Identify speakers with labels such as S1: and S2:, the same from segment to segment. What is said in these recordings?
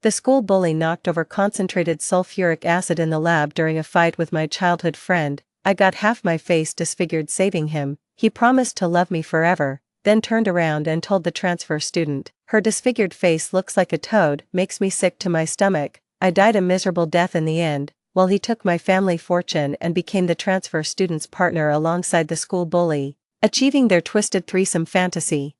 S1: The school bully knocked over concentrated sulfuric acid in the lab during a fight with my childhood friend. I got half my face disfigured saving him. He promised to love me forever, then turned around and told the transfer student, "Her disfigured face looks like a toad, makes me sick to my stomach." I died a miserable death in the end, while he took my family fortune and became the transfer student's partner alongside the school bully, achieving their twisted threesome fantasy.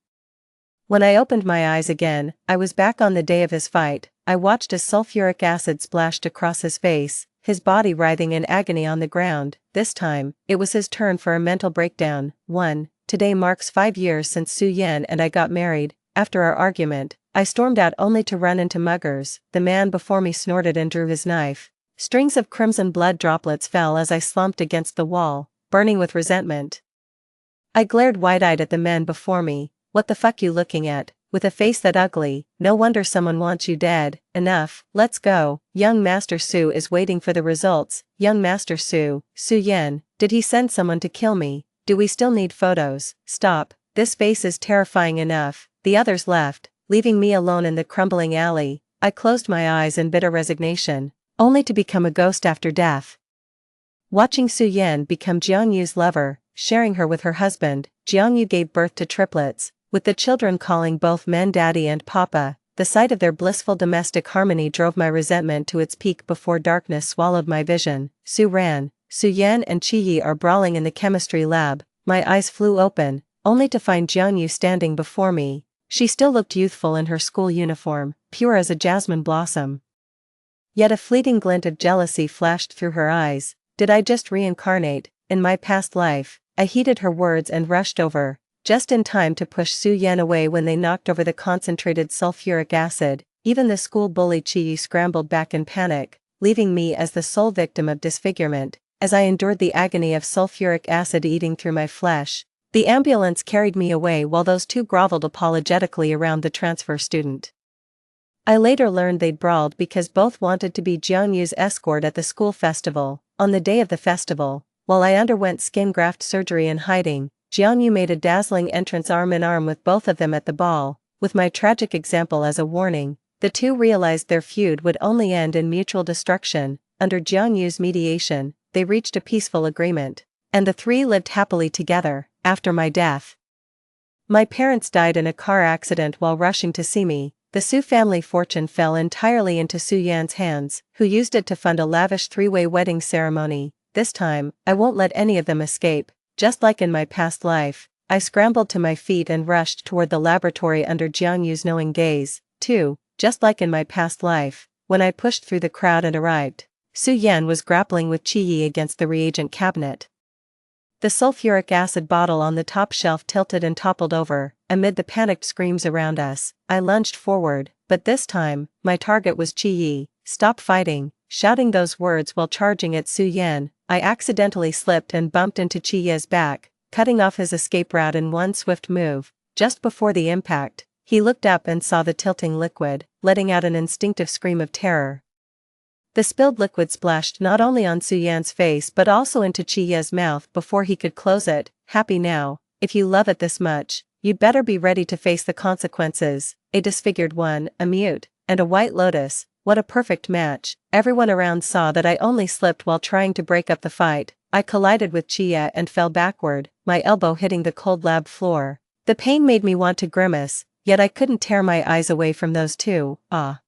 S1: When I opened my eyes again, I was back on the day of his fight. I watched as sulfuric acid splashed across his face, his body writhing in agony on the ground. This time, it was his turn for a mental breakdown. 1. Today marks 5 years since Su Yan and I got married. After our argument, I stormed out only to run into muggers. The man before me snorted and drew his knife. Strings of crimson blood droplets fell as I slumped against the wall, burning with resentment. I glared wide-eyed at the men before me. "What the fuck you looking at, with a face that ugly? No wonder someone wants you dead." "Enough, let's go. Young Master Su is waiting for the results." "Young Master Su, Su Yan, did he send someone to kill me? Do we still need photos?" "Stop, this face is terrifying enough." The others left, leaving me alone in the crumbling alley. I closed my eyes in bitter resignation, only to become a ghost after death. Watching Su Yan become Jiangyu's lover, sharing her with her husband, Jiangyu gave birth to triplets, with the children calling both men daddy and papa. The sight of their blissful domestic harmony drove my resentment to its peak before darkness swallowed my vision. Su Yan and Qiyi are brawling in the chemistry lab. My eyes flew open, only to find Jiangyu standing before me. She still looked youthful in her school uniform, pure as a jasmine blossom. Yet a fleeting glint of jealousy flashed through her eyes. Did I just reincarnate in my past life? I heeded her words and rushed over, just in time to push Su Yan away when they knocked over the concentrated sulfuric acid. Even the school bully Qiyi scrambled back in panic, leaving me as the sole victim of disfigurement. As I endured the agony of sulfuric acid eating through my flesh, the ambulance carried me away while those two groveled apologetically around the transfer student. I later learned they'd brawled because both wanted to be Jiangyu's escort at the school festival. On the day of the festival, while I underwent skin graft surgery in hiding, Jiangyu made a dazzling entrance arm in arm with both of them at the ball. With my tragic example as a warning, the two realized their feud would only end in mutual destruction. Under Jiangyu's mediation, they reached a peaceful agreement, and the three lived happily together. After my death, my parents died in a car accident while rushing to see me. The Su family fortune fell entirely into Su Yan's hands, who used it to fund a lavish three-way wedding ceremony. This time, I won't let any of them escape. Just like in my past life, I scrambled to my feet and rushed toward the laboratory under Jiangyu's knowing gaze. 2. Just like in my past life, when I pushed through the crowd and arrived, Su Yan was grappling with Qiyi against the reagent cabinet. The sulfuric acid bottle on the top shelf tilted and toppled over. Amid the panicked screams around us, I lunged forward, but this time, my target was Qiyi. "Stop fighting," shouting those words while charging at Su Yan, I accidentally slipped and bumped into Qiyi's back, cutting off his escape route in one swift move. Just before the impact, he looked up and saw the tilting liquid, letting out an instinctive scream of terror. The spilled liquid splashed not only on Su Yan's face but also into Qiyi's mouth before he could close it. "Happy now? If you love it this much, you'd better be ready to face the consequences." A disfigured one, a mute, and a white lotus. What a perfect match. Everyone around saw that I only slipped while trying to break up the fight. I collided with Qiyi and fell backward, my elbow hitting the cold lab floor. The pain made me want to grimace, yet I couldn't tear my eyes away from those two. Ah!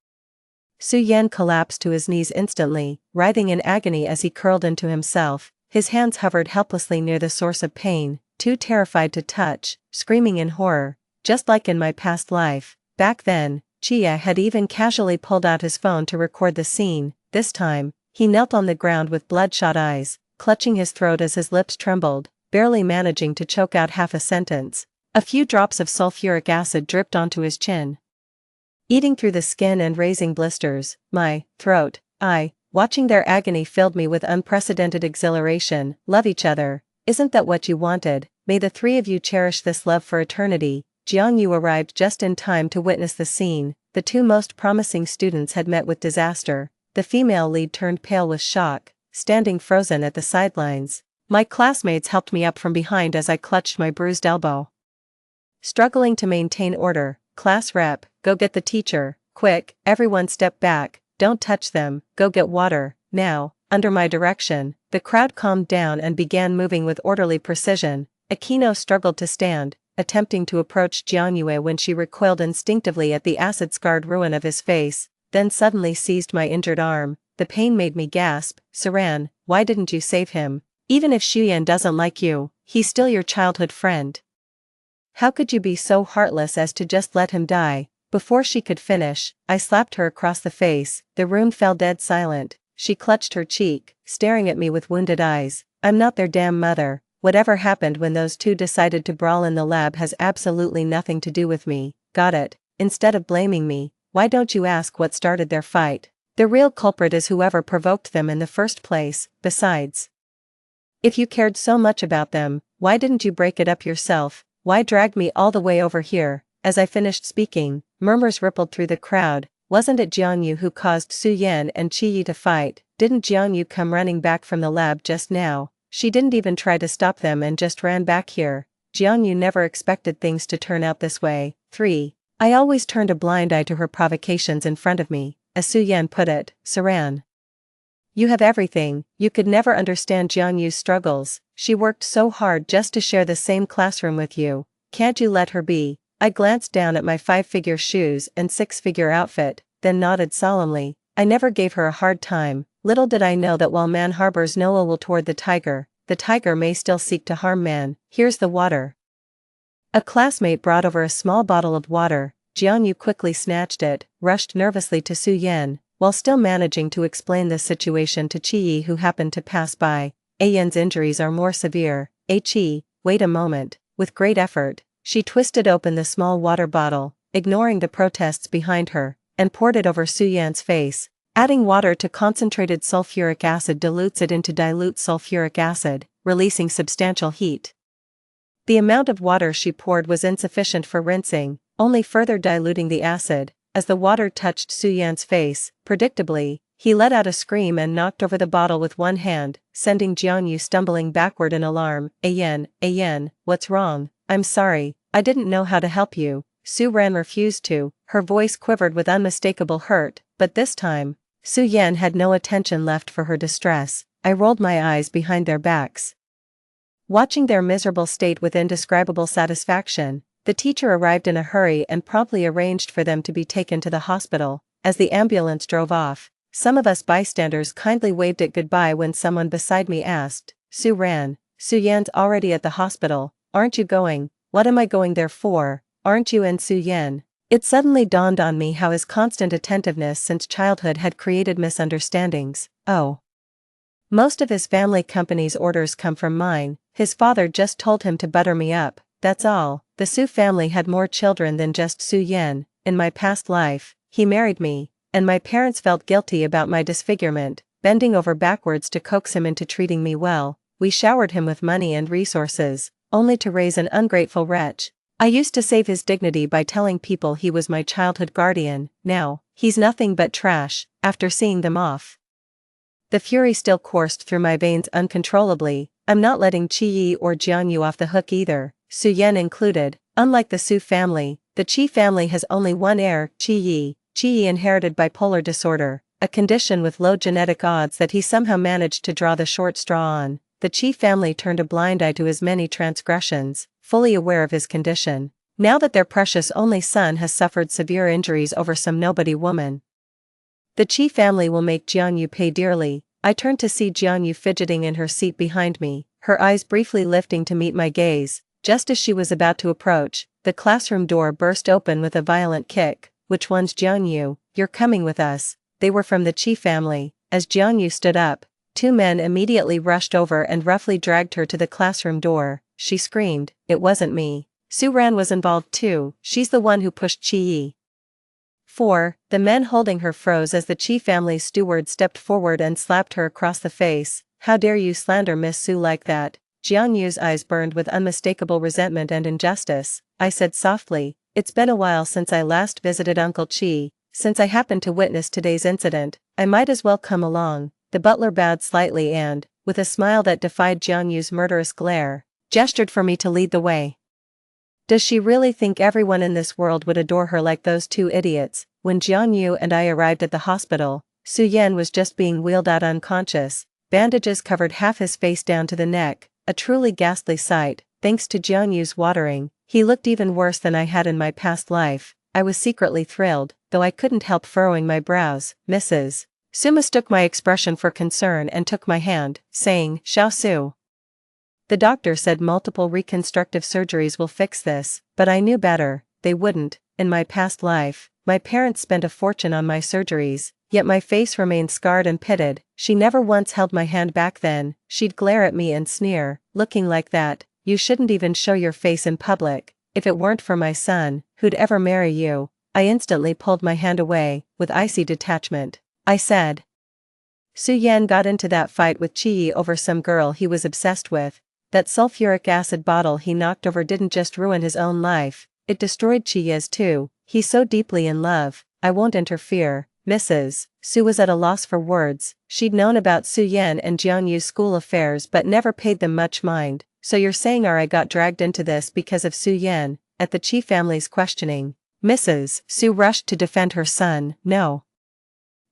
S1: Su Yan collapsed to his knees instantly, writhing in agony as he curled into himself. His hands hovered helplessly near the source of pain, too terrified to touch, screaming in horror. Just like in my past life, back then, Qiyi had even casually pulled out his phone to record the scene. This time, he knelt on the ground with bloodshot eyes, clutching his throat as his lips trembled, barely managing to choke out half a sentence. A few drops of sulfuric acid dripped onto his chin, eating through the skin and raising blisters. My throat, watching their agony filled me with unprecedented exhilaration. "Love each other. Isn't that what you wanted? May the three of you cherish this love for eternity." Jiangyu arrived just in time to witness the scene. The two most promising students had met with disaster. The female lead turned pale with shock, standing frozen at the sidelines. My classmates helped me up from behind as I clutched my bruised elbow. Struggling to maintain order, "Class rep, go get the teacher, Quick, everyone step back, don't touch them, go get water, now." Under my direction, the crowd calmed down and began moving with orderly precision. Aquino struggled to stand, attempting to approach Jianyue when she recoiled instinctively at the acid-scarred ruin of his face, then suddenly seized my injured arm. The pain made me gasp. "Saran, why didn't you save him? Even if Xuyan doesn't like you, he's still your childhood friend. How could you be so heartless as to just let him die?" Before she could finish, I slapped her across the face. The room fell dead silent. She clutched her cheek, staring at me with wounded eyes. "I'm not their damn mother. Whatever happened when those two decided to brawl in the lab has absolutely nothing to do with me. Got it? Instead of blaming me, why don't you ask what started their fight? The real culprit is whoever provoked them in the first place. Besides, if you cared so much about them, why didn't you break it up yourself? Why drag me all the way over here?" As I finished speaking, murmurs rippled through the crowd. "Wasn't it Jianyu who caused Su Yan and Qi Yi to fight? Didn't Jianyu come running back from the lab just now? She didn't even try to stop them and just ran back here. Jianyu never expected things to turn out this way." 3. I always turned a blind eye to her provocations in front of me. As Su Yan put it, "Saran, you have everything, you could never understand Jianyu's struggles. She worked so hard just to share the same classroom with you. Can't you let her be?" I glanced down at my 5-figure shoes and 6-figure outfit, then nodded solemnly. I never gave her a hard time. Little did I know that while man harbors no ill will toward the tiger may still seek to harm man. "Here's the water." A classmate brought over a small bottle of water. Jianyu quickly snatched it, rushed nervously to Su Yan, while still managing to explain the situation to Qi Yi, who happened to pass by. "Yan's injuries are more severe. Qi, wait a moment." With great effort, she twisted open the small water bottle, ignoring the protests behind her, and poured it over Su Yan's face. Adding water to concentrated sulfuric acid dilutes it into dilute sulfuric acid, releasing substantial heat. The amount of water she poured was insufficient for rinsing, only further diluting the acid. As the water touched Su Yan's face, predictably, he let out a scream and knocked over the bottle with one hand, sending Jianyu stumbling backward in alarm. Yan, what's wrong?" "I'm sorry, I didn't know how to help you." Su Ran refused to. Her voice quivered with unmistakable hurt, but this time, Su Yan had no attention left for her distress. I rolled my eyes behind their backs, watching their miserable state with indescribable satisfaction. The teacher arrived in a hurry and promptly arranged for them to be taken to the hospital. As the ambulance drove off, some of us bystanders kindly waved it goodbye when someone beside me asked, "Su Ran, Su Yan's already at the hospital, aren't you going?" "What am I going there for? Aren't you and Su Yan?" It suddenly dawned on me how his constant attentiveness since childhood had created misunderstandings. "Oh, most of his family company's orders come from mine. His father just told him to butter me up, that's all." The Su family had more children than just Su Yan. In my past life, he married me, and my parents felt guilty about my disfigurement, bending over backwards to coax him into treating me well. We showered him with money and resources, only to raise an ungrateful wretch. I used to save his dignity by telling people he was my childhood guardian. Now, he's nothing but trash. After seeing them off, the fury still coursed through my veins uncontrollably. I'm not letting Qi Yi or Jianyu off the hook either, Su Yan included. Unlike the Su family, the Qi family has only one heir, Qi Yi. Qi Yi inherited bipolar disorder, a condition with low genetic odds that he somehow managed to draw the short straw on. The Qi family turned a blind eye to his many transgressions, fully aware of his condition. Now that their precious only son has suffered severe injuries over some nobody woman, the Qi family will make Jianyu pay dearly. I turned to see Jianyu fidgeting in her seat behind me, her eyes briefly lifting to meet my gaze. Just as she was about to approach, the classroom door burst open with a violent kick. "Which one's Jianyu? You're coming with us." They were from the Qi family. As Jianyu stood up, two men immediately rushed over and roughly dragged her to the classroom door. She screamed, "It wasn't me." Su Ran was involved too, she's the one who pushed Qi Yi. 4. The men holding her froze as the Qi family's steward stepped forward and slapped her across the face. "How dare you slander Miss Su like that?" Jianyu's eyes burned with unmistakable resentment and injustice. I said softly, "It's been a while since I last visited Uncle Qi. Since I happened to witness today's incident, I might as well come along." The butler bowed slightly and, with a smile that defied Jianyu's murderous glare, gestured for me to lead the way. Does she really think everyone in this world would adore her like those two idiots? When Jianyu and I arrived at the hospital, Su Yan was just being wheeled out unconscious. Bandages covered half his face down to the neck, a truly ghastly sight. Thanks to Jianyu's watering, he looked even worse than I had in my past life. I was secretly thrilled, though I couldn't help furrowing my brows. Mrs. Su mistook my expression for concern and took my hand, saying, "Xiao Su. The doctor said multiple reconstructive surgeries will fix this, but I knew better, they wouldn't. In my past life, my parents spent a fortune on my surgeries, yet my face remained scarred and pitted. She never once held my hand back then. She'd glare at me and sneer, looking like that, you shouldn't even show your face in public. If it weren't for my son, who'd ever marry you?" I instantly pulled my hand away, with icy detachment. I said. Su Yan got into that fight with Qi over some girl he was obsessed with. That sulfuric acid bottle he knocked over didn't just ruin his own life, it destroyed Qi's too. He's so deeply in love. I won't interfere. Mrs. Su was at a loss for words. She'd known about Su Yan and Jianyu's school affairs but never paid them much mind. "So you're saying I got dragged into this because of Su Yan?" At the Qi family's questioning, Mrs. Su rushed to defend her son. "No.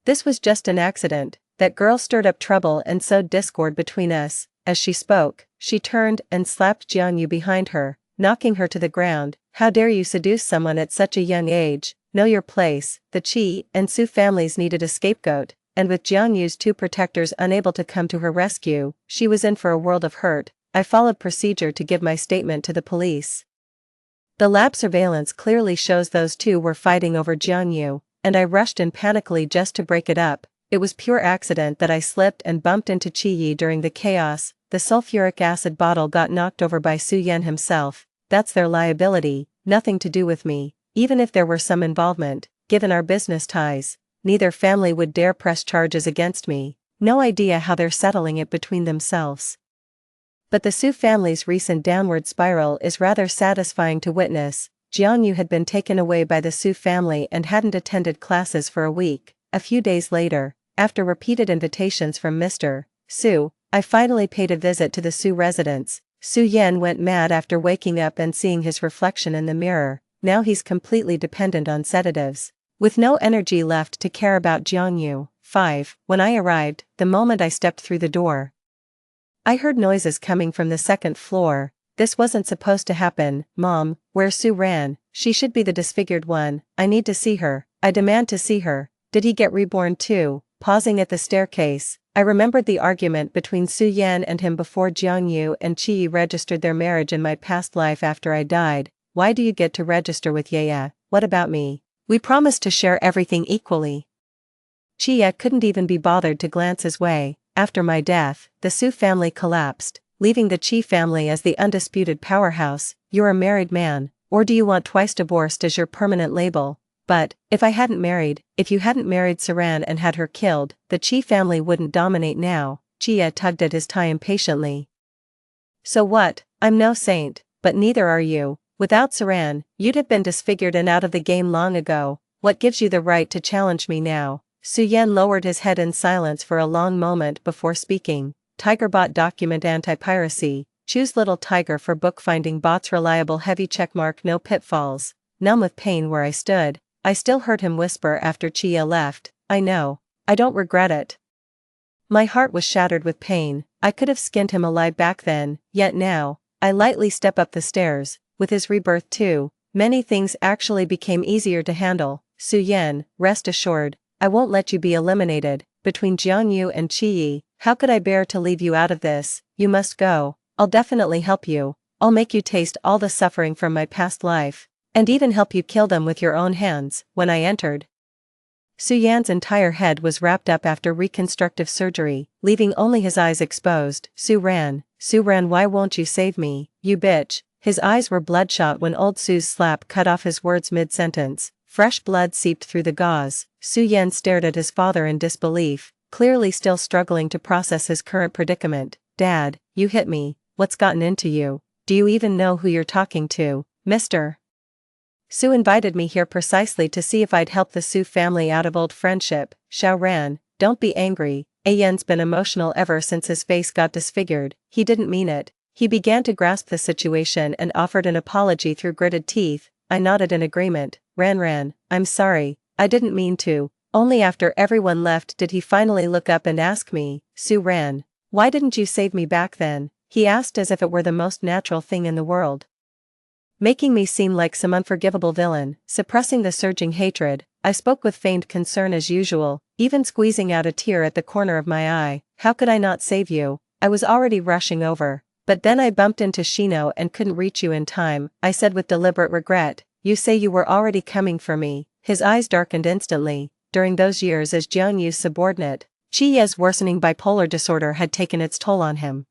S1: This was just an accident. That girl stirred up trouble and sowed discord between us." As she spoke, she turned and slapped Jianyu behind her, knocking her to the ground. "How dare you seduce someone at such a young age? Know your place." The Qi and Su families needed a scapegoat, and with Jianyu's two protectors unable to come to her rescue, she was in for a world of hurt. I followed procedure to give my statement to the police. The lab surveillance clearly shows those two were fighting over Jianyu, and I rushed in panically just to break it up. It was pure accident that I slipped and bumped into Qi during the chaos. The sulfuric acid bottle got knocked over by Su Yan himself. That's their liability, nothing to do with me. Even if there were some involvement, given our business ties, neither family would dare press charges against me. No idea how they're settling it between themselves. But the Su family's recent downward spiral is rather satisfying to witness. Jianyu had been taken away by the Su family and hadn't attended classes for a week. A few days later, after repeated invitations from Mr. Su, I finally paid a visit to the Su residence. Su Yan went mad after waking up and seeing his reflection in the mirror. Now he's completely dependent on sedatives, with no energy left to care about Jianyu. 5. When I arrived, the moment I stepped through the door, I heard noises coming from the second floor. This wasn't supposed to happen. "Mom, where's Su Ran? She should be the disfigured one. I need to see her. I demand to see her. Did he get reborn too?" Pausing at the staircase, I remembered the argument between Su Yan and him before Jianyu and Qi registered their marriage in my past life after I died. "Why do you get to register with Yaya? What about me? We promised to share everything equally." Qi couldn't even be bothered to glance his way. After my death, the Su family collapsed, leaving the Qi family as the undisputed powerhouse. "You're a married man, or do you want twice divorced as your permanent label?" "But, if I hadn't married, if you hadn't married Saran and had her killed, the Qi family wouldn't dominate now." Qi tugged at his tie impatiently. "So what? I'm no saint, but neither are you. Without Saran, you'd have been disfigured and out of the game long ago. What gives you the right to challenge me now?" Su Yan lowered his head in silence for a long moment before speaking. "Tigerbot document anti-piracy. Choose Little Tiger for bookfinding bots. Reliable heavy checkmark. No pitfalls." Numb with pain where I stood, I still heard him whisper after Chia left, "I know. I don't regret it." My heart was shattered with pain. I could have skinned him alive back then, yet now, I lightly step up the stairs. With his rebirth too, many things actually became easier to handle. "Su Yan, rest assured, I won't let you be eliminated." Between Jianyu and Qi, how could I bear to leave you out of this? "You must go. I'll definitely help you. I'll make you taste all the suffering from my past life, and even help you kill them with your own hands." When I entered, Su Yan's entire head was wrapped up after reconstructive surgery, leaving only his eyes exposed. Su Ran, why won't you save me, you bitch?" His eyes were bloodshot when old Su's slap cut off his words mid-sentence. Fresh blood seeped through the gauze. Su Yan stared at his father in disbelief, clearly still struggling to process his current predicament. "Dad, you hit me. What's gotten into you? Do you even know who you're talking to, Mr.? Su invited me here precisely to see if I'd help the Su family out of old friendship." "Xiao Ran, don't be angry. Ayen's been emotional ever since his face got disfigured. He didn't mean it. He began to grasp the situation and offered an apology through gritted teeth. I nodded in agreement. Ran, I'm sorry, I didn't mean to. Only after everyone left did he finally look up and ask me, Sue Ran, why didn't you save me back then? He asked as if it were the most natural thing in the world. Making me seem like some unforgivable villain. Suppressing the surging hatred, I spoke with feigned concern as usual, even squeezing out a tear at the corner of my eye. How could I not save you? I was already rushing over. But then I bumped into Shino and couldn't reach you in time, I said with deliberate regret. You say you were already coming for me. His eyes darkened instantly. During those years as Jiang-Yu's subordinate, Chi-Ye's worsening bipolar disorder had taken its toll on him.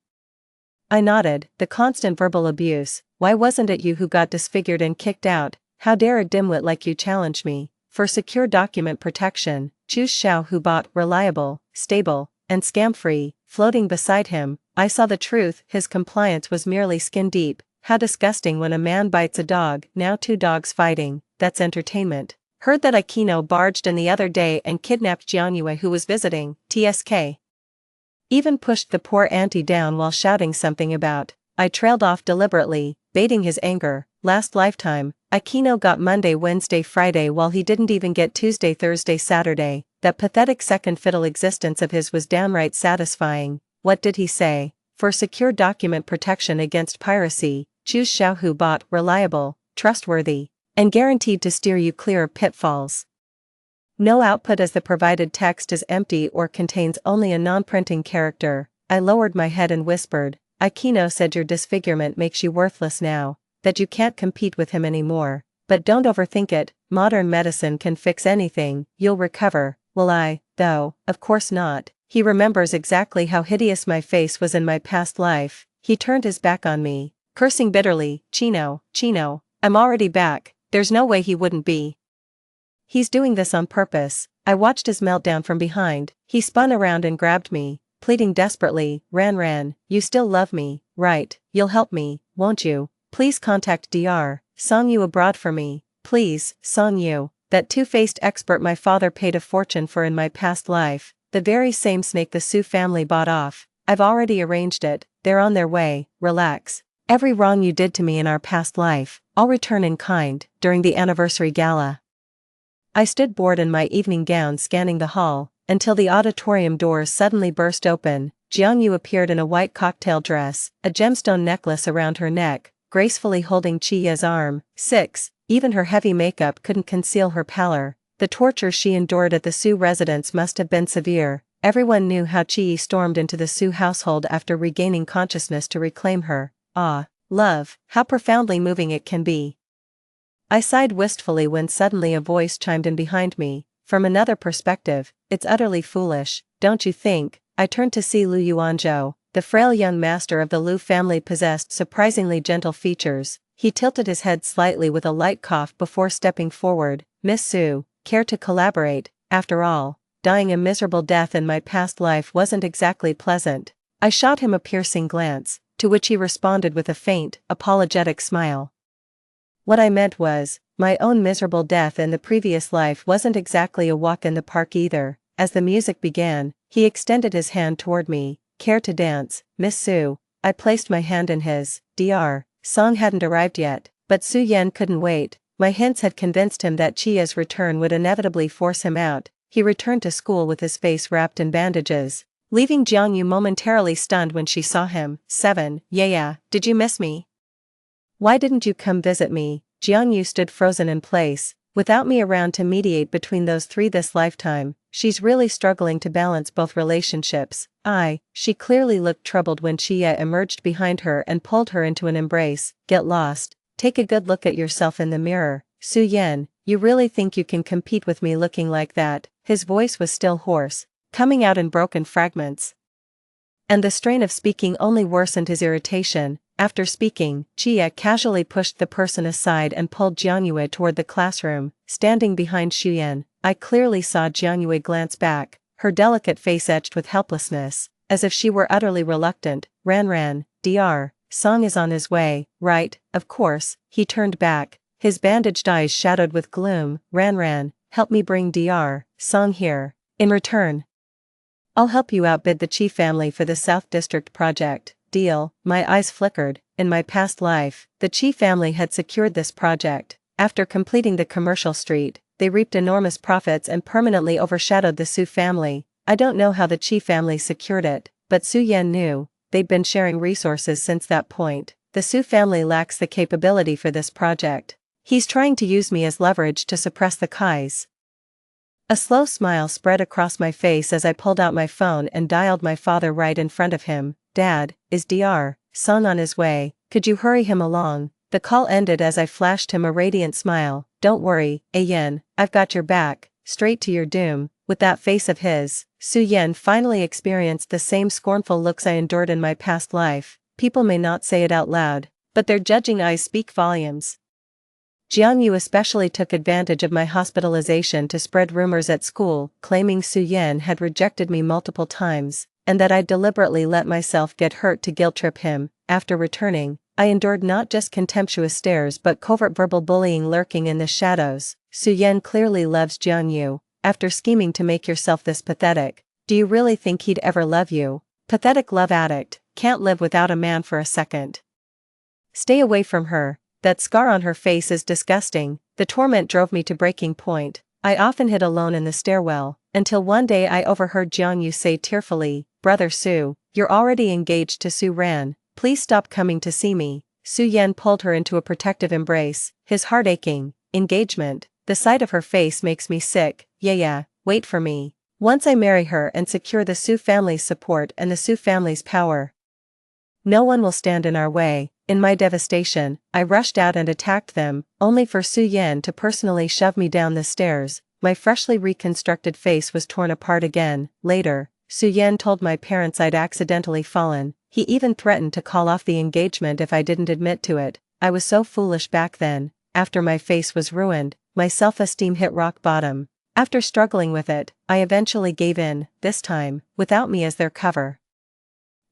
S1: I nodded. The constant verbal abuse. Why wasn't it you who got disfigured and kicked out? How dare a dimwit like you challenge me? For secure document protection, choose Xiao who bought reliable, stable, and scam-free. Floating beside him, I saw the truth. His compliance was merely skin deep. How disgusting when a man bites a dog. Now 2 dogs fighting, that's entertainment. Heard that Akino barged in the other day and kidnapped Jianyue who was visiting, TSK. Even pushed the poor auntie down while shouting something about. I trailed off deliberately, baiting his anger. Last lifetime, Akino got Monday, Wednesday, Friday while he didn't even get Tuesday, Thursday, Saturday. That pathetic second fiddle existence of his was downright satisfying. What did he say? For secure document protection against piracy, choose Xiao who bought reliable, trustworthy, and guaranteed to steer you clear of pitfalls. No output as the provided text is empty or contains only a non-printing character. I lowered my head and whispered, Akino said your disfigurement makes you worthless now, that you can't compete with him anymore. But don't overthink it, modern medicine can fix anything, you'll recover. Will I, though? Of course not. He remembers exactly how hideous my face was in my past life. He turned his back on me, cursing bitterly. Chino, I'm already back, there's no way he wouldn't be. He's doing this on purpose. I watched his meltdown from behind. He spun around and grabbed me, pleading desperately. Ran, you still love me, right? You'll help me, won't you? Please contact Dr. Song Yu abroad for me. Please, Song Yu. That two-faced expert my father paid a fortune for in my past life. The very same snake the Su family bought off. I've already arranged it. They're on their way. Relax. Every wrong you did to me in our past life, I'll return in kind, during the anniversary gala. I stood bored in my evening gown scanning the hall, until the auditorium doors suddenly burst open. Jiang Yu appeared in a white cocktail dress, a gemstone necklace around her neck, gracefully holding Chi-Ye's arm. 6. Even her heavy makeup couldn't conceal her pallor. The torture she endured at the Su residence must have been severe. Everyone knew how Chi-Ye stormed into the Su household after regaining consciousness to reclaim her. Ah, love, how profoundly moving it can be. I sighed wistfully when suddenly a voice chimed in behind me. From another perspective, it's utterly foolish, don't you think? I turned to see Lu Yuanzhou. The frail young master of the Lu family possessed surprisingly gentle features. He tilted his head slightly with a light cough before stepping forward. Miss Su, care to collaborate? After all, dying a miserable death in my past life wasn't exactly pleasant. I shot him a piercing glance, to which he responded with a faint, apologetic smile. What I meant was, my own miserable death in the previous life wasn't exactly a walk in the park either. As the music began, he extended his hand toward me. Care to dance, Miss Su? I placed my hand in his. Dr. Song hadn't arrived yet, but Su Yan couldn't wait. My hints had convinced him that Chia's return would inevitably force him out. He returned to school with his face wrapped in bandages, leaving Jiang Yu momentarily stunned when she saw him. 7. Yeah, did you miss me? Why didn't you come visit me? Jiang Yu stood frozen in place, without me around to mediate between those three this lifetime. She's really struggling to balance both relationships. She clearly looked troubled when Chia emerged behind her and pulled her into an embrace. Get lost. Take a good look at yourself in the mirror. Su Yan, you really think you can compete with me looking like that? His voice was still hoarse, coming out in broken fragments. And the strain of speaking only worsened his irritation. After speaking, Chia casually pushed the person aside and pulled Jiangyue toward the classroom. Standing behind Xuyan, I clearly saw Jiangyue glance back, her delicate face etched with helplessness, as if she were utterly reluctant. Ran, Dr. Song is on his way, right? Of course. He turned back, his bandaged eyes shadowed with gloom. Ran, help me bring Dr. Song here. In return, I'll help you outbid the Chi family for the South District project. deal, my eyes flickered. In my past life, the Chi family had secured this project. After completing the commercial street, they reaped enormous profits and permanently overshadowed the Su family. I don't know how the Chi family secured it, but Su Yan knew. They'd been sharing resources since that point. The Su family lacks the capability for this project. He's trying to use me as leverage to suppress the Kais. A slow smile spread across my face as I pulled out my phone and dialed my father right in front of him. Dad, is Dr. Son on his way? Could you hurry him along? The call ended as I flashed him a radiant smile. Don't worry, Yen, I've got your back, straight to your doom. With that face of his, Su Yan finally experienced the same scornful looks I endured in my past life. People may not say it out loud, but their judging eyes speak volumes. Jiang Yu especially took advantage of my hospitalization to spread rumors at school, claiming Su Yan had rejected me multiple times, and that I'd deliberately let myself get hurt to guilt-trip him. After returning, I endured not just contemptuous stares but covert verbal bullying lurking in the shadows. Su Yan clearly loves Jiang Yu. After scheming to make yourself this pathetic, do you really think he'd ever love you? Pathetic love addict, can't live without a man for a second. Stay away from her. That scar on her face is disgusting. The torment drove me to breaking point. I often hid alone in the stairwell, until one day I overheard Jiang Yu say tearfully, Brother Su, you're already engaged to Su Ran, please stop coming to see me. Su Yan pulled her into a protective embrace, his heart aching. Engagement, the sight of her face makes me sick. Yeah, wait for me. Once I marry her and secure the Su family's support and the Su family's power, no one will stand in our way. In my devastation, I rushed out and attacked them, only for Su Yan to personally shove me down the stairs. My freshly reconstructed face was torn apart again. Later, Su Yan told my parents I'd accidentally fallen. He even threatened to call off the engagement if I didn't admit to it. I was so foolish back then. After my face was ruined, my self-esteem hit rock bottom. After struggling with it, I eventually gave in, this time, without me as their cover.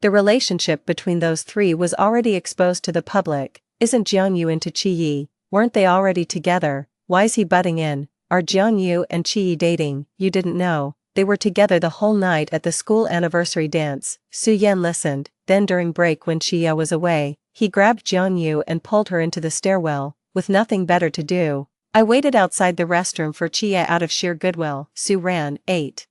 S1: The relationship between those three was already exposed to the public. Isn't Jiang Yu into Qi Yi? Weren't they already together? Why's he butting in? Are Jiang Yu and Qi Yi dating? You didn't know. They were together the whole night at the school anniversary dance. Su Yan listened. Then during break when Qi Yi was away, he grabbed Jiang Yu and pulled her into the stairwell. With nothing better to do, I waited outside the restroom for Qi Yi out of sheer goodwill. Su Ran, 8.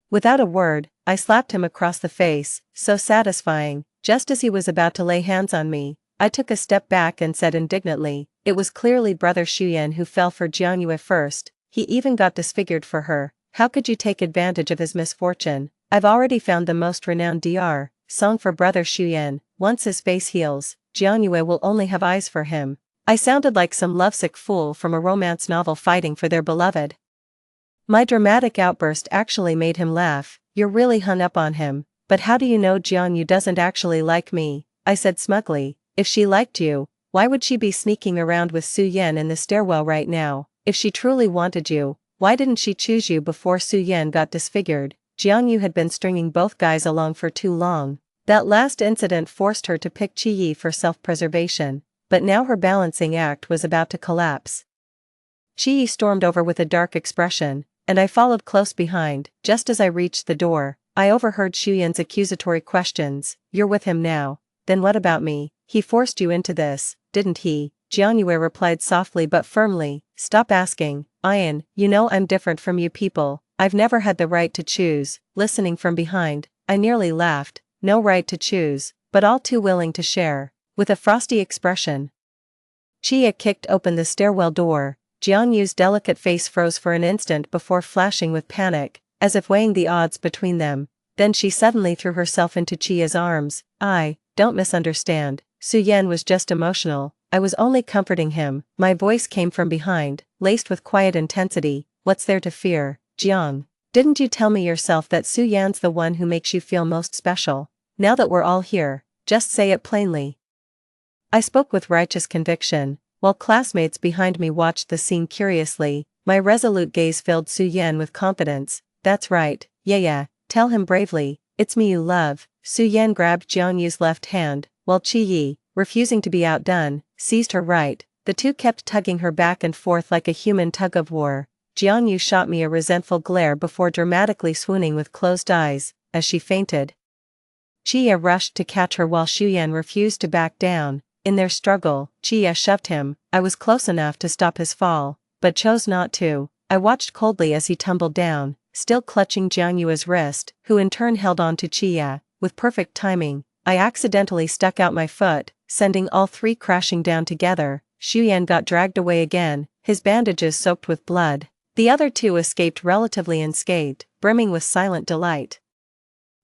S1: Without a word, I slapped him across the face, so satisfying. Just as he was about to lay hands on me, I took a step back and said indignantly, it was clearly Brother Shuyan who fell for Jiang Yu first. He even got disfigured for her. How could you take advantage of his misfortune? I've already found the most renowned Dr. Song for Brother Shuyan. Once his face heals, Jiang Yu will only have eyes for him. I sounded like some lovesick fool from a romance novel fighting for their beloved. My dramatic outburst actually made him laugh. You're really hung up on him, but how do you know Jiang Yu doesn't actually like me? I said smugly. If she liked you, why would she be sneaking around with Su Yan in the stairwell right now? If she truly wanted you, why didn't she choose you before Su Yan got disfigured? Jiang Yu had been stringing both guys along for too long. That last incident forced her to pick Qi Yi for self-preservation, but now her balancing act was about to collapse. Qi Yi stormed over with a dark expression, and I followed close behind. Just as I reached the door, I overheard Shuyan's accusatory questions. You're with him now. Then what about me? He forced you into this, didn't he? Jiang Yue replied softly but firmly. Stop asking, Ian, you know I'm different from you people. I've never had the right to choose. Listening from behind, I nearly laughed. No right to choose, but all too willing to share. With a frosty expression, Qi Yi kicked open the stairwell door. Jiang Yu's delicate face froze for an instant before flashing with panic, as if weighing the odds between them. Then she suddenly threw herself into Qi Yi's arms. Don't misunderstand. Su Yan was just emotional. I was only comforting him. My voice came from behind, laced with quiet intensity. What's there to fear, Jiang? Didn't you tell me yourself that Su Yan's the one who makes you feel most special? Now that we're all here, just say it plainly. I spoke with righteous conviction. While classmates behind me watched the scene curiously, my resolute gaze filled Su Yan with confidence. That's right, yeah, tell him bravely, it's me you love. Su Yan grabbed Jiang Yu's left hand, while Qi Yi, refusing to be outdone, seized her right. The two kept tugging her back and forth like a human tug-of-war. Jiang Yu shot me a resentful glare before dramatically swooning with closed eyes, as she fainted. Chia rushed to catch her while Xuyan refused to back down. In their struggle, Chia shoved him. I was close enough to stop his fall, but chose not to. I watched coldly as he tumbled down, still clutching Jiangyue's wrist, who in turn held on to Chia. With perfect timing, I accidentally stuck out my foot, sending all three crashing down together. Xuyan got dragged away again, his bandages soaked with blood. The other two escaped relatively unscathed, brimming with silent delight.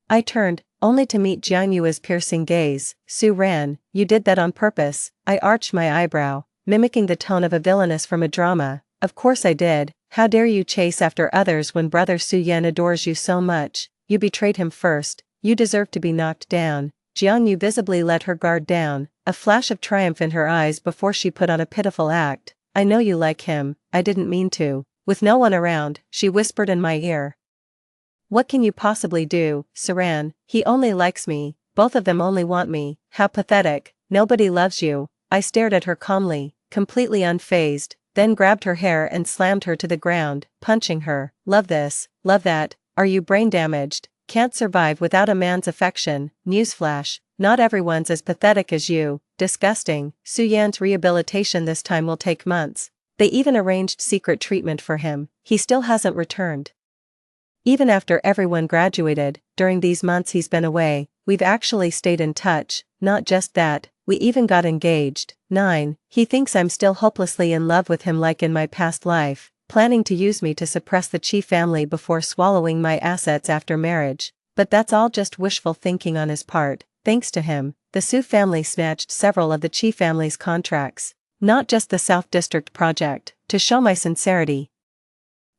S1: I turned, only to meet Jianyue's piercing gaze. Su Ran, you did that on purpose. I arched my eyebrow, mimicking the tone of a villainess from a drama. Of course I did. How dare you chase after others when brother Su Yan adores you so much? You betrayed him first. You deserve to be knocked down. Jianyu visibly let her guard down, a flash of triumph in her eyes before she put on a pitiful act. I know you like him, I didn't mean to. With no one around, she whispered in my ear. What can you possibly do, Saran? He only likes me, both of them only want me. How pathetic, nobody loves you. I stared at her calmly, completely unfazed, then grabbed her hair and slammed her to the ground, punching her. Love this, love that. Are you brain damaged? Can't survive without a man's affection. Newsflash, not everyone's as pathetic as you. Disgusting. Su Yan's rehabilitation this time will take months. They even arranged secret treatment for him. He still hasn't returned. Even after everyone graduated, during these months he's been away, we've actually stayed in touch. Not just that, we even got engaged. 9. He thinks I'm still hopelessly in love with him like in my past life, planning to use me to suppress the Chi family before swallowing my assets after marriage. But that's all just wishful thinking on his part. Thanks to him, the Su family snatched several of the Chi family's contracts, not just the South District project. To show my sincerity,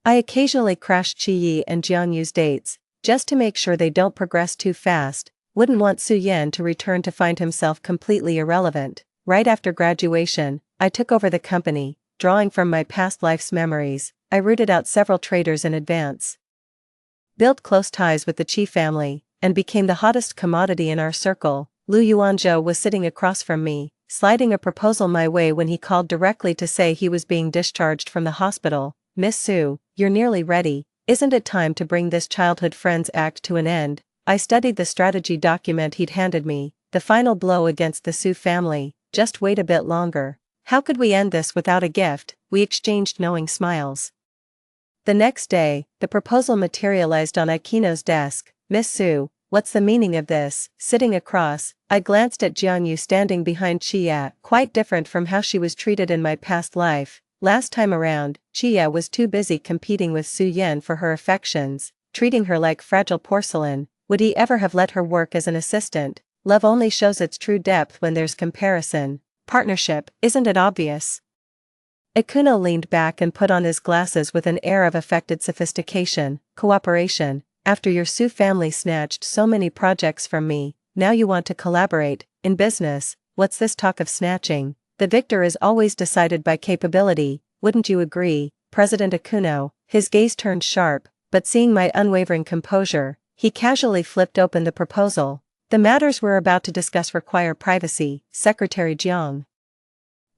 S1: I occasionally crash Qi Yi and Jianyu's dates, just to make sure they don't progress too fast. Wouldn't want Su Yan to return to find himself completely irrelevant. Right after graduation, I took over the company, drawing from my past life's memories. I rooted out several traders in advance, built close ties with the Qi family, and became the hottest commodity in our circle. Lu Yuanzhou was sitting across from me, sliding a proposal my way when he called directly to say he was being discharged from the hospital. Miss Su, you're nearly ready. Isn't it time to bring this childhood friends act to an end? I studied the strategy document he'd handed me, the final blow against the Su family. Just wait a bit longer. How could we end this without a gift? We exchanged knowing smiles. The next day, the proposal materialized on Akino's desk. Miss Su, what's the meaning of this? Sitting across, I glanced at Jianyu standing behind Chia, quite different from how she was treated in my past life. Last time around, Chia was too busy competing with Su Yan for her affections, treating her like fragile porcelain. Would he ever have let her work as an assistant? Love only shows its true depth when there's comparison. Partnership, isn't it obvious? Ikuno leaned back and put on his glasses with an air of affected sophistication. Cooperation. After your Su family snatched so many projects from me, now you want to collaborate. In business, what's this talk of snatching? The victor is always decided by capability, wouldn't you agree, President Ikuno? His gaze turned sharp, but seeing my unwavering composure, he casually flipped open the proposal. The matters we're about to discuss require privacy, Secretary Jiang.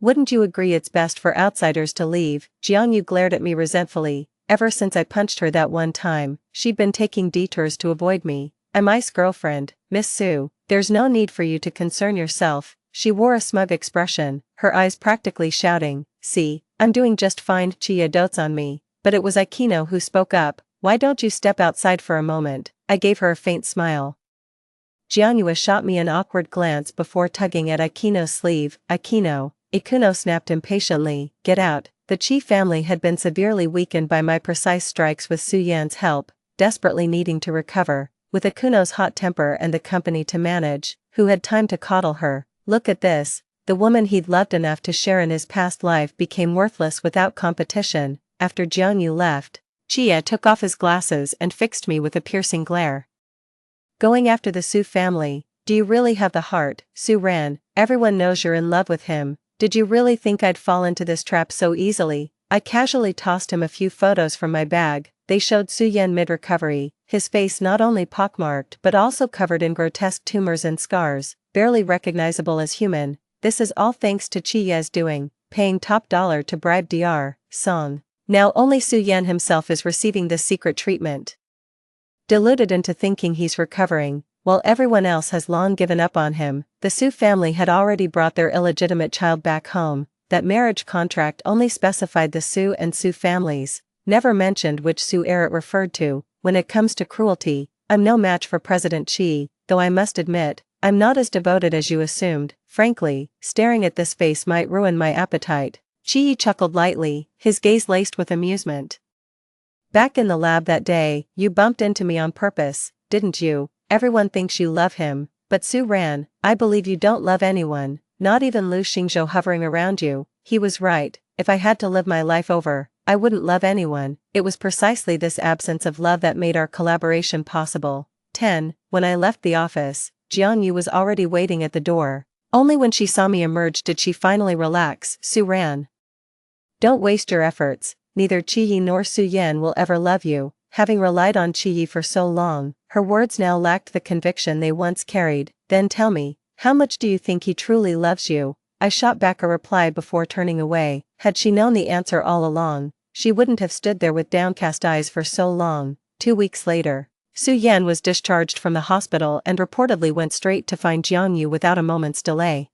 S1: Wouldn't you agree it's best for outsiders to leave? Jiangyu glared at me resentfully. Ever since I punched her that one time, she'd been taking detours to avoid me. I'm I's girlfriend, Miss Su. There's no need for you to concern yourself. She wore a smug expression, her eyes practically shouting, see, I'm doing just fine. Chia dotes on me. But it was Akino who spoke up. Why don't you step outside for a moment? I gave her a faint smile. Jianyue shot me an awkward glance before tugging at Akino's sleeve. Akino, Ikuno snapped impatiently, get out. The Chi family had been severely weakened by my precise strikes with Su Yan's help, desperately needing to recover, with Akuno's hot temper and the company to manage. Who had time to coddle her? Look at this, the woman he'd loved enough to share in his past life became worthless without competition. After Jiangyu left, Chia took off his glasses and fixed me with a piercing glare. Going after the Su family, do you really have the heart? Su Ran, everyone knows you're in love with him. Did you really think I'd fall into this trap so easily? I casually tossed him a few photos from my bag. They showed Su Yan mid-recovery, his face not only pockmarked but also covered in grotesque tumors and scars, barely recognizable as human. This is all thanks to Chia's doing, paying top dollar to bribe Dr. Song. Now only Su Yan himself is receiving this secret treatment. Deluded into thinking he's recovering, while everyone else has long given up on him. The Su family had already brought their illegitimate child back home. That marriage contract only specified the Su and Su families, never mentioned which Su heir it referred to. When it comes to cruelty, I'm no match for President Chi, though I must admit, I'm not as devoted as you assumed. Frankly, staring at this face might ruin my appetite. Chi chuckled lightly, his gaze laced with amusement. Back in the lab that day, you bumped into me on purpose, didn't you? Everyone thinks you love him, but Su ran, I believe you don't love anyone, not even Lu Xingzhou hovering around you. He was right, if I had to live my life over, I wouldn't love anyone. It was precisely this absence of love that made our collaboration possible. 10. When I left the office, Jiang Yu was already waiting at the door. Only when she saw me emerge did she finally relax. Su ran. Don't waste your efforts, neither Qi nor Su Yan will ever love you. Having relied on Qi for so long, her words now lacked the conviction they once carried. Then tell me, how much do you think he truly loves you? I shot back a reply before turning away. Had she known the answer all along, she wouldn't have stood there with downcast eyes for so long. 2 weeks later, Su Yan was discharged from the hospital and reportedly went straight to find Jiang Yu without a moment's delay.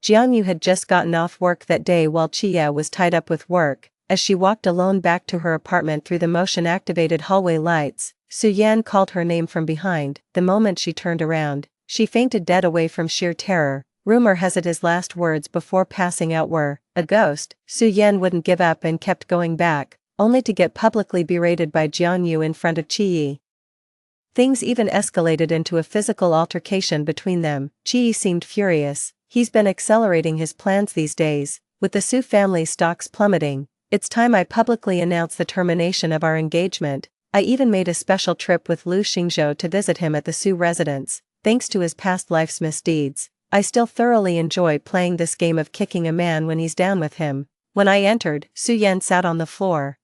S1: Jiang Yu had just gotten off work that day while Chia was tied up with work. As she walked alone back to her apartment through the motion-activated hallway lights, Su Yan called her name from behind. The moment she turned around, she fainted dead away from sheer terror. Rumor has it his last words before passing out were, "A ghost." Su Yan wouldn't give up and kept going back, only to get publicly berated by Jiang Yu in front of Qi. Things even escalated into a physical altercation between them. Qi seemed furious. He's been accelerating his plans these days, with the Su family stocks plummeting. It's time I publicly announce the termination of our engagement. I even made a special trip with Lu Xingzhou to visit him at the Su residence. Thanks to his past life's misdeeds, I still thoroughly enjoy playing this game of kicking a man when he's down with him. When I entered, Su Yan sat on the floor.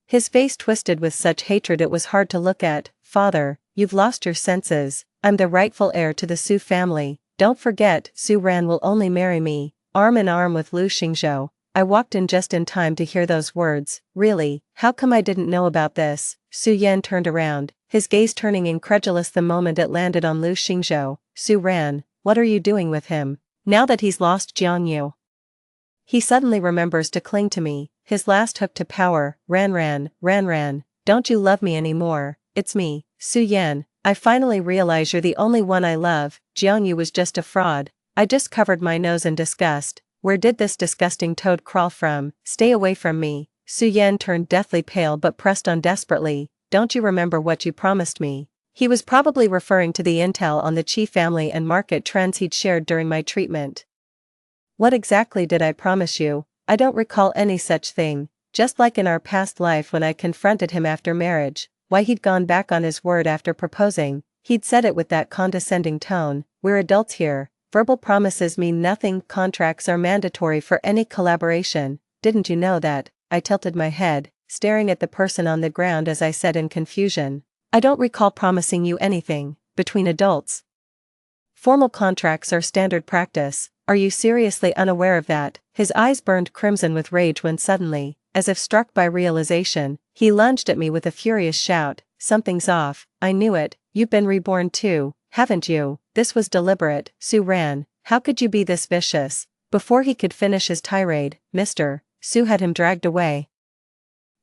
S1: His face twisted with such hatred it was hard to look at. Father, you've lost your senses. I'm the rightful heir to the Su family. Don't forget, Su Ran will only marry me. Arm in arm with Lu Xingzhou. I walked in just in time to hear those words. Really, how come I didn't know about this? Su Yan turned around, his gaze turning incredulous the moment it landed on Lu Xingzhou. Su Ran, what are you doing with him, now that he's lost Jiang Yu? He suddenly remembers to cling to me, his last hook to power. Ran, don't you love me anymore? It's me, Su Yan. I finally realize you're the only one I love. Jiang Yu was just a fraud. I just covered my nose in disgust. Where did this disgusting toad crawl from? Stay away from me. Su Yan turned deathly pale but pressed on desperately. Don't you remember what you promised me? He was probably referring to the intel on the Qi family and market trends he'd shared during my treatment. What exactly did I promise you? I don't recall any such thing. Just like in our past life when I confronted him after marriage, why he'd gone back on his word after proposing. He'd said it with that condescending tone. We're adults here. Verbal promises mean nothing. Contracts are mandatory for any collaboration. Didn't you know that? I tilted my head, staring at the person on the ground as I said in confusion. I don't recall promising you anything. Between adults, formal contracts are standard practice. Are you seriously unaware of that? His eyes burned crimson with rage when suddenly, as if struck by realization, he lunged at me with a furious shout. Something's off. I knew it. You've been reborn too, haven't you? This was deliberate. Su Ran, how could you be this vicious? Before he could finish his tirade, Su had him dragged away.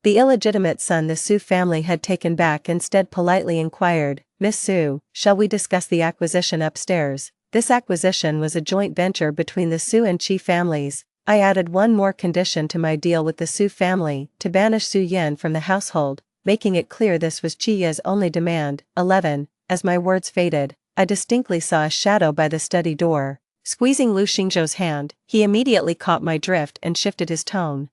S1: The illegitimate son the Su family had taken back instead politely inquired, Miss Su, shall we discuss the acquisition upstairs? This acquisition was a joint venture between the Su and Qi families. I added one more condition to my deal with the Su family, to banish Su Yan from the household, making it clear this was Chia's only demand. 11. As my words faded, I distinctly saw a shadow by the study door. Squeezing Lu Xingzhou's hand, he immediately caught my drift and shifted his tone.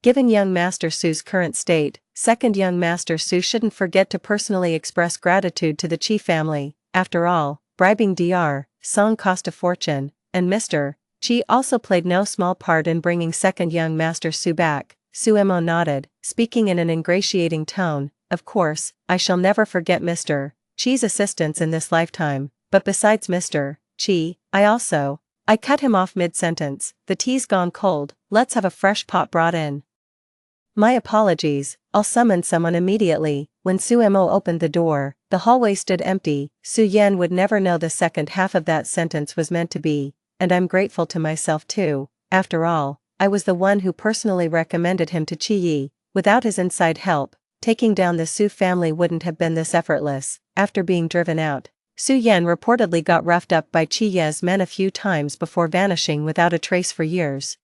S1: Given young Master Su's current state, second young Master Su shouldn't forget to personally express gratitude to the Qi family. After all, bribing Dr. Song cost a fortune, and Mr. Qi also played no small part in bringing second young Master Su back. Su Mo nodded, speaking in an ingratiating tone. Of course, I shall never forget Mr. Qi's assistance in this lifetime, but besides Mr. Qi, I cut him off mid-sentence. The tea's gone cold, let's have a fresh pot brought in. My apologies, I'll summon someone immediately. When Su Mo opened the door, the hallway stood empty. Su Yan would never know the second half of that sentence was meant to be, and I'm grateful to myself too. After all, I was the one who personally recommended him to Qi Yi. Without his inside help, taking down the Su family wouldn't have been this effortless. After being driven out, Su Yan reportedly got roughed up by Qi Ye's men a few times before vanishing without a trace for years.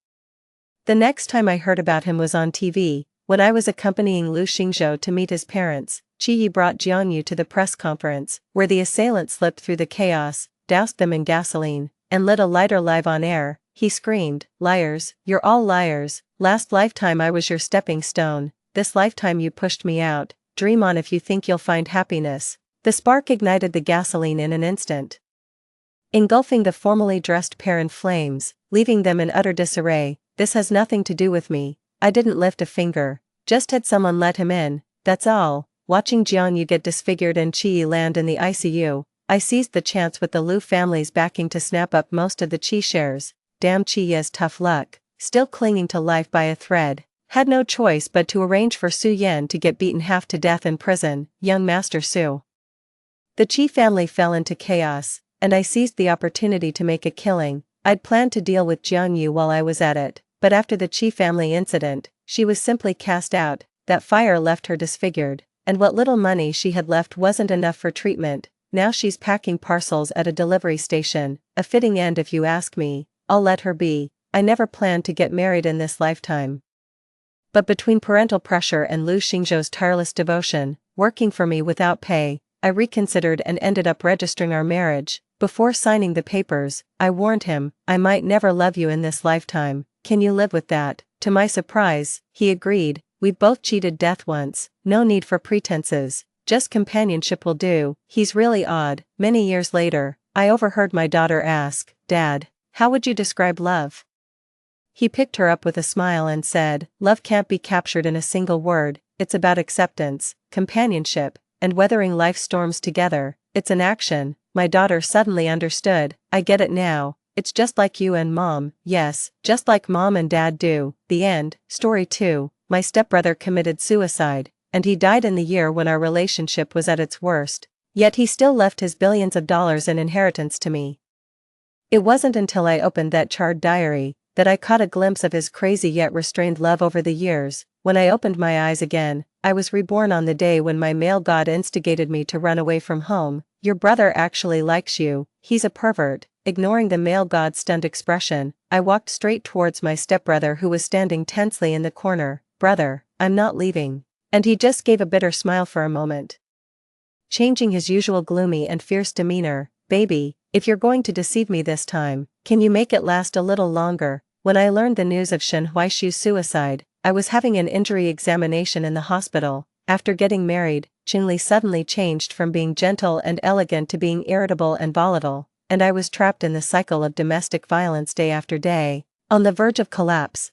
S1: The next time I heard about him was on TV, when I was accompanying Lu Xingzhou to meet his parents. Qi Yi brought Jiangyu to the press conference, where the assailant slipped through the chaos, doused them in gasoline, and lit a lighter live on air. He screamed, "Liars, you're all liars. Last lifetime I was your stepping stone, this lifetime you pushed me out. Dream on if you think you'll find happiness." The spark ignited the gasoline in an instant, engulfing the formally dressed pair in flames, leaving them in utter disarray. "This has nothing to do with me. I didn't lift a finger. Just had someone let him in, that's all." Watching Jiangyu get disfigured and Qi land in the ICU, I seized the chance with the Lu family's backing to snap up most of the Qi shares. Damn Qi's tough luck, still clinging to life by a thread. Had no choice but to arrange for Su Yan to get beaten half to death in prison. Young Master Su. The Qi family fell into chaos, and I seized the opportunity to make a killing. I'd planned to deal with Jiangyu while I was at it, but after the Qi family incident, she was simply cast out. That fire left her disfigured, and what little money she had left wasn't enough for treatment. Now she's packing parcels at a delivery station. A fitting end if you ask me. I'll let her be. I never planned to get married in this lifetime. But between parental pressure and Lu Xingzhou's tireless devotion, working for me without pay, I reconsidered and ended up registering our marriage. Before signing the papers, I warned him, "I might never love you in this lifetime. Can you live with that?" To my surprise, he agreed. "We've both cheated death once, no need for pretenses, just companionship will do." He's really odd. Many years later, I overheard my daughter ask, "Dad, how would you describe love?" He picked her up with a smile and said, "Love can't be captured in a single word. It's about acceptance, companionship, and weathering life's storms together. It's an action." My daughter suddenly understood. "I get it now. It's just like you and Mom." Yes, just like Mom and Dad do. The end. Story 2. My stepbrother committed suicide, and he died in the year when our relationship was at its worst. Yet he still left his billions of dollars in inheritance to me. It wasn't until I opened that charred diary that I caught a glimpse of his crazy yet restrained love over the years. When I opened my eyes again, I was reborn on the day when my male god instigated me to run away from home. "Your brother actually likes you, he's a pervert." Ignoring the male god's stunned expression, I walked straight towards my stepbrother who was standing tensely in the corner. "Brother, I'm not leaving." And he just gave a bitter smile for a moment, changing his usual gloomy and fierce demeanor. "Baby, if you're going to deceive me this time, can you make it last a little longer?" When I learned the news of Shen Huaishu's suicide, I was having an injury examination in the hospital. After getting married, Qingli suddenly changed from being gentle and elegant to being irritable and volatile, and I was trapped in the cycle of domestic violence day after day, on the verge of collapse.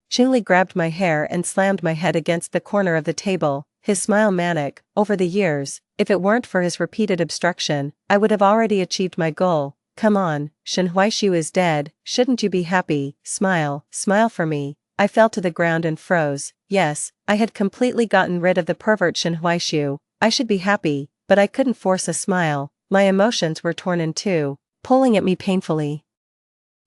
S1: Qingli grabbed my hair and slammed my head against the corner of the table, his smile manic. "Over the years, if it weren't for his repeated obstruction, I would have already achieved my goal. Come on, Shen Huaishu is dead, shouldn't you be happy? Smile, smile for me." I fell to the ground and froze. Yes, I had completely gotten rid of the pervert Shen Huaishu. I should be happy, but I couldn't force a smile. My emotions were torn in two, pulling at me painfully.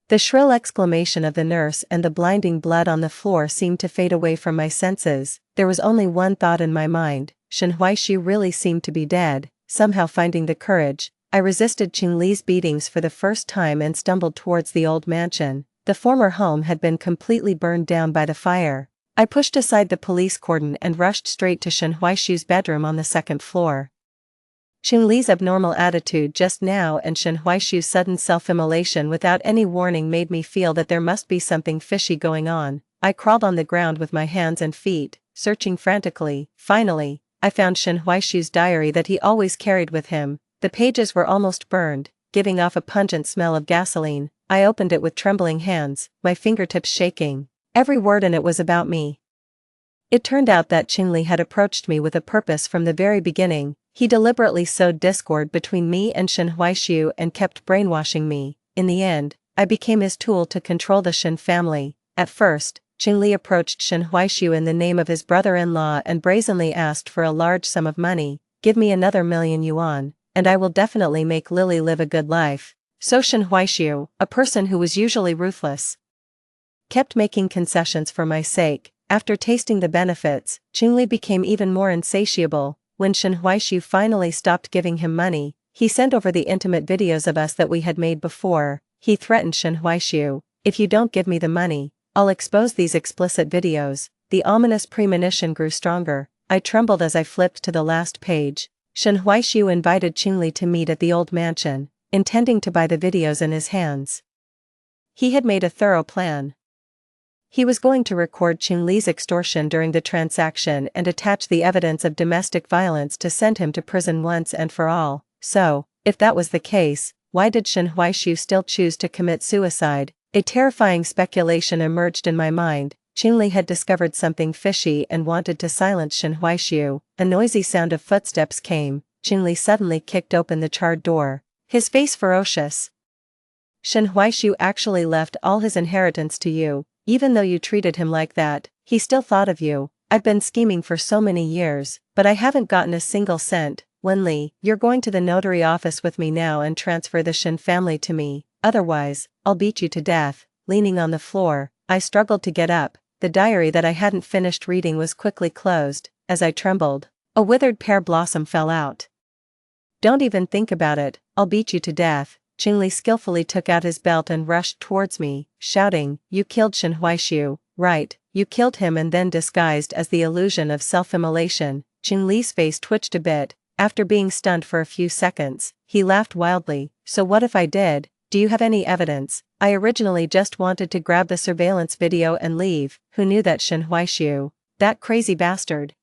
S1: The shrill exclamation of the nurse and the blinding blood on the floor seemed to fade away from my senses. There was only one thought in my mind: Shen Huaishu really seemed to be dead. Somehow finding the courage, I resisted Qingli's beatings for the first time and stumbled towards the old mansion. The former home had been completely burned down by the fire. I pushed aside the police cordon and rushed straight to Shen Huaishu's bedroom on the second floor. Qingli's abnormal attitude just now and Shen Huaishu's sudden self-immolation without any warning made me feel that there must be something fishy going on. I crawled on the ground with my hands and feet, searching frantically. Finally, I found Shen Huaishu's diary that he always carried with him. The pages were almost burned, giving off a pungent smell of gasoline. I opened it with trembling hands, my fingertips shaking. Every word in it was about me. It turned out that Qingli had approached me with a purpose from the very beginning. He deliberately sowed discord between me and Shen Huaishu and kept brainwashing me. In the end, I became his tool to control the Shen family. At first, Qingli approached Shen Huaishu in the name of his brother-in-law and brazenly asked for a large sum of money. Give me another million yuan, and I will definitely make Lily live a good life. So Shen Huaishu, a person who was usually ruthless, kept making concessions for my sake. After tasting the benefits, Qingli became even more insatiable. When Shen Huaishu finally stopped giving him money, he sent over the intimate videos of us that we had made before. He threatened Shen Huaishu, "If you don't give me the money, I'll expose these explicit videos." The ominous premonition grew stronger. I trembled as I flipped to the last page. Shen Huaishu invited Qingli to meet at the old mansion, intending to buy the videos in his hands. He had made a thorough plan. He was going to record Qingli's extortion during the transaction and attach the evidence of domestic violence to send him to prison once and for all. So, if that was the case, why did Shen Huaishu still choose to commit suicide? A terrifying speculation emerged in my mind. Qingli had discovered something fishy and wanted to silence Shen Huaishu. A noisy sound of footsteps came. Qingli suddenly kicked open the charred door, his face ferocious. "Shen Huaishu actually left all his inheritance to you. Even though you treated him like that, he still thought of you. I've been scheming for so many years, but I haven't gotten a single cent. Wenli, you're going to the notary office with me now and transfer the Shen family to me, otherwise, I'll beat you to death." Leaning on the floor, I struggled to get up. The diary that I hadn't finished reading was quickly closed. As I trembled, a withered pear blossom fell out. "Don't even think about it, I'll beat you to death." Qingli skillfully took out his belt and rushed towards me, shouting, "You killed Shen Huaishu, right? You killed him and then disguised as the illusion of self-immolation." Qingli's face twitched a bit. After being stunned for a few seconds, he laughed wildly. "So what if I did? Do you have any evidence? I originally just wanted to grab the surveillance video and leave." Who knew that Shen Huaishu, that crazy bastard,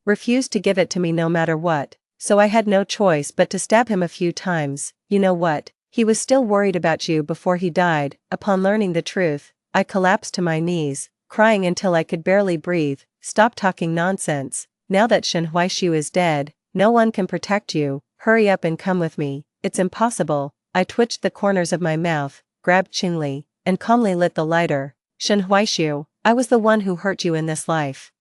S1: refused to give it to me no matter what, so I had no choice but to stab him a few times. You know what? He was still worried about you before he died. Upon learning the truth, I collapsed to my knees, crying until I could barely breathe. "Stop talking nonsense. Now that Shen Huaishu is dead, no one can protect you. Hurry up and come with me." "It's impossible." I twitched the corners of my mouth, grabbed Qingli, and calmly lit the lighter. "Shen Huaishu, I was the one who hurt you in this life.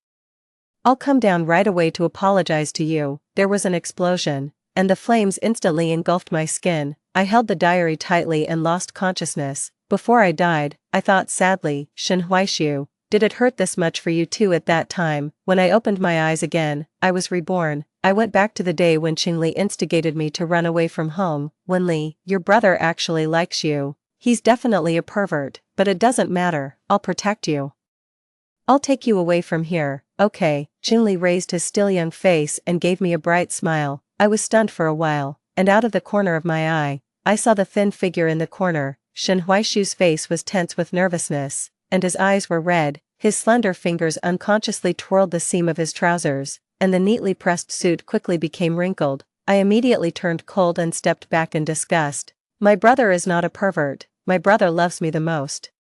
S1: I'll come down right away to apologize to you." There was an explosion, and the flames instantly engulfed my skin. I held the diary tightly and lost consciousness. Before I died, I thought sadly, "Shen Huaishu, did it hurt this much for you too at that time?" When I opened my eyes again, I was reborn. I went back to the day when Qingli instigated me to run away from home. "Wenli, your brother actually likes you. He's definitely a pervert, but it doesn't matter, I'll protect you. I'll take you away from here, okay?" Qingli raised his still young face and gave me a bright smile. I was stunned for a while, and out of the corner of my eye, I saw the thin figure in the corner. Shen Huaishu's face was tense with nervousness, and his eyes were red. His slender fingers unconsciously twirled the seam of his trousers, and the neatly pressed suit quickly became wrinkled. I immediately turned cold and stepped back in disgust. My brother is not a pervert. My brother loves me the most.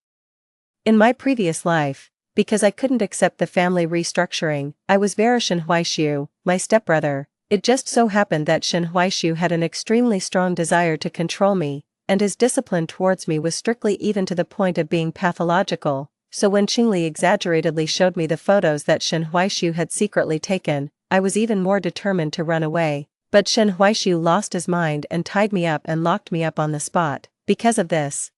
S1: In my previous life, because I couldn't accept the family restructuring, I was Vera Shen Huaishu, my stepbrother. It just so happened that Shen Huaishu had an extremely strong desire to control me, and his discipline towards me was strictly even to the point of being pathological. So when Qingli exaggeratedly showed me the photos that Shen Huaishu had secretly taken, I was even more determined to run away. But Shen Huaishu lost his mind and tied me up and locked me up on the spot. Because of this,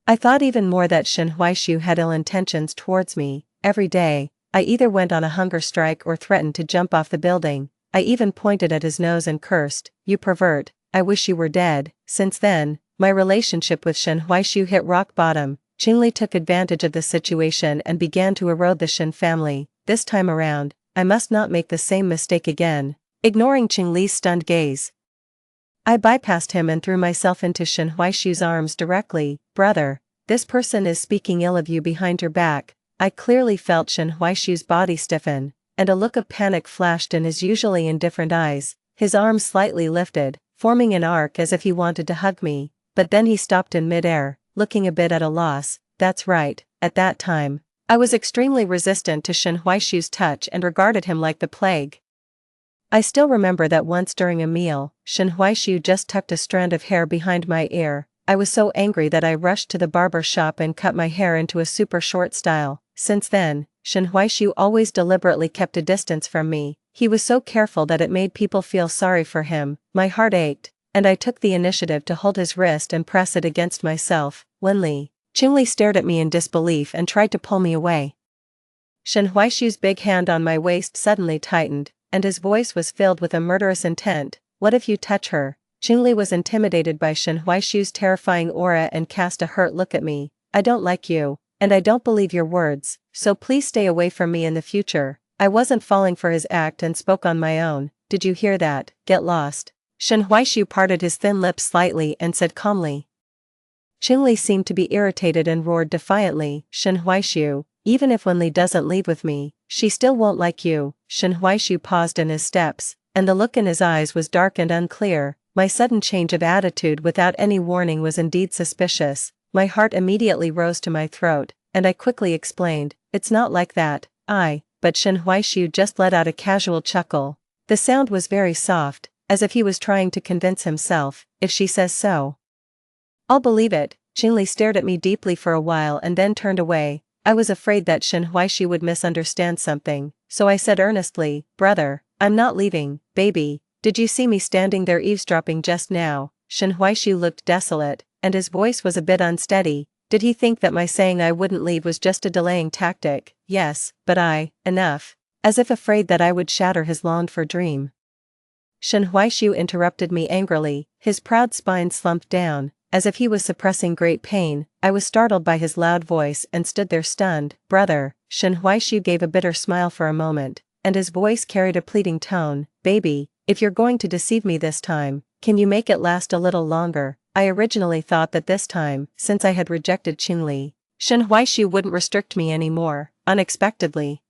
S1: I thought even more that Shen Huaishu had ill intentions towards me. Every day, I either went on a hunger strike or threatened to jump off the building. I even pointed at his nose and cursed, "You pervert, I wish you were dead." Since then, my relationship with Shen Huaishu hit rock bottom. Qingli took advantage of the situation and began to erode the Shen family. This time around, I must not make the same mistake again. Ignoring Qingli's stunned gaze, I bypassed him and threw myself into Shen Huaishu's arms directly. "Brother, this person is speaking ill of you behind your back." I clearly felt Shen Huaishu's body stiffen, and a look of panic flashed in his usually indifferent eyes. His arms slightly lifted, forming an arc as if he wanted to hug me, but then he stopped in midair, looking a bit at a loss. That's right, at that time, I was extremely resistant to Shen Huaishu's touch and regarded him like the plague. I still remember that once during a meal, Shen Huaishu just tucked a strand of hair behind my ear. I was so angry that I rushed to the barber shop and cut my hair into a super short style. Since then, Shen Huaishu always deliberately kept a distance from me. He was so careful that it made people feel sorry for him. My heart ached, and I took the initiative to hold his wrist and press it against myself. Wenli. Qingli stared at me in disbelief and tried to pull me away. Shen Huaishu's big hand on my waist suddenly tightened, and his voice was filled with a murderous intent. What if you touch her? Qingli was intimidated by Shen Huaishu's terrifying aura and cast a hurt look at me. I don't like you, and I don't believe your words, so please stay away from me in the future. I wasn't falling for his act and spoke on my own. Did you hear that? Get lost. Shen Huaishu parted his thin lips slightly and said calmly. Qingli seemed to be irritated and roared defiantly. Shen Huaishu, even if Wenli doesn't leave with me, she still won't like you. Shen Huaishu paused in his steps, and the look in his eyes was dark and unclear. My sudden change of attitude without any warning was indeed suspicious. My heart immediately rose to my throat, and I quickly explained, it's not like that, but Shen Huaishu just let out a casual chuckle. The sound was very soft, as if he was trying to convince himself, if she says so, I'll believe it. Qingli stared at me deeply for a while and then turned away. I was afraid that Shen Huaishu would misunderstand something, so I said earnestly, brother, I'm not leaving, baby. Did you see me standing there eavesdropping just now? Shen Huaishu looked desolate, and his voice was a bit unsteady. Did he think that my saying I wouldn't leave was just a delaying tactic? Yes, but enough. As if afraid that I would shatter his longed-for dream. Shen Huaishu interrupted me angrily, his proud spine slumped down, as if he was suppressing great pain. I was startled by his loud voice and stood there stunned. Brother, Shen Huaishu gave a bitter smile for a moment, and his voice carried a pleading tone. Baby, if you're going to deceive me this time, can you make it last a little longer? I originally thought that this time, since I had rejected Qingli, Shen Huaishu wouldn't restrict me anymore. Unexpectedly,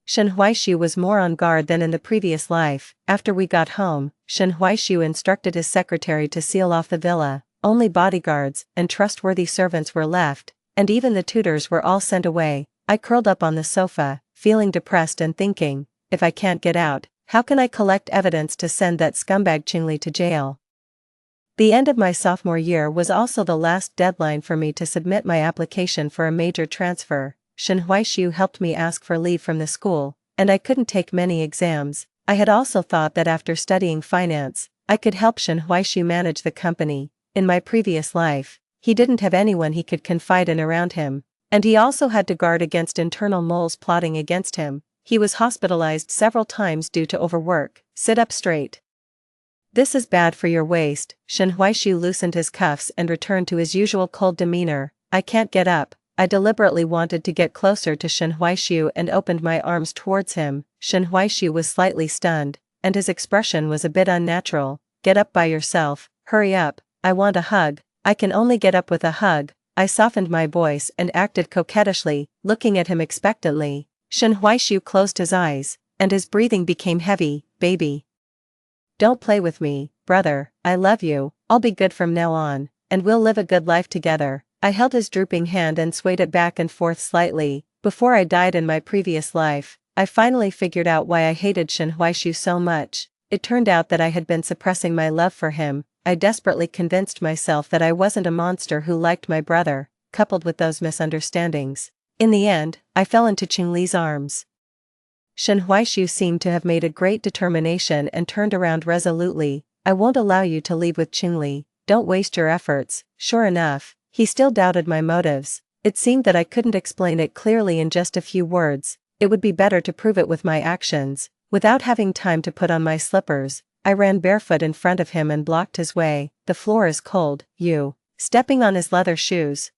S1: Shen Huaishu was more on guard than in the previous life. After we got home, Shen Huaishu instructed his secretary to seal off the villa. Only bodyguards and trustworthy servants were left, and even the tutors were all sent away. I curled up on the sofa, feeling depressed and thinking, if I can't get out, how can I collect evidence to send that scumbag Qingli to jail? The end of my sophomore year was also the last deadline for me to submit my application for a major transfer. Shen Huaishu helped me ask for leave from the school, and I couldn't take many exams. I had also thought that after studying finance, I could help Shen Huaishu manage the company. In my previous life, he didn't have anyone he could confide in around him, and he also had to guard against internal moles plotting against him. He was hospitalized several times due to overwork. Sit up straight. This is bad for your waist. Shen Huaishu loosened his cuffs and returned to his usual cold demeanor. I can't get up. I deliberately wanted to get closer to Shen Huaishu and opened my arms towards him. Shen Huaishu was slightly stunned, and his expression was a bit unnatural. Get up by yourself. Hurry up. I want a hug. I can only get up with a hug. I softened my voice and acted coquettishly, looking at him expectantly. Shen Huaishu closed his eyes, and his breathing became heavy. Baby, don't play with me, brother. I love you. I'll be good from now on, and we'll live a good life together. I held his drooping hand and swayed it back and forth slightly. Before I died in my previous life, I finally figured out why I hated Shen Huaishu so much. It turned out that I had been suppressing my love for him. I desperately convinced myself that I wasn't a monster who liked my brother, coupled with those misunderstandings. In the end, I fell into Qingli's arms. Shen Huaishu seemed to have made a great determination and turned around resolutely. I won't allow you to leave with Qingli. Don't waste your efforts. Sure enough, he still doubted my motives. It seemed that I couldn't explain it clearly in just a few words. It would be better to prove it with my actions. Without having time to put on my slippers, I ran barefoot in front of him and blocked his way. The floor is cold, you. Stepping on his leather shoes.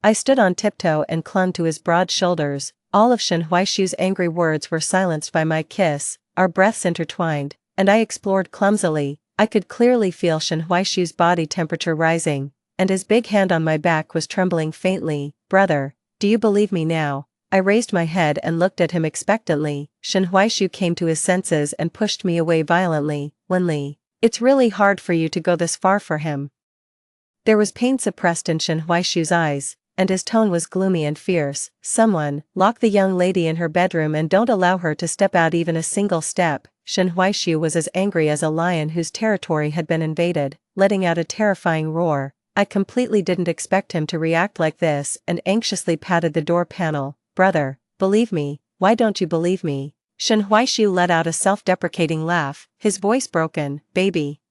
S1: I stood on tiptoe and clung to his broad shoulders. All of Shen Huaishu's angry words were silenced by my kiss. Our breaths intertwined, and I explored clumsily. I could clearly feel Shen Huaishu's body temperature rising, and his big hand on my back was trembling faintly. Brother, do you believe me now? I raised my head and looked at him expectantly. Shen Huaishu came to his senses and pushed me away violently. Wenli, it's really hard for you to go this far for him. There was pain suppressed in Shen Huaishu's eyes, and his tone was gloomy and fierce. Someone, lock the young lady in her bedroom and don't allow her to step out even a single step. Shen Huaishu was as angry as a lion whose territory had been invaded, letting out a terrifying roar. I completely didn't expect him to react like this and anxiously patted the door panel. brother, believe me, why don't you believe me? Shen Huaishu let out a self-deprecating laugh, his voice broken, baby.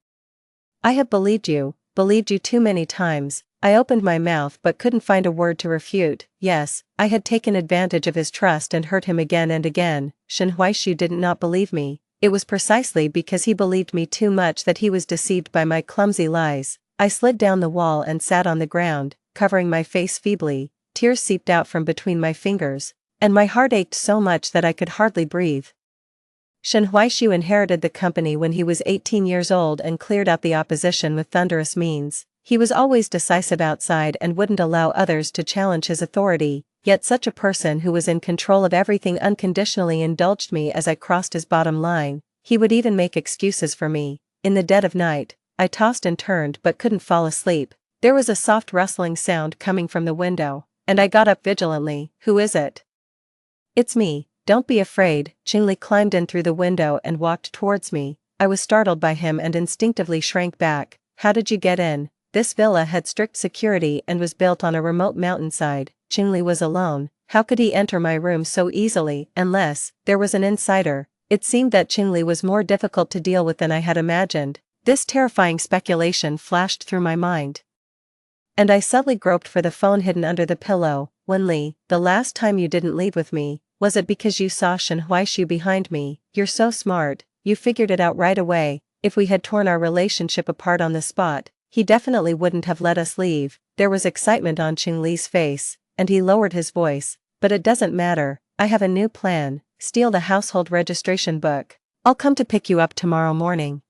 S1: I have believed you too many times. I opened my mouth but couldn't find a word to refute. Yes, I had taken advantage of his trust and hurt him again and again. Shen Huaishu did not believe me. It was precisely because he believed me too much that he was deceived by my clumsy lies. I slid down the wall and sat on the ground, covering my face feebly. Tears seeped out from between my fingers, and my heart ached so much that I could hardly breathe. Shen Huaishu inherited the company when he was 18 years old and cleared out the opposition with thunderous means. He was always decisive outside and wouldn't allow others to challenge his authority, yet such a person who was in control of everything unconditionally indulged me as I crossed his bottom line. He would even make excuses for me. In the dead of night, I tossed and turned but couldn't fall asleep. There was a soft rustling sound coming from the window, and I got up vigilantly. Who is it? It's me, don't be afraid. Qingli climbed in through the window and walked towards me. I was startled by him and instinctively shrank back. How did you get in? This villa had strict security and was built on a remote mountainside. Qingli was alone. How could he enter my room so easily, unless there was an insider? It seemed that Qingli was more difficult to deal with than I had imagined. This terrifying speculation flashed through my mind, and I subtly groped for the phone hidden under the pillow. Wenli, the last time you didn't leave with me, was it because you saw Shen Huaishu behind me? You're so smart, you figured it out right away. If we had torn our relationship apart on the spot, he definitely wouldn't have let us leave. There was excitement on Qingli's face, and he lowered his voice. But it doesn't matter, I have a new plan. Steal the household registration book. I'll come to pick you up tomorrow morning,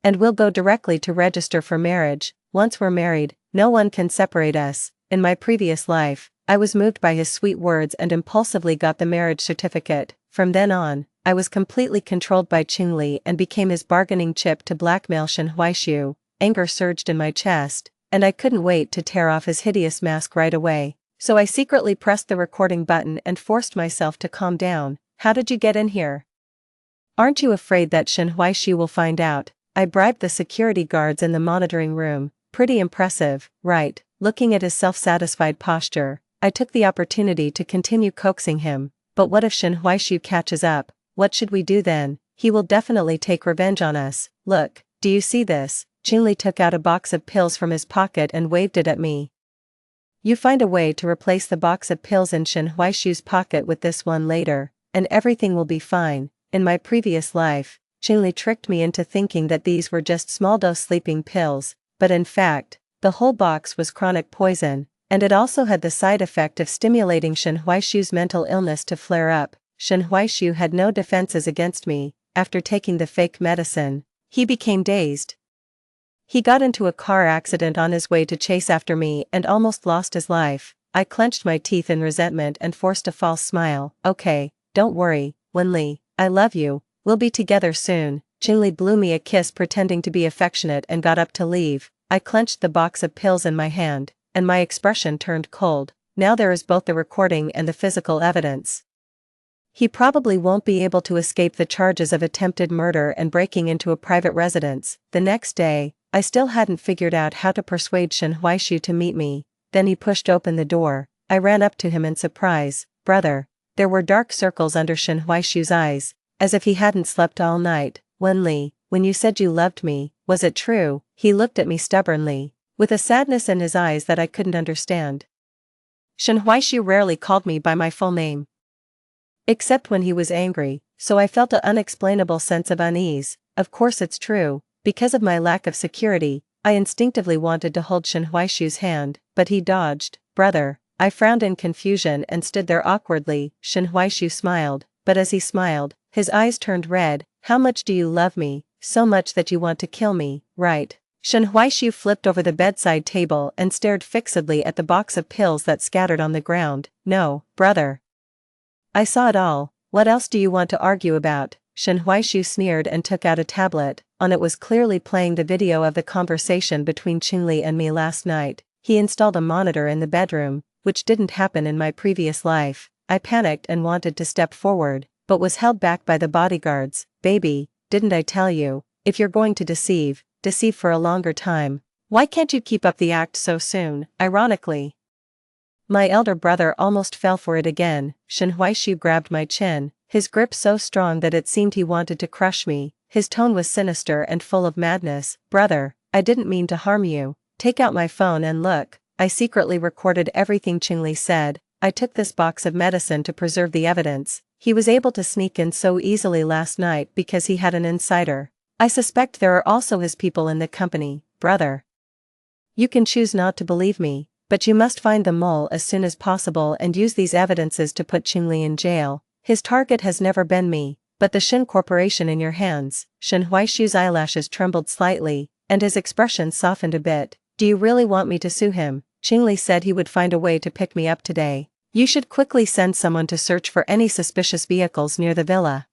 S1: and we'll go directly to register for marriage. Once we're married, no one can separate us. In my previous life, I was moved by his sweet words and impulsively got the marriage certificate. From then on, I was completely controlled by Qingli and became his bargaining chip to blackmail Shen Huaishu. Anger surged in my chest, and I couldn't wait to tear off his hideous mask right away. So I secretly pressed the recording button and forced myself to calm down. How did you get in here? Aren't you afraid that Shen Huaishu will find out? I bribed the security guards in the monitoring room. Pretty impressive, right? Looking at his self-satisfied posture, I took the opportunity to continue coaxing him. But what if Shen Huaishu catches up? What should we do then? He will definitely take revenge on us. Look, do you see this? Qingli took out a box of pills from his pocket and waved it at me. You find a way to replace the box of pills in Shen Huaishu's pocket with this one later, and everything will be fine. In my previous life, Qingli tricked me into thinking that these were just small-dose sleeping pills, but in fact, the whole box was chronic poison, and it also had the side effect of stimulating Shen Huaishu's mental illness to flare up. Shen Huaishu had no defenses against me. After taking the fake medicine, he became dazed. He got into a car accident on his way to chase after me and almost lost his life. I clenched my teeth in resentment and forced a false smile. Okay, don't worry, Wenli, I love you, we'll be together soon. Qingli blew me a kiss pretending to be affectionate and got up to leave. I clenched the box of pills in my hand, and my expression turned cold. Now there is both the recording and the physical evidence. He probably won't be able to escape the charges of attempted murder and breaking into a private residence. The next day, I still hadn't figured out how to persuade Shen Huaishu to meet me. Then he pushed open the door. I ran up to him in surprise. Brother. There were dark circles under Shen Huaishu's eyes, as if he hadn't slept all night. Wenli, when you said you loved me, was it true? He looked at me stubbornly, with a sadness in his eyes that I couldn't understand. Shen Huaishu rarely called me by my full name, except when he was angry, so I felt an unexplainable sense of unease. Of course it's true. Because of my lack of security, I instinctively wanted to hold Shen Huaishu's hand, but he dodged. Brother. I frowned in confusion and stood there awkwardly. Shen Huaishu smiled, but as he smiled, his eyes turned red. How much do you love me? So much that you want to kill me, right? Shen Huaishu flipped over the bedside table and stared fixedly at the box of pills that scattered on the ground. No, brother. I saw it all. What else do you want to argue about? Shen Huaishu sneered and took out a tablet. On it was clearly playing the video of the conversation between Qingli and me last night. He installed a monitor in the bedroom, which didn't happen in my previous life. I panicked and wanted to step forward, but was held back by the bodyguards. Baby, didn't I tell you, if you're going to deceive for a longer time. Why can't you keep up the act so soon? Ironically, My elder brother almost fell for it again. Shen Huaishu grabbed my chin, his grip so strong that it seemed he wanted to crush me. His tone was sinister and full of madness. Brother, I didn't mean to harm you. Take out my phone and look. I secretly recorded everything Qingli said. I took this box of medicine to preserve the evidence. He was able to sneak in so easily last night because he had an insider. I suspect there are also his people in the company, brother. You can choose not to believe me, but you must find the mole as soon as possible and use these evidences to put Qingli in jail. His target has never been me, but the Shen Corporation in your hands. Shen Huaishu's eyelashes trembled slightly, and his expression softened a bit. Do you really want me to sue him? Qingli said he would find a way to pick me up today. You should quickly send someone to search for any suspicious vehicles near the villa.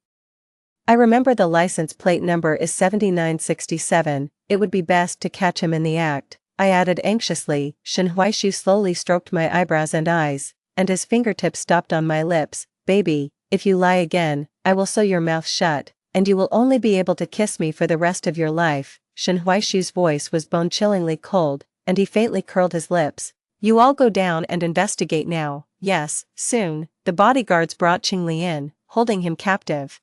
S1: I remember the license plate number is 7967, it would be best to catch him in the act. I added anxiously. Shen Huaishu slowly stroked my eyebrows and eyes, and his fingertips stopped on my lips. Baby, if you lie again, I will sew your mouth shut, and you will only be able to kiss me for the rest of your life. Shen Huaishu's voice was bone-chillingly cold, and he faintly curled his lips. You all go down and investigate now. Yes, soon. The bodyguards brought Qingli in, holding him captive.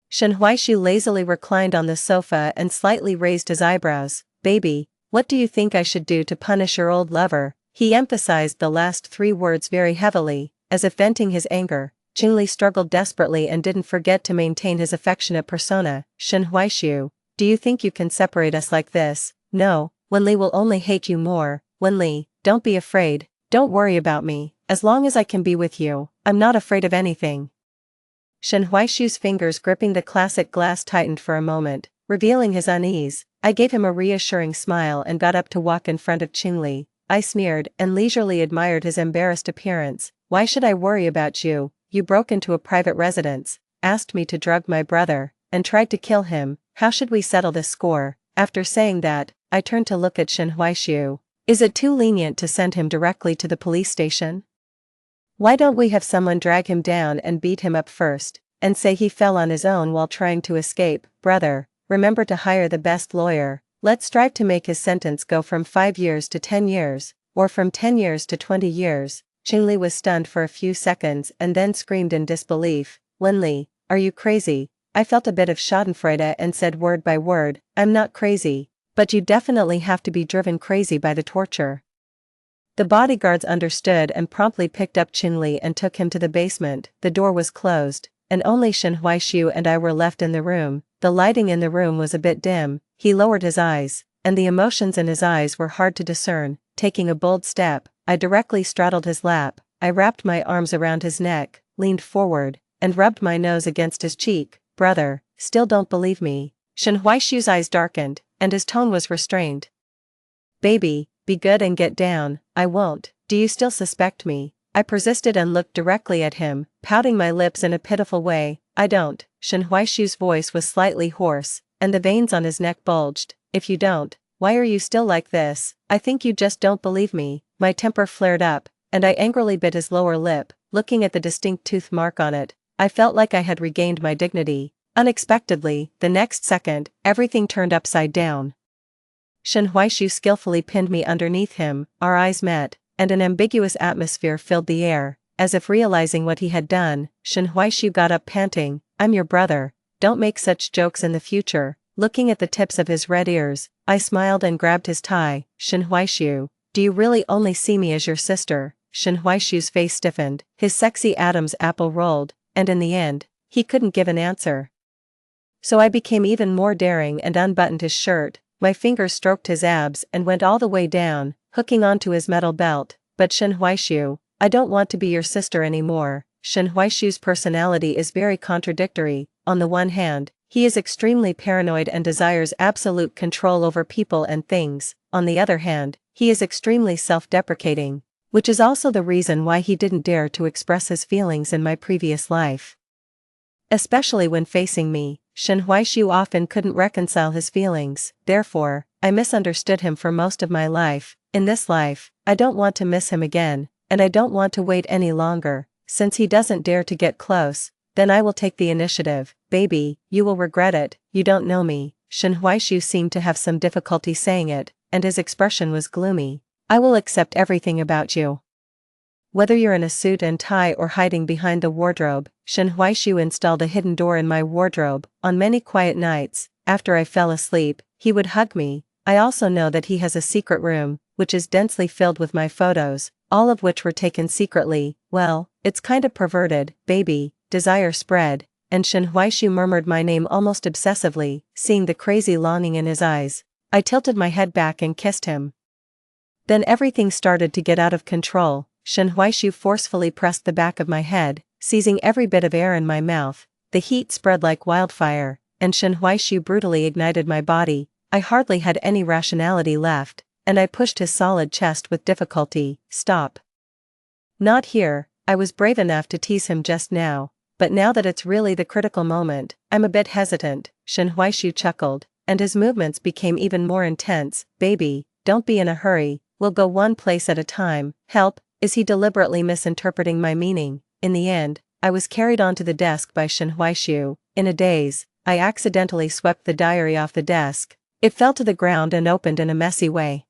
S1: Shen Huaishu lazily reclined on the sofa and slightly raised his eyebrows. Baby, what do you think I should do to punish your old lover? He emphasized the last 3 words very heavily, as if venting his anger. Qingli struggled desperately and didn't forget to maintain his affectionate persona. Shen Huaishu, do you think you can separate us like this? No, Wenli will only hate you more. Wenli, don't be afraid, don't worry about me, as long as I can be with you, I'm not afraid of anything. Shen Huaishu's fingers gripping the classic glass tightened for a moment, revealing his unease. I gave him a reassuring smile and got up to walk in front of Qingli. I sneered and leisurely admired his embarrassed appearance. Why should I worry about you? You broke into a private residence, asked me to drug my brother, and tried to kill him. How should we settle this score? After saying that, I turned to look at Shen Huaishu. Is it too lenient to send him directly to the police station? Why don't we have someone drag him down and beat him up first, and say he fell on his own while trying to escape? Brother, remember to hire the best lawyer. Let's strive to make his sentence go from 5 years to 10 years, or from 10 years to 20 years. Qingli was stunned for a few seconds and then screamed in disbelief. Wenli, are you crazy? I felt a bit of schadenfreude and said word by word, I'm not crazy, but you definitely have to be driven crazy by the torture. The bodyguards understood and promptly picked up Qingli and took him to the basement. The door was closed, and only Shen Huaishu and I were left in the room. The lighting in the room was a bit dim. He lowered his eyes, and the emotions in his eyes were hard to discern. Taking a bold step, I directly straddled his lap. I wrapped my arms around his neck, leaned forward, and rubbed my nose against his cheek. Brother, still don't believe me? Shen Huaishu's eyes darkened, and his tone was restrained. Baby, be good and get down. I won't. Do you still suspect me? I persisted and looked directly at him, pouting my lips in a pitiful way. I don't. Shen Huaishu's voice was slightly hoarse, and the veins on his neck bulged. If you don't, why are you still like this? I think you just don't believe me. My temper flared up, and I angrily bit his lower lip, looking at the distinct tooth mark on it. I felt like I had regained my dignity. Unexpectedly, the next second, everything turned upside down. Shen Huaishu skillfully pinned me underneath him. Our eyes met, and an ambiguous atmosphere filled the air. As if realizing what he had done, Shen Huaishu got up panting. I'm your brother, don't make such jokes in the future. Looking at the tips of his red ears, I smiled and grabbed his tie. Shen Huaishu, do you really only see me as your sister? Shen Huaishu's face stiffened, his sexy Adam's apple rolled, and in the end, he couldn't give an answer. So I became even more daring and unbuttoned his shirt. My fingers stroked his abs and went all the way down, hooking onto his metal belt. But Shen Huaishu, I don't want to be your sister anymore. Shen Huaishu's personality is very contradictory. On the one hand, he is extremely paranoid and desires absolute control over people and things. On the other hand, he is extremely self-deprecating, which is also the reason why he didn't dare to express his feelings in my previous life. Especially when facing me, Shen Huaishu often couldn't reconcile his feelings. Therefore, I misunderstood him for most of my life. In this life, I don't want to miss him again, and I don't want to wait any longer. Since he doesn't dare to get close, then I will take the initiative. Baby, you will regret it. You don't know me. Shen Huaishu seemed to have some difficulty saying it, and his expression was gloomy. I will accept everything about you. Whether you're in a suit and tie or hiding behind the wardrobe, Shen Huaishu installed a hidden door in my wardrobe. On many quiet nights, after I fell asleep, he would hug me. I also know that he has a secret room, which is densely filled with my photos, all of which were taken secretly. Well, it's kind of perverted, baby. Desire spread, and Shen Huaishu murmured my name almost obsessively, seeing the crazy longing in his eyes. I tilted my head back and kissed him. Then everything started to get out of control. Shen Huaishu forcefully pressed the back of my head, seizing every bit of air in my mouth. The heat spread like wildfire, and Shen Huaishu brutally ignited my body. I hardly had any rationality left, and I pushed his solid chest with difficulty. Stop. Not here. I was brave enough to tease him just now, but now that it's really the critical moment, I'm a bit hesitant. Shen Huaishu chuckled, and his movements became even more intense. Baby, don't be in a hurry, we'll go one place at a time. Help, is he deliberately misinterpreting my meaning? In the end, I was carried onto the desk by Shen Huaishu. In a daze, I accidentally swept the diary off the desk. It fell to the ground and opened in a messy way.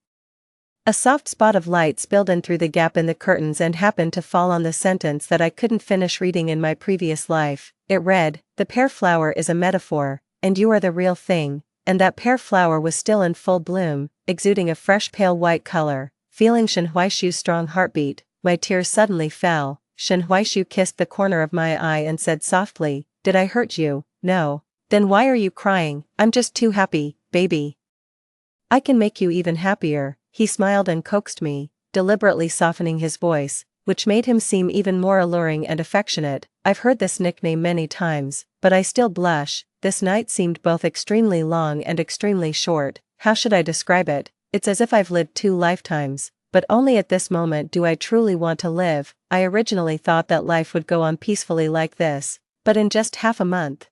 S1: A soft spot of light spilled in through the gap in the curtains and happened to fall on the sentence that I couldn't finish reading in my previous life. It read, "The pear flower is a metaphor, and you are the real thing." And that pear flower was still in full bloom, exuding a fresh pale white color. Feeling Shen Huaishu's strong heartbeat, my tears suddenly fell. Shen Huaishu kissed the corner of my eye and said softly, "Did I hurt you?" "No." "Then why are you crying?" "I'm just too happy, baby." "I can make you even happier." He smiled and coaxed me, deliberately softening his voice, which made him seem even more alluring and affectionate. I've heard this nickname many times, but I still blush. This night seemed both extremely long and extremely short. How should I describe it? It's as if I've lived 2 lifetimes, but only at this moment do I truly want to live. I originally thought that life would go on peacefully like this, but in just half a month,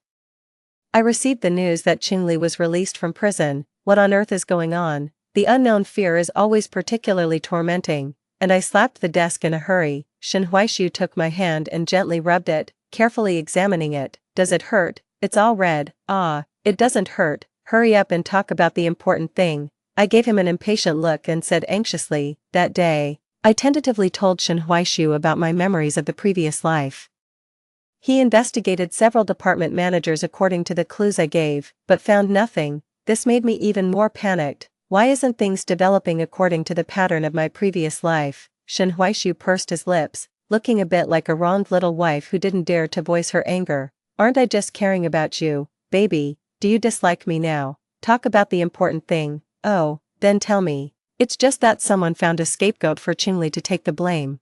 S1: I received the news that Qingli was released from prison. What on earth is going on? The unknown fear is always particularly tormenting, and I slapped the desk in a hurry. Shen Huaishu took my hand and gently rubbed it, carefully examining it. "Does it hurt?" "It's all red." "Ah, it doesn't hurt. Hurry up and talk about the important thing." I gave him an impatient look and said anxiously, "That day, I tentatively told Shen Huaishu about my memories of the previous life. He investigated several department managers according to the clues I gave, but found nothing. This made me even more panicked. Why isn't things developing according to the pattern of my previous life? Shen Huaishu pursed his lips, looking a bit like a wronged little wife who didn't dare to voice her anger. "Aren't I just caring about you, baby? Do you dislike me now? Talk about the important thing." "Oh, then tell me." "It's just that someone found a scapegoat for Qingli to take the blame,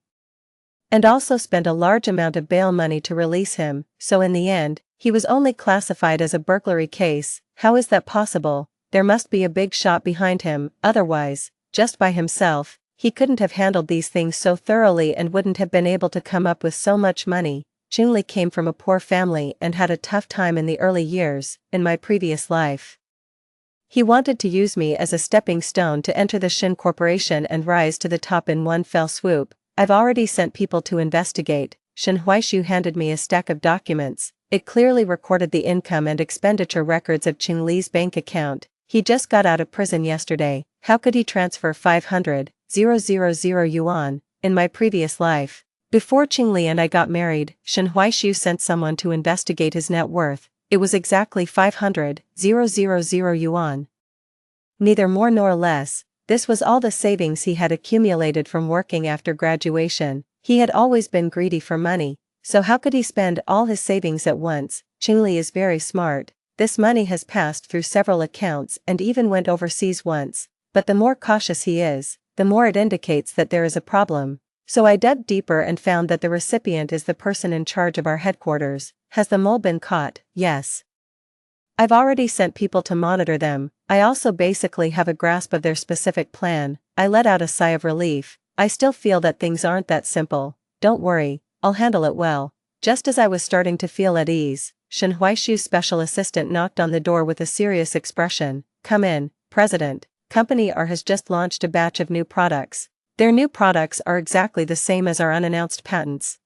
S1: and also spent a large amount of bail money to release him, so in the end, he was only classified as a burglary case." "How is that possible? There must be a big shot behind him, otherwise, just by himself, he couldn't have handled these things so thoroughly and wouldn't have been able to come up with so much money." Qingli came from a poor family and had a tough time in the early years. In my previous life, he wanted to use me as a stepping stone to enter the Shin Corporation and rise to the top in one fell swoop. "I've already sent people to investigate." Shen Huaishu handed me a stack of documents. It clearly recorded the income and expenditure records of Qingli's bank account. He just got out of prison yesterday. How could he transfer 500,000 yuan in my previous life? Before Qingli and I got married, Shen Huaishu sent someone to investigate his net worth. It was exactly 500,000 yuan. Neither more nor less. This was all the savings he had accumulated from working after graduation. He had always been greedy for money, so how could he spend all his savings at once? Qingli is very smart. This money has passed through several accounts and even went overseas once. But the more cautious he is, the more it indicates that there is a problem. So I dug deeper and found that the recipient is the person in charge of our headquarters. Has the mole been caught? Yes. I've already sent people to monitor them. I also basically have a grasp of their specific plan. I let out a sigh of relief. I still feel that things aren't that simple. Don't worry, I'll handle it well. Just as I was starting to feel at ease, Shen Huaishu's special assistant knocked on the door with a serious expression. "Come in, President. Company R has just launched a batch of new products. Their new products are exactly the same as our unannounced patents.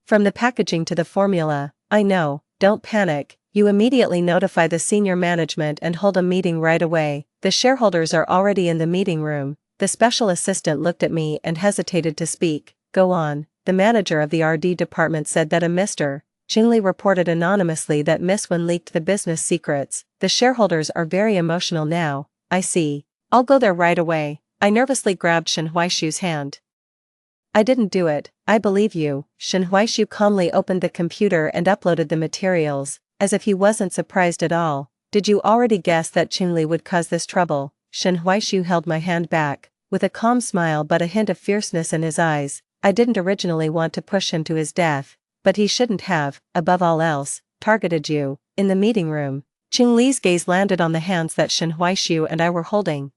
S1: From the packaging to the formula." "I know, don't panic. You immediately notify the senior management and hold a meeting right away. The shareholders are already in the meeting room." The special assistant looked at me and hesitated to speak. go on. The manager of the RD department said that a Mr. Qingli reported anonymously that Miss Wen leaked the business secrets. The shareholders are very emotional now. I see. I'll go there right away. I nervously grabbed Shen Huaishu's hand. I didn't do it, I believe you. Shen Huaishu calmly opened the computer and uploaded the materials, as if he wasn't surprised at all. Did you already guess that Qingli would cause this trouble? Shen Huaishu held my hand back, with a calm smile but a hint of fierceness in his eyes. I didn't originally want to push him to his death, but he shouldn't have, above all else, targeted you. In the meeting room, Qingli's gaze landed on the hands that Shen Huaishu and I were holding,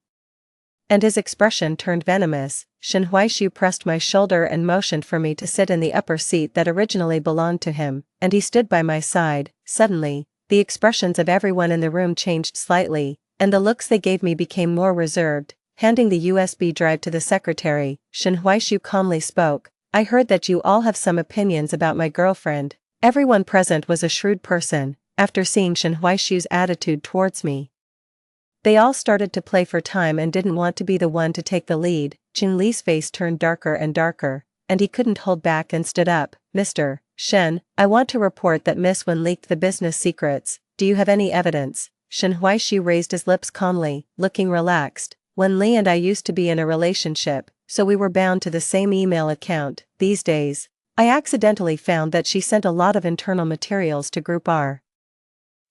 S1: and his expression turned venomous. Shen Huaishu pressed my shoulder and motioned for me to sit in the upper seat that originally belonged to him, and he stood by my side. Suddenly, the expressions of everyone in the room changed slightly, and the looks they gave me became more reserved. Handing the USB drive to the secretary, Shen Huaishu calmly spoke. I heard that you all have some opinions about my girlfriend. Everyone present was a shrewd person, after seeing Shen Huaishu's attitude towards me. They all started to play for time and didn't want to be the one to take the lead. Qingli's face turned darker and darker, and he couldn't hold back and stood up. Mr. Shen, I want to report that Miss Wen leaked the business secrets. Do you have any evidence? Shen Huaishu raised his lips calmly, looking relaxed. Wen Li and I used to be in a relationship, so we were bound to the same email account. These days, I accidentally found that she sent a lot of internal materials to Group R.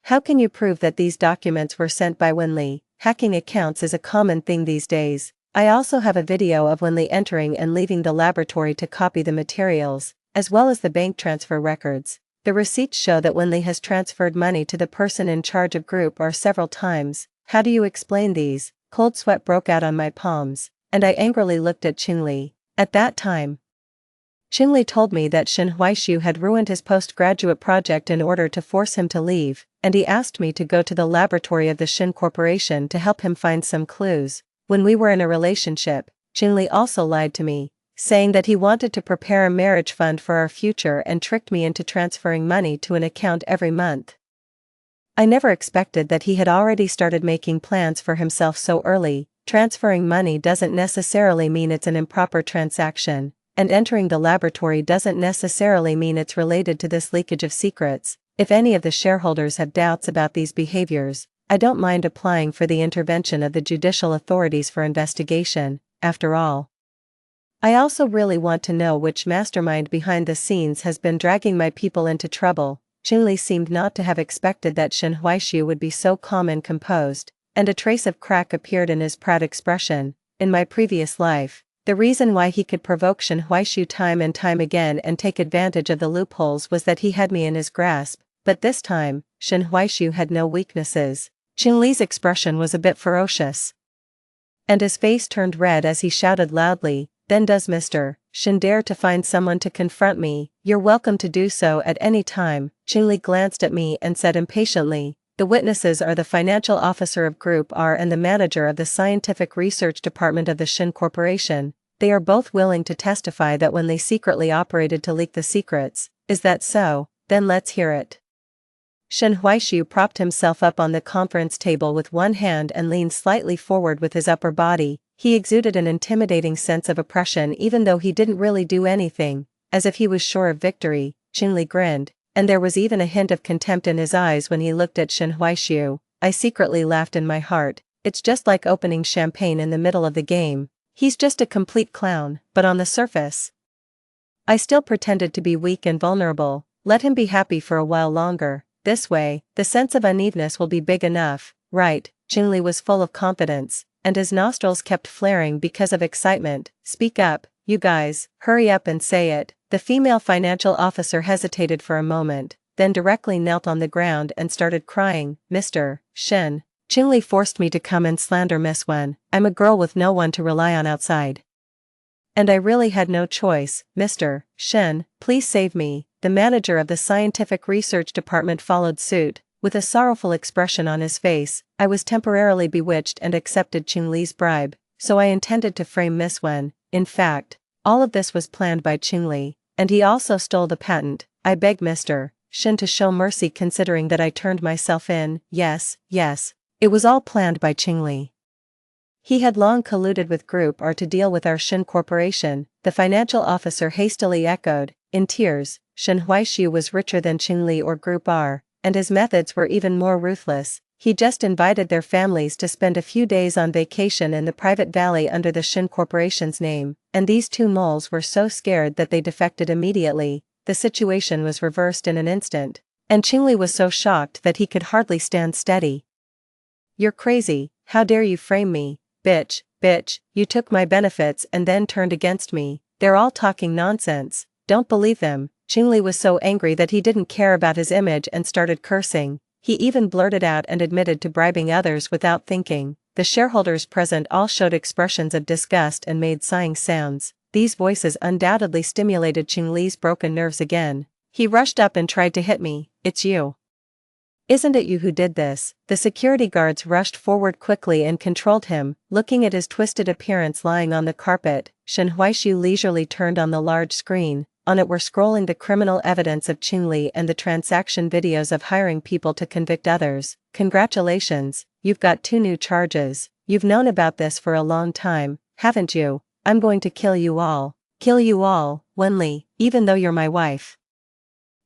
S1: How can you prove that these documents were sent by Wen Li? Hacking accounts is a common thing these days. I also have a video of Wen Li entering and leaving the laboratory to copy the materials, as well as the bank transfer records. The receipts show that Wen Li has transferred money to the person in charge of Group R several times. How do you explain these? Cold sweat broke out on my palms, and I angrily looked at Qingli. At that time, Qingli told me that Shen Huaishu had ruined his postgraduate project in order to force him to leave, and he asked me to go to the laboratory of the Shen Corporation to help him find some clues. When we were in a relationship, Qingli also lied to me, saying that he wanted to prepare a marriage fund for our future and tricked me into transferring money to an account every month. I never expected that he had already started making plans for himself so early. Transferring money doesn't necessarily mean it's an improper transaction, and entering the laboratory doesn't necessarily mean it's related to this leakage of secrets. If any of the shareholders have doubts about these behaviors, I don't mind applying for the intervention of the judicial authorities for investigation. After all, I also really want to know which mastermind behind the scenes has been dragging my people into trouble. Qingli seemed not to have expected that Shen Huaishu would be so calm and composed, and a trace of crack appeared in his proud expression. In my previous life, the reason why he could provoke Shen Huaishu time and time again and take advantage of the loopholes was that he had me in his grasp, but this time, Shen Huaishu had no weaknesses. Qingli's expression was a bit ferocious, and his face turned red as he shouted loudly, "Then does Mr. Shen dare to find someone to confront me? You're welcome to do so at any time." Qingli glanced at me and said impatiently, "The witnesses are the financial officer of Group R and the manager of the scientific research department of the Shen Corporation. They are both willing to testify that when they secretly operated to leak the secrets. Is that so? Then let's hear it." Shen Huaishu propped himself up on the conference table with one hand and leaned slightly forward with his upper body. He exuded an intimidating sense of oppression even though he didn't really do anything, as if he was sure of victory. Qingli grinned, and there was even a hint of contempt in his eyes when he looked at Shen Huaishu. I secretly laughed in my heart. It's just like opening champagne in the middle of the game. He's just a complete clown, but on the surface, I still pretended to be weak and vulnerable. Let him be happy for a while longer. This way, the sense of unevenness will be big enough, right? Qingli was full of confidence, and his nostrils kept flaring because of excitement. "Speak up, you guys, hurry up and say it." The female financial officer hesitated for a moment, then directly knelt on the ground and started crying. "Mr. Shen, Qingli forced me to come and slander Miss Wen. I'm a girl with no one to rely on outside, and I really had no choice. Mr. Shen, please save me." The manager of the scientific research department followed suit, with a sorrowful expression on his face. I was temporarily bewitched and accepted Qingli's bribe, so I intended to frame Miss Wen. In fact, all of this was planned by Qingli, and he also stole the patent. I beg Mr. Shen to show mercy considering that I turned myself in. Yes, it was all planned by Qingli. He had long colluded with Group R to deal with our Shin Corporation, the financial officer hastily echoed, in tears. Shen Huaishu was richer than Qingli or Group R, and his methods were even more ruthless. He just invited their families to spend a few days on vacation in the private valley under the Shin Corporation's name, and these two moles were so scared that they defected immediately. The situation was reversed in an instant, and Qingli was so shocked that he could hardly stand steady. "You're crazy, how dare you frame me, bitch, you took my benefits and then turned against me, they're all talking nonsense, don't believe them." Qingli was so angry that he didn't care about his image and started cursing. He even blurted out and admitted to bribing others without thinking. The shareholders present all showed expressions of disgust and made sighing sounds. These voices undoubtedly stimulated Qingli's broken nerves again. He rushed up and tried to hit me. "It's you. Isn't it you who did this?" The security guards rushed forward quickly and controlled him. Looking at his twisted appearance lying on the carpet, Shen Huaishu leisurely turned on the large screen. On it were scrolling the criminal evidence of Qingli and the transaction videos of hiring people to convict others. "Congratulations, you've got 2 new charges. You've known about this for a long time, haven't you? I'm going to kill you all. Kill you all, Wenli, even though you're my wife.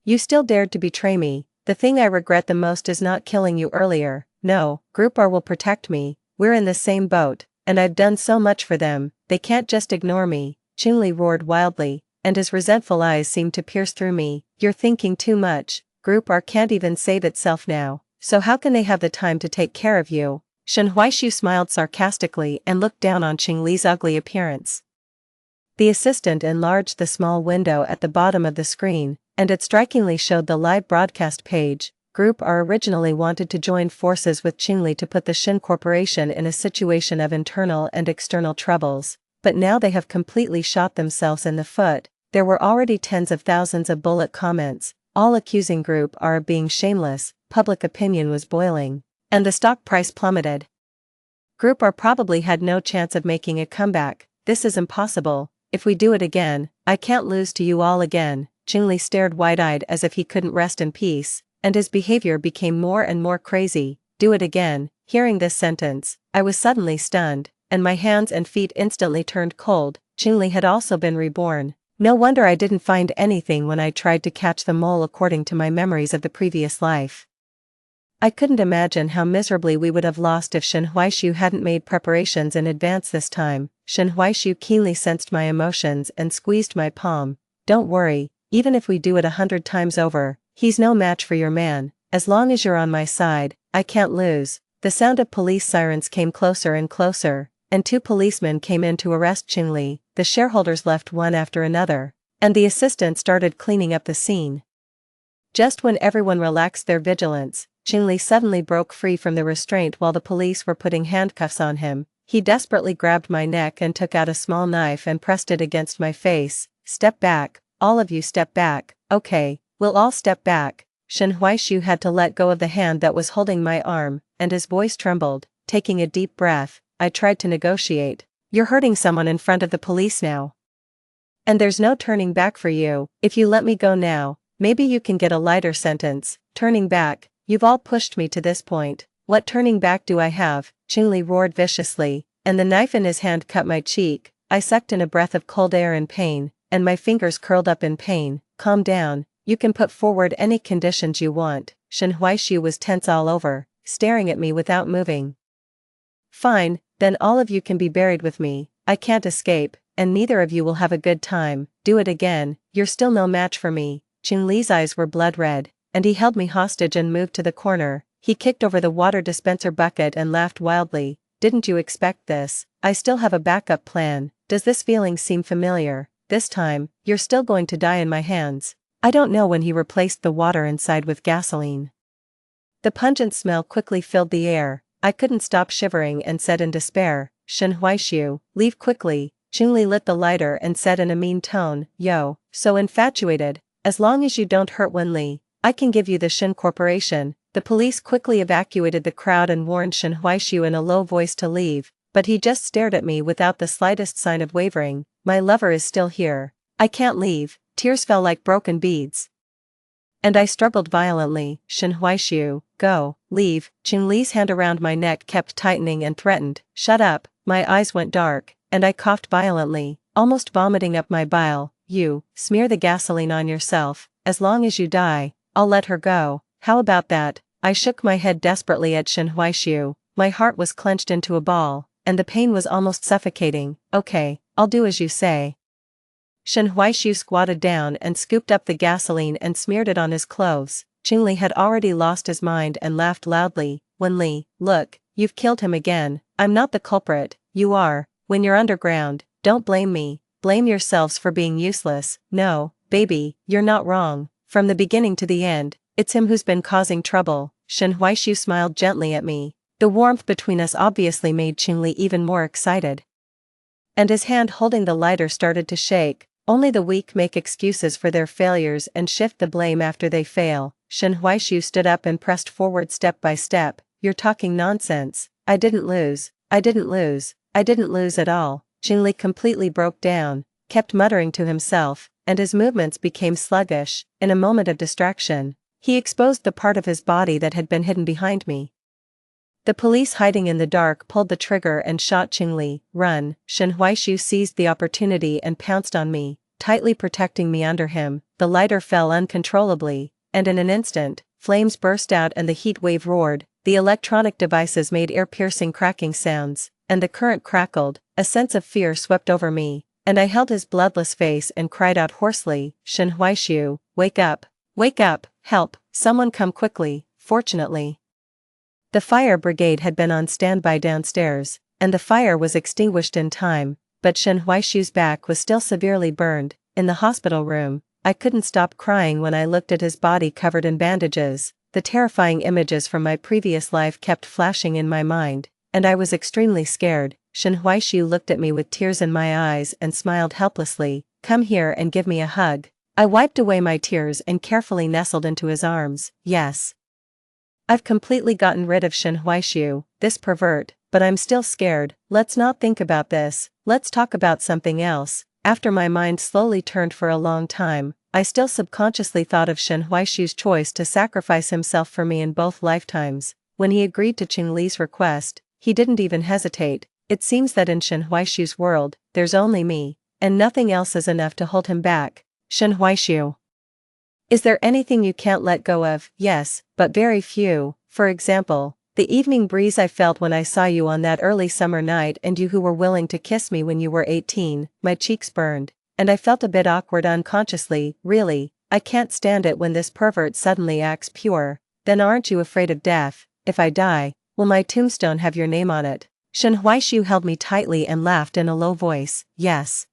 S1: You still dared to betray me. The thing I regret the most is not killing you earlier. No, Group R will protect me, we're in the same boat, and I've done so much for them, they can't just ignore me." Qingli roared wildly, and his resentful eyes seemed to pierce through me. "You're thinking too much. Group R can't even save itself now, so how can they have the time to take care of you?" Shen Huaishu smiled sarcastically and looked down on Qingli's ugly appearance. The assistant enlarged the small window at the bottom of the screen, and it strikingly showed the live broadcast page. Group R originally wanted to join forces with Qingli to put the Shin Corporation in a situation of internal and external troubles, but now they have completely shot themselves in the foot. There were already tens of thousands of bullet comments, all accusing Group R of being shameless. Public opinion was boiling, and the stock price plummeted. Group R probably had no chance of making a comeback. "This is impossible. If we do it again, I can't lose to you all again." Qingli stared wide-eyed as if he couldn't rest in peace, and his behavior became more and more crazy. "Do it again." Hearing this sentence, I was suddenly stunned, and my hands and feet instantly turned cold. Qingli had also been reborn. No wonder I didn't find anything when I tried to catch the mole according to my memories of the previous life. I couldn't imagine how miserably we would have lost if Shen Huaishu hadn't made preparations in advance this time. Shen Huaishu keenly sensed my emotions and squeezed my palm. "Don't worry, even if we do it 100 times over, he's no match for your man. As long as you're on my side, I can't lose." The sound of police sirens came closer and closer, and 2 policemen came in to arrest Qingli. The shareholders left one after another, and the assistant started cleaning up the scene. Just when everyone relaxed their vigilance, Qingli suddenly broke free from the restraint while the police were putting handcuffs on him. He desperately grabbed my neck and took out a small knife and pressed it against my face. "Step back, all of you, step back." "Okay, we'll all step back." Shen Huaishu had to let go of the hand that was holding my arm, and his voice trembled. Taking a deep breath, I tried to negotiate. "You're hurting someone in front of the police now, and there's no turning back for you. If you let me go now, maybe you can get a lighter sentence." "Turning back? You've all pushed me to this point. What turning back do I have?" Qingli roared viciously, and the knife in his hand cut my cheek. I sucked in a breath of cold air in pain, and my fingers curled up in pain. "Calm down, you can put forward any conditions you want." Shen Huaishu was tense all over, staring at me without moving. "Fine, then all of you can be buried with me. I can't escape, and neither of you will have a good time. Do it again, you're still no match for me." Qingli's eyes were blood red, and he held me hostage and moved to the corner. He kicked over the water dispenser bucket and laughed wildly. "Didn't you expect this? I still have a backup plan. Does this feeling seem familiar? This time, you're still going to die in my hands." I don't know when he replaced the water inside with gasoline. The pungent smell quickly filled the air. I couldn't stop shivering and said in despair, "Shen Huaishu, leave quickly." Qingli lit the lighter and said in a mean tone, "Yo, so infatuated. As long as you don't hurt Wenli, I can give you the Shin Corporation." The police quickly evacuated the crowd and warned Shen Huaishu in a low voice to leave, but he just stared at me without the slightest sign of wavering. "My lover is still here. I can't leave." Tears fell like broken beads, and I struggled violently. "Shen Huaishu, go, leave." Qingli's hand around my neck kept tightening and threatened, "Shut up, my eyes went dark, and I coughed violently, almost vomiting up my bile. You, smear the gasoline on yourself, as long as you die, I'll let her go, how about that? I shook my head desperately at Shen Huaishu, my heart was clenched into a ball, and the pain was almost suffocating. Okay, I'll do as you say. Shen Huaishu squatted down and scooped up the gasoline and smeared it on his clothes. Qingli had already lost his mind and laughed loudly. Wenli, look, you've killed him again. I'm not the culprit, you are. When you're underground, don't blame me, blame yourselves for being useless. No, baby, you're not wrong. From the beginning to the end, it's him who's been causing trouble. Shen Huaishu smiled gently at me. The warmth between us obviously made Qingli even more excited. And his hand holding the lighter started to shake. Only the weak make excuses for their failures and shift the blame after they fail. Shen Huaishu stood up and pressed forward step by step. You're talking nonsense. I didn't lose. I didn't lose. I didn't lose at all. Qingli completely broke down, kept muttering to himself, and his movements became sluggish. In a moment of distraction, he exposed the part of his body that had been hidden behind me. The police hiding in the dark pulled the trigger and shot Qingli. Run. Shen Huaishu seized the opportunity and pounced on me, tightly protecting me under him. The lighter fell uncontrollably, and in an instant, flames burst out and the heat wave roared. The electronic devices made ear-piercing cracking sounds, and the current crackled. A sense of fear swept over me, and I held his bloodless face and cried out hoarsely, Shen Huaishu, wake up! Wake up! Help! Someone come quickly! Fortunately, the fire brigade had been on standby downstairs, and the fire was extinguished in time, but Shen Huaishu's back was still severely burned. In the hospital room, I couldn't stop crying when I looked at his body covered in bandages. The terrifying images from my previous life kept flashing in my mind, and I was extremely scared. Shen Huaishu looked at me with tears in my eyes and smiled helplessly. Come here and give me a hug. I wiped away my tears and carefully nestled into his arms. Yes, I've completely gotten rid of Shen Huaishu, this pervert, but I'm still scared. Let's not think about this, let's talk about something else. After my mind slowly turned for a long time, I still subconsciously thought of Shen Huaishu's choice to sacrifice himself for me in both lifetimes. When he agreed to Qingli's request, he didn't even hesitate. It seems that in Shen Huaishu's world, there's only me, and nothing else is enough to hold him back. Shen Huaishu, is there anything you can't let go of? Yes, but very few. For example, the evening breeze I felt when I saw you on that early summer night, and you who were willing to kiss me when you were 18, my cheeks burned, and I felt a bit awkward unconsciously. Really, I can't stand it when this pervert suddenly acts pure. Then aren't you afraid of death? If I die, will my tombstone have your name on it? Shen Huaishu held me tightly and laughed in a low voice. Yes.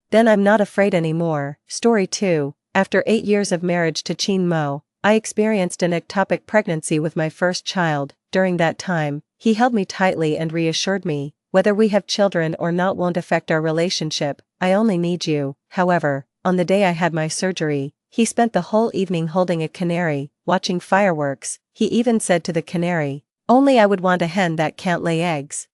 S1: Then I'm not afraid anymore. Story 2. After 8 years of marriage to Qin Mo, I experienced an ectopic pregnancy with my first child. During that time, he held me tightly and reassured me, whether we have children or not won't affect our relationship, I only need you. However, on the day I had my surgery, he spent the whole evening holding a canary, watching fireworks. He even said to the canary, only I would want a hen that can't lay eggs.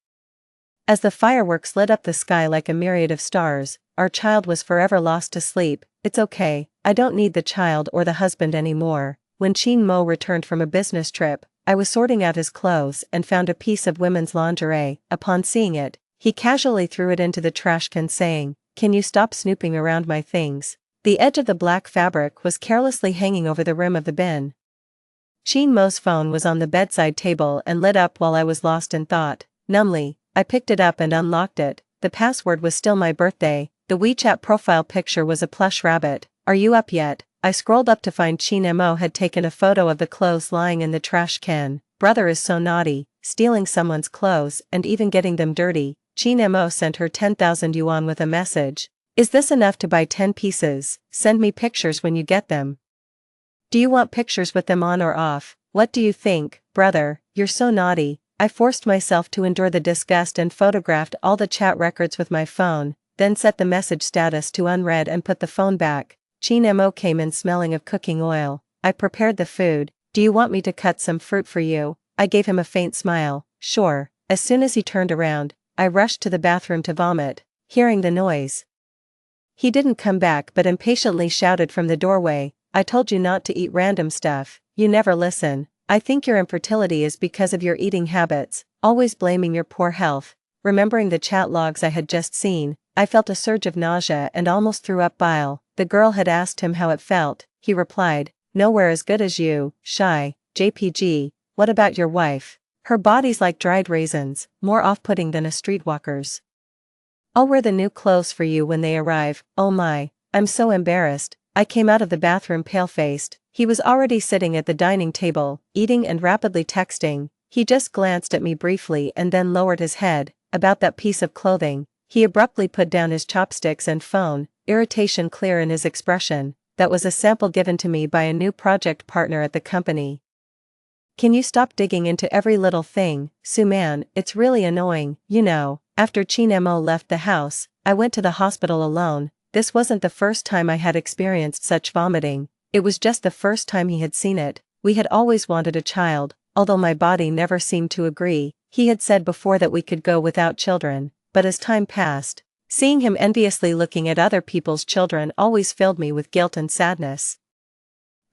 S1: As the fireworks lit up the sky like a myriad of stars, our child was forever lost to sleep. It's okay, I don't need the child or the husband anymore. When Qin Mo returned from a business trip, I was sorting out his clothes and found a piece of women's lingerie. Upon seeing it, he casually threw it into the trash can saying, can you stop snooping around my things? The edge of the black fabric was carelessly hanging over the rim of the bin. Qin Mo's phone was on the bedside table and lit up while I was lost in thought. Numbly, I picked it up and unlocked it. The password was still my birthday. The WeChat profile picture was a plush rabbit. Are you up yet? I scrolled up to find Qin Mo had taken a photo of the clothes lying in the trash can. Brother is so naughty, stealing someone's clothes and even getting them dirty. Qin Mo sent her 10,000 yuan with a message. Is this enough to buy 10 pieces? Send me pictures when you get them. Do you want pictures with them on or off? What do you think, brother? You're so naughty. I forced myself to endure the disgust and photographed all the chat records with my phone, then set the message status to unread and put the phone back. Qin Mo came in smelling of cooking oil. I prepared the food. Do you want me to cut some fruit for you? I gave him a faint smile. Sure. As soon as he turned around, I rushed to the bathroom to vomit, hearing the noise. He didn't come back but impatiently shouted from the doorway, I told you not to eat random stuff. You never listen. I think your infertility is because of your eating habits, always blaming your poor health. remembering the chat logs I had just seen, I felt a surge of nausea and almost threw up bile. The girl had asked him how it felt. He replied, "Nowhere as good as you, shy, JPG, what about your wife? Her body's like dried raisins, more off-putting than a streetwalker's. I'll wear the new clothes for you when they arrive." Oh my, I'm so embarrassed. I came out of the bathroom pale-faced. He was already sitting at the dining table, eating and rapidly texting. He just glanced at me briefly and then lowered his head. About that piece of clothing. He abruptly put down his chopsticks and phone, irritation clear in his expression. That was a sample given to me by a new project partner at the company. "Can you stop digging into every little thing, Suman? It's really annoying, you know." After Chinemo left the house, I went to the hospital alone. This wasn't the first time I had experienced such vomiting. It was just the first time he had seen it. We had always wanted a child, although my body never seemed to agree. He had said before that we could go without children, but as time passed, seeing him enviously looking at other people's children always filled me with guilt and sadness.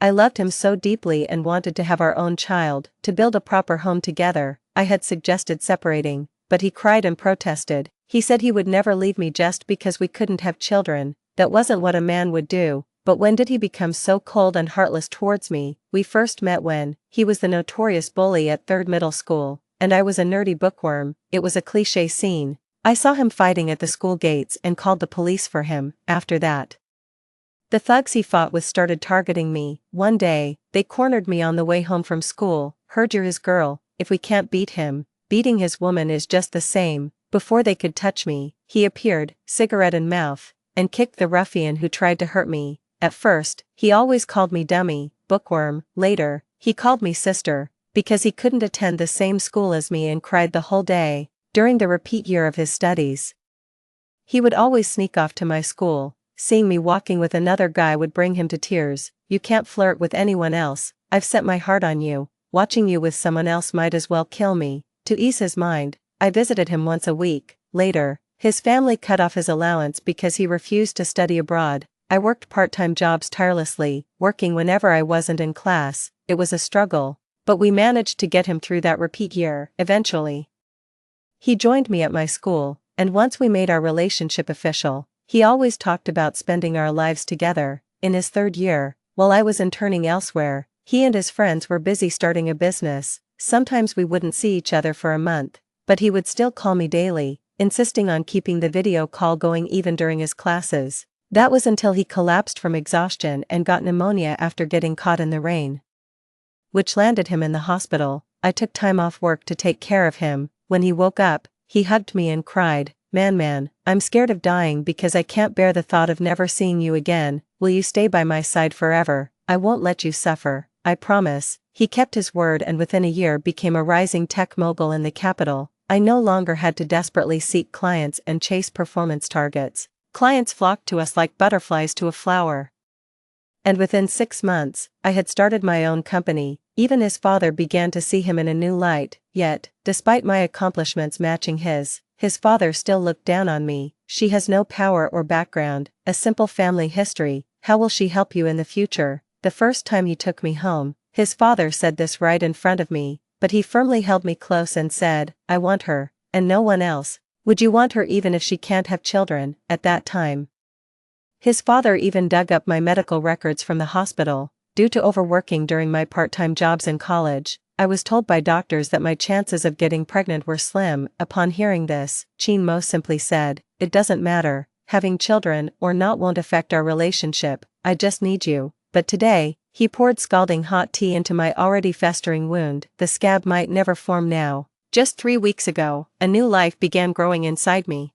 S1: I loved him so deeply and wanted to have our own child, to build a proper home together. I had suggested separating, but he cried and protested. He said he would never leave me just because we couldn't have children. That wasn't what a man would do. But when did he become so cold and heartless towards me? We first met when he was the notorious bully at 3rd middle school, and I was a nerdy bookworm. It was a cliché scene. I saw him fighting at the school gates and called the police for him. After that, the thugs he fought with started targeting me. One day, they cornered me on the way home from school. "Heard you're his girl. If we can't beat him, beating his woman is just the same." Before they could touch me, he appeared, cigarette in mouth, and kicked the ruffian who tried to hurt me. At first, he always called me dummy, bookworm. Later, he called me sister, because he couldn't attend the same school as me and cried the whole day. During the repeat year of his studies, he would always sneak off to my school. Seeing me walking with another guy would bring him to tears. "You can't flirt with anyone else. I've set my heart on you. Watching you with someone else might as well kill me." To ease his mind, I visited him once a week. Later, his family cut off his allowance because he refused to study abroad. I worked part-time jobs tirelessly, working whenever I wasn't in class. It was a struggle, but we managed to get him through that repeat year. Eventually, he joined me at my school, and once we made our relationship official, he always talked about spending our lives together. In his 3rd year, while I was interning elsewhere, he and his friends were busy starting a business. Sometimes we wouldn't see each other for a month, but he would still call me daily, insisting on keeping the video call going even during his classes. That was until he collapsed from exhaustion and got pneumonia after getting caught in the rain, which landed him in the hospital. I took time off work to take care of him. When he woke up, he hugged me and cried, Man, I'm scared of dying because I can't bear the thought of never seeing you again. Will you stay by my side forever? I won't let you suffer, I promise." He kept his word and within a year became a rising tech mogul in the capital. I no longer had to desperately seek clients and chase performance targets. Clients flocked to us like butterflies to a flower. And within 6 months, I had started my own company. Even his father began to see him in a new light. Yet, despite my accomplishments matching his father still looked down on me. "She has no power or background, a simple family history. How will she help you in the future?" The first time he took me home, his father said this right in front of me, but he firmly held me close and said, "I want her, and no one else." "Would you want her even if she can't have children?" At that time, his father even dug up my medical records from the hospital. Due to overworking during my part-time jobs in college, I was told by doctors that my chances of getting pregnant were slim. Upon hearing this, Chin Mo simply said, "It doesn't matter, having children or not won't affect our relationship, I just need you." But today, he poured scalding hot tea into my already festering wound. The scab might never form now. Just 3 weeks ago, a new life began growing inside me.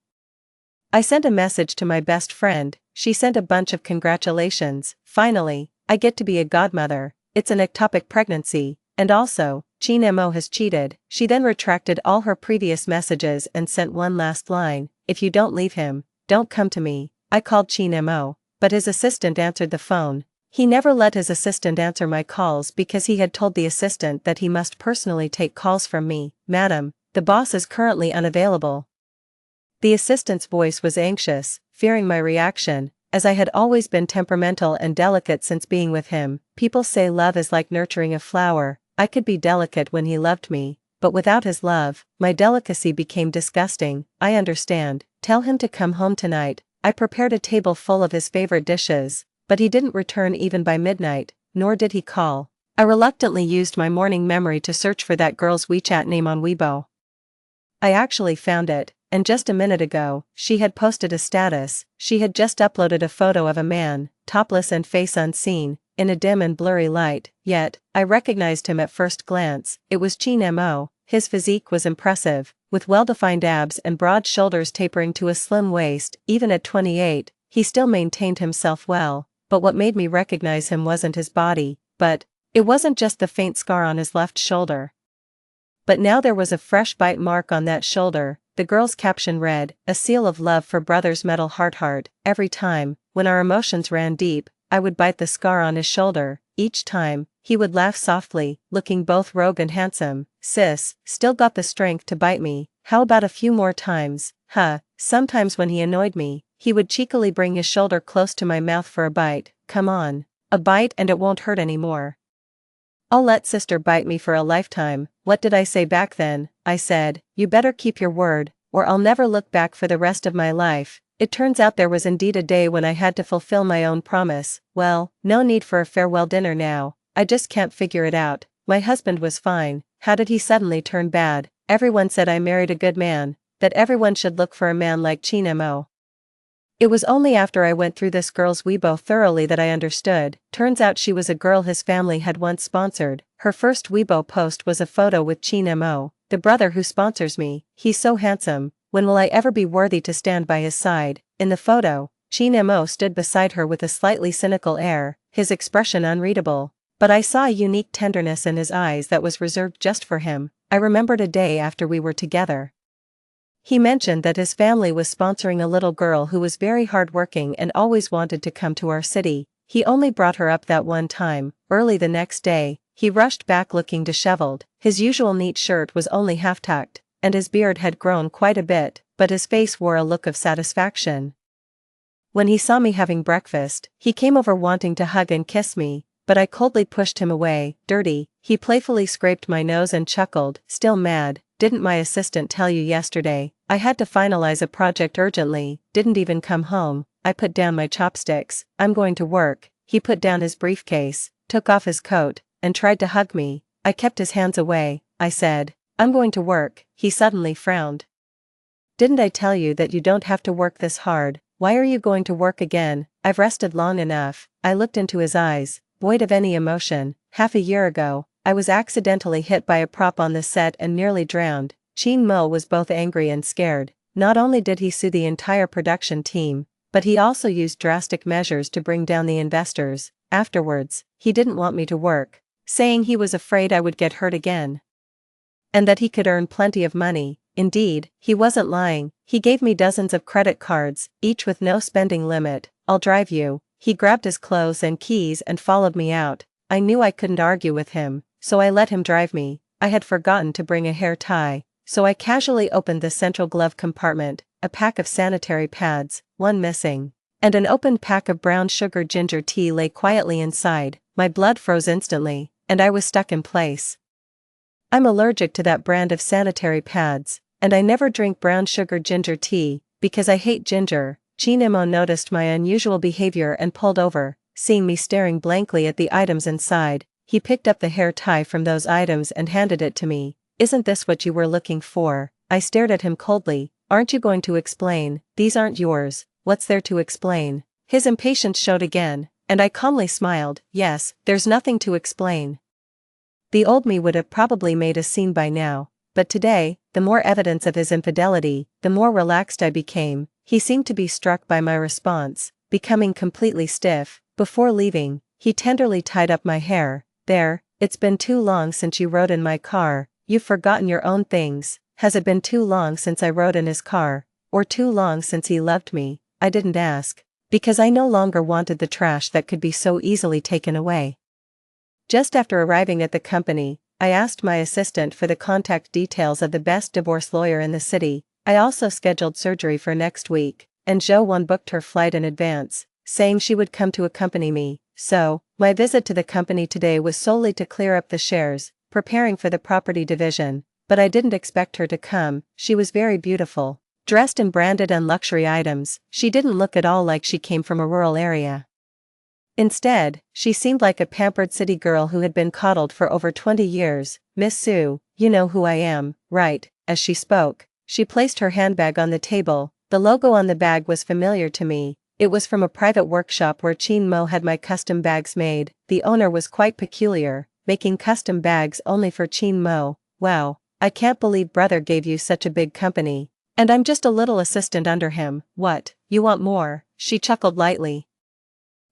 S1: I sent a message to my best friend. She sent a bunch of congratulations. "Finally, I get to be a godmother. It's an ectopic pregnancy, and also, Chin Mo has cheated." She then retracted all her previous messages and sent one last line, "If you don't leave him, don't come to me." I called Chin Mo, but his assistant answered the phone. He never let his assistant answer my calls because he had told the assistant that he must personally take calls from me. "Madam, the boss is currently unavailable." The assistant's voice was anxious, fearing my reaction, as I had always been temperamental and delicate since being with him. People say love is like nurturing a flower. I could be delicate when he loved me, but without his love, my delicacy became disgusting. I understand. Tell him to come home tonight. I prepared a table full of his favorite dishes, but he didn't return even by midnight, nor did he call. I reluctantly used my morning memory to search for that girl's WeChat name on Weibo. I actually found it, and just a minute ago, she had posted a status. She had just uploaded a photo of a man, topless and face unseen, in a dim and blurry light, yet, I recognized him at first glance. It was Chin Mo. His physique was impressive, with well-defined abs and broad shoulders tapering to a slim waist. Even at 28, he still maintained himself well, but what made me recognize him wasn't his body, but it wasn't just the faint scar on his left shoulder. But now there was a fresh bite mark on that shoulder. The girl's caption read, "A seal of love for brother's metal heart." Every time, when our emotions ran deep, I would bite the scar on his shoulder. Each time, he would laugh softly, looking both rogue and handsome. "Sis, still got the strength to bite me? How about a few more times?" Sometimes when he annoyed me, he would cheekily bring his shoulder close to my mouth for a bite. "Come on. A bite and it won't hurt anymore. I'll let sister bite me for a lifetime." What did I say back then? I said, "You better keep your word, or I'll never look back for the rest of my life." It turns out there was indeed a day when I had to fulfill my own promise. Well, no need for a farewell dinner now. I just can't figure it out. My husband was fine. How did he suddenly turn bad? Everyone said I married a good man, that everyone should look for a man like Chin Mo. It was only after I went through this girl's Weibo thoroughly that I understood. Turns out she was a girl his family had once sponsored. Her first Weibo post was a photo with Chin Mo, the brother who sponsors me. "He's so handsome. When will I ever be worthy to stand by his side?" In the photo, Chin Mo stood beside her with a slightly cynical air, his expression unreadable. But I saw a unique tenderness in his eyes that was reserved just for him. I remembered a day after we were together. He mentioned that his family was sponsoring a little girl who was very hardworking and always wanted to come to our city. He only brought her up that one time. Early the next day, he rushed back looking disheveled. His usual neat shirt was only half tucked, and his beard had grown quite a bit, but his face wore a look of satisfaction. When he saw me having breakfast, he came over wanting to hug and kiss me, but I coldly pushed him away. "Dirty." He playfully scraped my nose and chuckled, still mad. "Didn't my assistant tell you yesterday? I had to finalize a project urgently." Didn't even come home. I put down my chopsticks. "I'm going to work." He put down his briefcase, took off his coat, and tried to hug me. I kept his hands away. I said, "I'm going to work." He suddenly frowned. "Didn't I tell you that you don't have to work this hard? Why are you going to work again?" "I've rested long enough." I looked into his eyes, void of any emotion. Half a year ago, I was accidentally hit by a prop on the set and nearly drowned. Chin Mo was both angry and scared. Not only did he sue the entire production team, but he also used drastic measures to bring down the investors. Afterwards, he didn't want me to work, saying he was afraid I would get hurt again, and that he could earn plenty of money. Indeed, he wasn't lying. He gave me dozens of credit cards, each with no spending limit. "I'll drive you." He grabbed his clothes and keys and followed me out. I knew I couldn't argue with him, so I let him drive me. I had forgotten to bring a hair tie, so I casually opened the central glove compartment. A pack of sanitary pads, one missing, and an opened pack of brown sugar ginger tea lay quietly inside. My blood froze instantly, and I was stuck in place. I'm allergic to that brand of sanitary pads, and I never drink brown sugar ginger tea, because I hate ginger. Chin Mo noticed my unusual behavior and pulled over. Seeing me staring blankly at the items inside, he picked up the hair tie from those items and handed it to me. "Isn't this what you were looking for?" I stared at him coldly. "Aren't you going to explain? These aren't yours. What's there to explain?" His impatience showed again, and I calmly smiled. "Yes, there's nothing to explain." The old me would have probably made a scene by now, but today, the more evidence of his infidelity, the more relaxed I became. He seemed to be struck by my response, becoming completely stiff. Before leaving, he tenderly tied up my hair. "There, it's been too long since you rode in my car. You've forgotten your own things." Has it been too long since I rode in his car, or too long since he loved me? I didn't ask, because I no longer wanted the trash that could be so easily taken away. Just after arriving at the company, I asked my assistant for the contact details of the best divorce lawyer in the city. I also scheduled surgery for next week, and Zhou Wan booked her flight in advance, saying she would come to accompany me. So, my visit to the company today was solely to clear up the shares, preparing for the property division. but I didn't expect her to come. She was very beautiful. Dressed in branded and luxury items, she didn't look at all like she came from a rural area. Instead, she seemed like a pampered city girl who had been coddled for over 20 years. "Miss Sue, you know who I am, right?" As she spoke, she placed her handbag on the table. The logo on the bag was familiar to me. It was from a private workshop where Chin Mo had my custom bags made. The owner was quite peculiar, making custom bags only for Chin Mo. "Wow, I can't believe brother gave you such a big company. And I'm just a little assistant under him. What, you want more?" She chuckled lightly.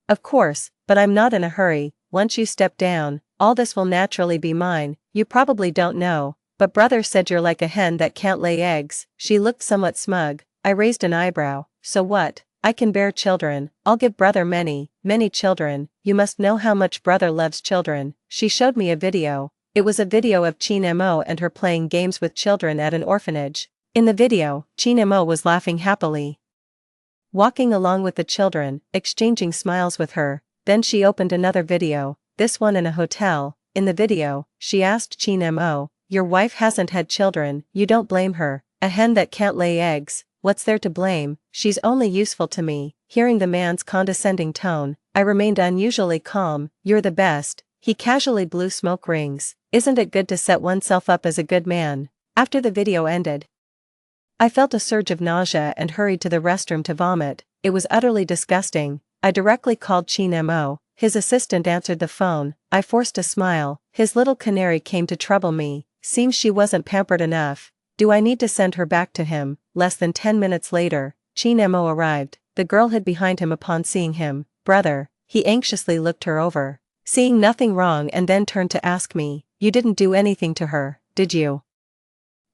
S1: "Of course, but I'm not in a hurry. Once you step down, all this will naturally be mine. You probably don't know, but brother said you're like a hen that can't lay eggs." She looked somewhat smug. I raised an eyebrow. "So what? I can bear children. I'll give brother many, many children. You must know how much brother loves children." She showed me a video. It was a video of Chin Mo and her playing games with children at an orphanage. In the video, Chin Mo was laughing happily, walking along with the children, exchanging smiles with her. Then she opened another video, this one in a hotel. In the video, she asked Chin Mo, "Your wife hasn't had children, you don't blame her. A hen that can't lay eggs, what's there to blame? She's only useful to me." Hearing the man's condescending tone, I remained unusually calm. "You're the best." He casually blew smoke rings. "Isn't it good to set oneself up as a good man?" After the video ended, I felt a surge of nausea and hurried to the restroom to vomit. It was utterly disgusting. I directly called Chin Mo. His assistant answered the phone. I forced a smile. "His little canary came to trouble me. Seems she wasn't pampered enough. Do I need to send her back to him?" Less than 10 minutes later, Chin Mo arrived. The girl hid behind him upon seeing him. "Brother." He anxiously looked her over, seeing nothing wrong, and then turned to ask me, "You didn't do anything to her, did you?"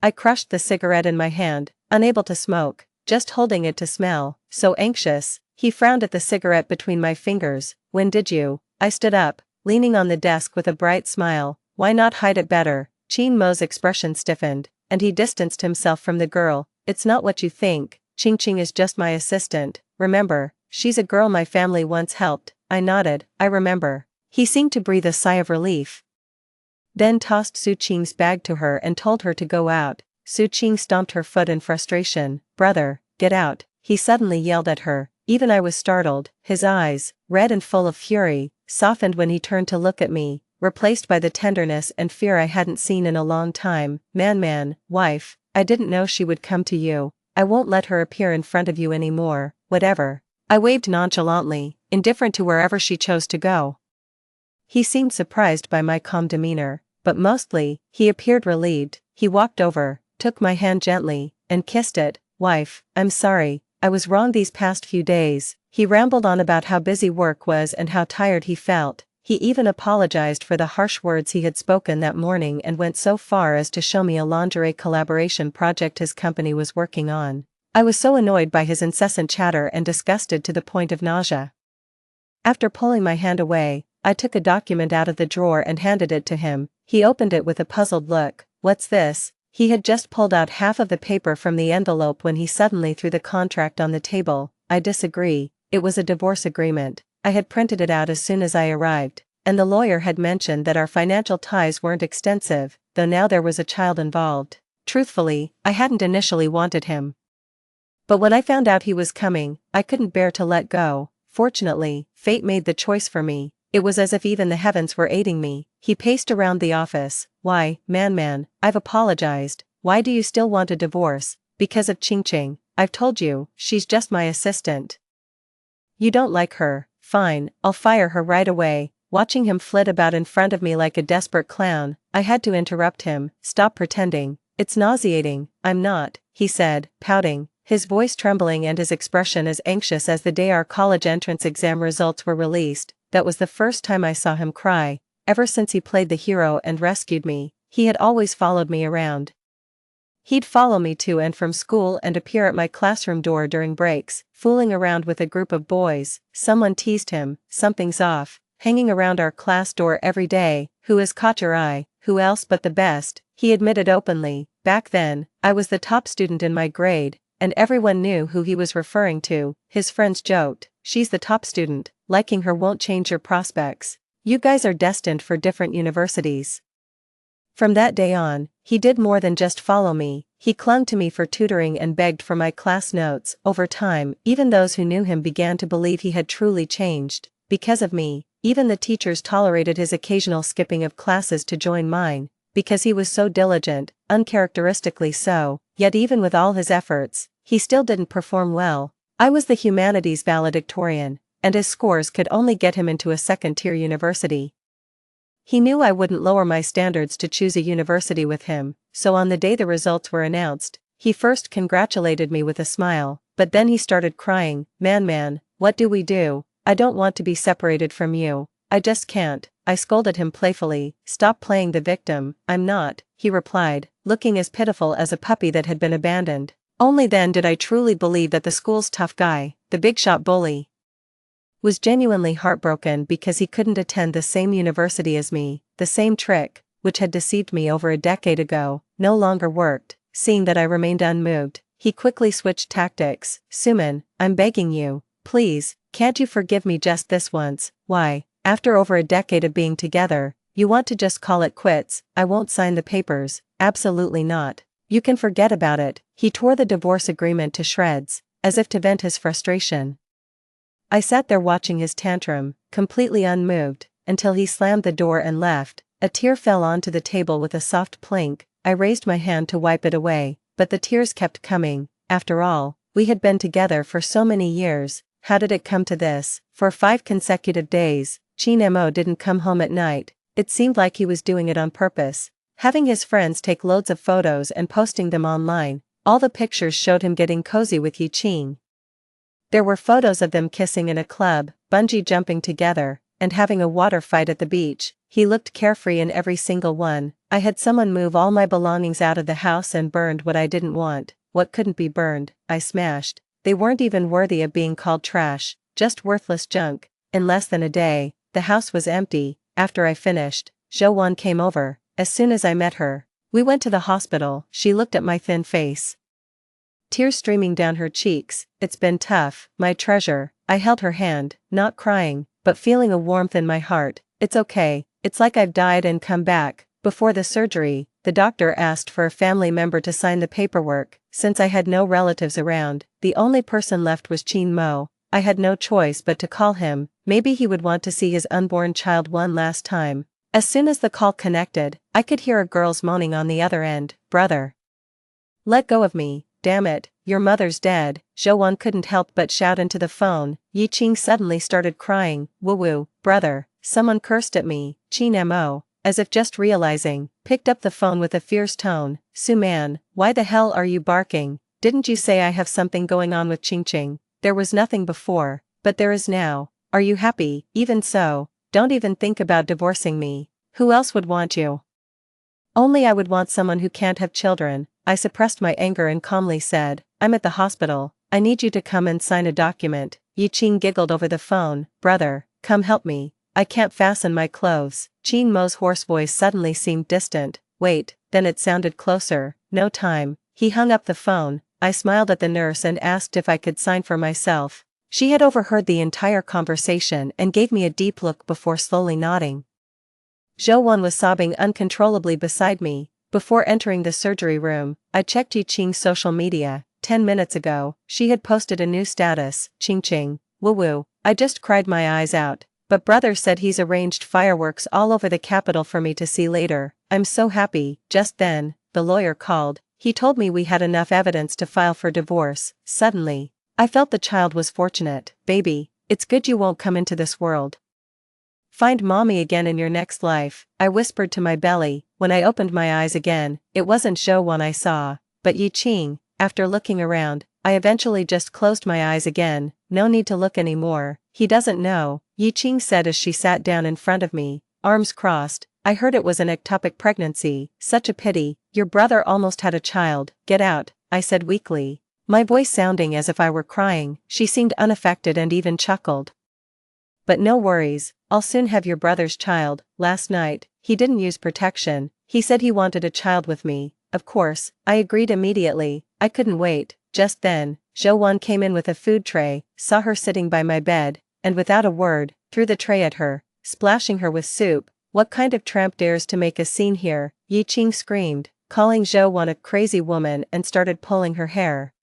S1: I crushed the cigarette in my hand, unable to smoke, just holding it to smell, so anxious. He frowned at the cigarette between my fingers. "When did you?" I stood up, leaning on the desk with a bright smile. "Why not hide it better?" Chin Mo's expression stiffened, and he distanced himself from the girl. "It's not what you think. Ching Ching is just my assistant, remember? She's a girl my family once helped." I nodded. "I remember." He seemed to breathe a sigh of relief, then tossed Su Qing's bag to her and told her to go out. Su Qing stomped her foot in frustration. "Brother, get out," he suddenly yelled at her. Even I was startled. His eyes, red and full of fury, softened when he turned to look at me, replaced by the tenderness and fear I hadn't seen in a long time. Man, wife, I didn't know she would come to you. I won't let her appear in front of you anymore, whatever." I waved nonchalantly, indifferent to wherever she chose to go. He seemed surprised by my calm demeanor, but mostly, he appeared relieved. He walked over, took my hand gently, and kissed it. "Wife, I'm sorry, I was wrong these past few days." He rambled on about how busy work was and how tired he felt. He even apologized for the harsh words he had spoken that morning and went so far as to show me a lingerie collaboration project his company was working on. I was so annoyed by his incessant chatter and disgusted to the point of nausea. After pulling my hand away, I took a document out of the drawer and handed it to him. He opened it with a puzzled look. "What's this?" He had just pulled out half of the paper from the envelope when he suddenly threw the contract on the table. "I disagree. It was a divorce agreement. I had printed it out as soon as I arrived, and the lawyer had mentioned that our financial ties weren't extensive, though now there was a child involved." Truthfully, I hadn't initially wanted him, but when I found out he was coming, I couldn't bear to let go. Fortunately, fate made the choice for me. It was as if even the heavens were aiding me. He paced around the office. "Why, man, I've apologized. Why do you still want a divorce?" "Because of Ching Ching. I've told you, she's just my assistant." "You don't like her. Fine, I'll fire her right away." Watching him flit about in front of me like a desperate clown, I had to interrupt him. "Stop pretending. It's nauseating." "I'm not," he said, pouting, his voice trembling and his expression as anxious as the day our college entrance exam results were released. That was the first time I saw him cry. Ever since he played the hero and rescued me, he had always followed me around. He'd follow me to and from school and appear at my classroom door during breaks, fooling around with a group of boys. Someone teased him. "Something's off. Hanging around our class door every day. Who has caught your eye?" "Who else but the best," he admitted openly. Back then, I was the top student in my grade, and everyone knew who he was referring to. His friends joked, "She's the top student. Liking her won't change your prospects. You guys are destined for different universities." From that day on, He did more than just follow me, he clung to me for tutoring and begged for my class notes. Over time, even those who knew him began to believe he had truly changed. Because of me, even the teachers tolerated his occasional skipping of classes to join mine, because he was so diligent, uncharacteristically so. Yet even with all his efforts, he still didn't perform well. I was the humanities valedictorian, and his scores could only get him into a second-tier university. He knew I wouldn't lower my standards to choose a university with him, so on the day the results were announced, he first congratulated me with a smile, but then he started crying. Man, what do we do? I don't want to be separated from you. I just can't. I scolded him playfully. Stop playing the victim. I'm not, he replied, looking as pitiful as a puppy that had been abandoned. Only then did I truly believe that the school's tough guy, the big-shot bully, was genuinely heartbroken because he couldn't attend the same university as me. The same trick, which had deceived me over a decade ago, no longer worked. Seeing that I remained unmoved, he quickly switched tactics. Suman, I'm begging you, please, can't you forgive me just this once? Why, after over a decade of being together, you want to just call it quits? I won't sign the papers. Absolutely not. You can forget about it. He tore the divorce agreement to shreds, as if to vent his frustration. I sat there watching his tantrum, completely unmoved, until he slammed the door and left. A tear fell onto the table with a soft plink. I raised my hand to wipe it away, but the tears kept coming. After all, we had been together for so many years. How did it come to this? For 5 consecutive days, Chin Mo didn't come home at night. It seemed like he was doing it on purpose. Having his friends take loads of photos and posting them online. All the pictures showed him getting cozy with Yi Qing. There were photos of them kissing in a club, bungee jumping together, and having a water fight at the beach. He looked carefree in every single one. I had someone move all my belongings out of the house and burned what I didn't want. What couldn't be burned, I smashed. They weren't even worthy of being called trash, just worthless junk. In less than a day, the house was empty. After I finished, Zhou Wan came over. As soon as I met her, we went to the hospital. She looked at my thin face, tears streaming down her cheeks. It's been tough, my treasure. I held her hand, not crying, but feeling a warmth in my heart. It's okay, it's like I've died and come back. Before the surgery, the doctor asked for a family member to sign the paperwork. Since I had no relatives around, the only person left was Chin Mo. I had no choice but to call him. Maybe he would want to see his unborn child one last time. As soon as the call connected, I could hear a girl's moaning on the other end. Brother, let go of me, damn it, your mother's dead. Zhou Wan couldn't help but shout into the phone. Yi Qing suddenly started crying. Woo, brother, someone cursed at me. Chin Mo, as if just realizing, picked up the phone with a fierce tone. Suman, why the hell are you barking? Didn't you say I have something going on with Qingqing? There was nothing before, but there is now. Are you happy? Even so, don't even think about divorcing me. Who else would want you? Only I would want someone who can't have children. I suppressed my anger and calmly said, I'm at the hospital. I need you to come and sign a document. Yi Qing giggled over the phone. Brother, come help me. I can't fasten my clothes. Chin Mo's hoarse voice suddenly seemed distant. Wait, then it sounded closer. No time. He hung up the phone. I smiled at the nurse and asked if I could sign for myself. She had overheard the entire conversation and gave me a deep look before slowly nodding. Zhou Wan was sobbing uncontrollably beside me. Before entering the surgery room, I checked Yi Qing's social media. 10 minutes ago, she had posted a new status. Qingqing, woo. I just cried my eyes out. But brother said he's arranged fireworks all over the capital for me to see later. I'm so happy. Just then, the lawyer called. He told me we had enough evidence to file for divorce. Suddenly, I felt the child was fortunate. Baby, it's good you won't come into this world. Find mommy again in your next life, I whispered to my belly. When I opened my eyes again, it wasn't Zhou Wan I saw, but Yi Qing. After looking around, I eventually just closed my eyes again. No need to look anymore. He doesn't know, Yi Qing said as she sat down in front of me, arms crossed. I heard it was an ectopic pregnancy. Such a pity. Your brother almost had a child. Get out, I said weakly, my voice sounding as if I were crying. She seemed unaffected and even chuckled. But no worries, I'll soon have your brother's child. Last night, he didn't use protection. He said he wanted a child with me. Of course, I agreed immediately. I couldn't wait. Just then, Zhou Wan came in with a food tray, saw her sitting by my bed, and without a word, threw the tray at her, splashing her with soup. What kind of tramp dares to make a scene here? Yi Qing screamed. calling Zhou Wan a crazy woman and started pulling her hair.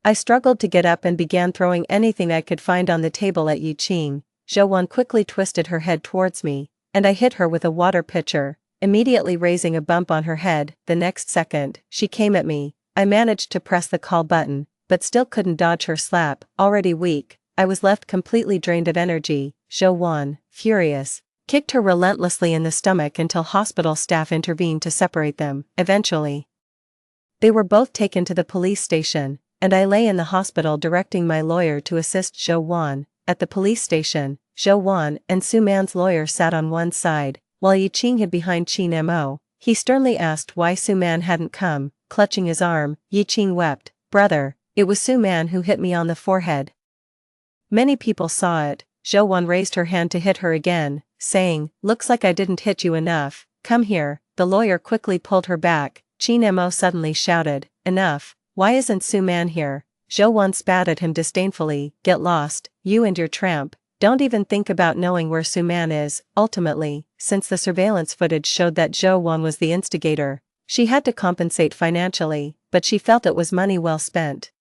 S1: I struggled to get up and began throwing anything I could find on the table at Yi Qing. Zhou Wan quickly twisted her head towards me, and I hit her with a water pitcher, immediately raising a bump on her head. The next second, she came at me. I managed to press the call button, but still couldn't dodge her slap. Already weak, I was left completely drained of energy. Zhou Wan, furious, kicked her relentlessly in the stomach until hospital staff intervened to separate them. Eventually, they were both taken to the police station, and I lay in the hospital directing my lawyer to assist Zhou Wan. At the police station, Zhou Wan and Su Man's lawyer sat on one side, while Yi Qing hid behind Qin Mo. He sternly asked why Su Man hadn't come. Clutching his arm, Yi Qing wept. "Brother, it was Su Man who hit me on the forehead." Many people saw it. Zhou Wan raised her hand to hit her again, saying, "Looks like I didn't hit you enough. Come here." The lawyer quickly pulled her back. Qin Mo suddenly shouted, "Enough. Why isn't Su Man here?" Zhou Wan spat at him disdainfully. "Get lost, you and your tramp. Don't even think about knowing where Su Man is." Ultimately, since the surveillance footage showed that Zhou Wan was the instigator, she had to compensate financially, but she felt it was money well spent.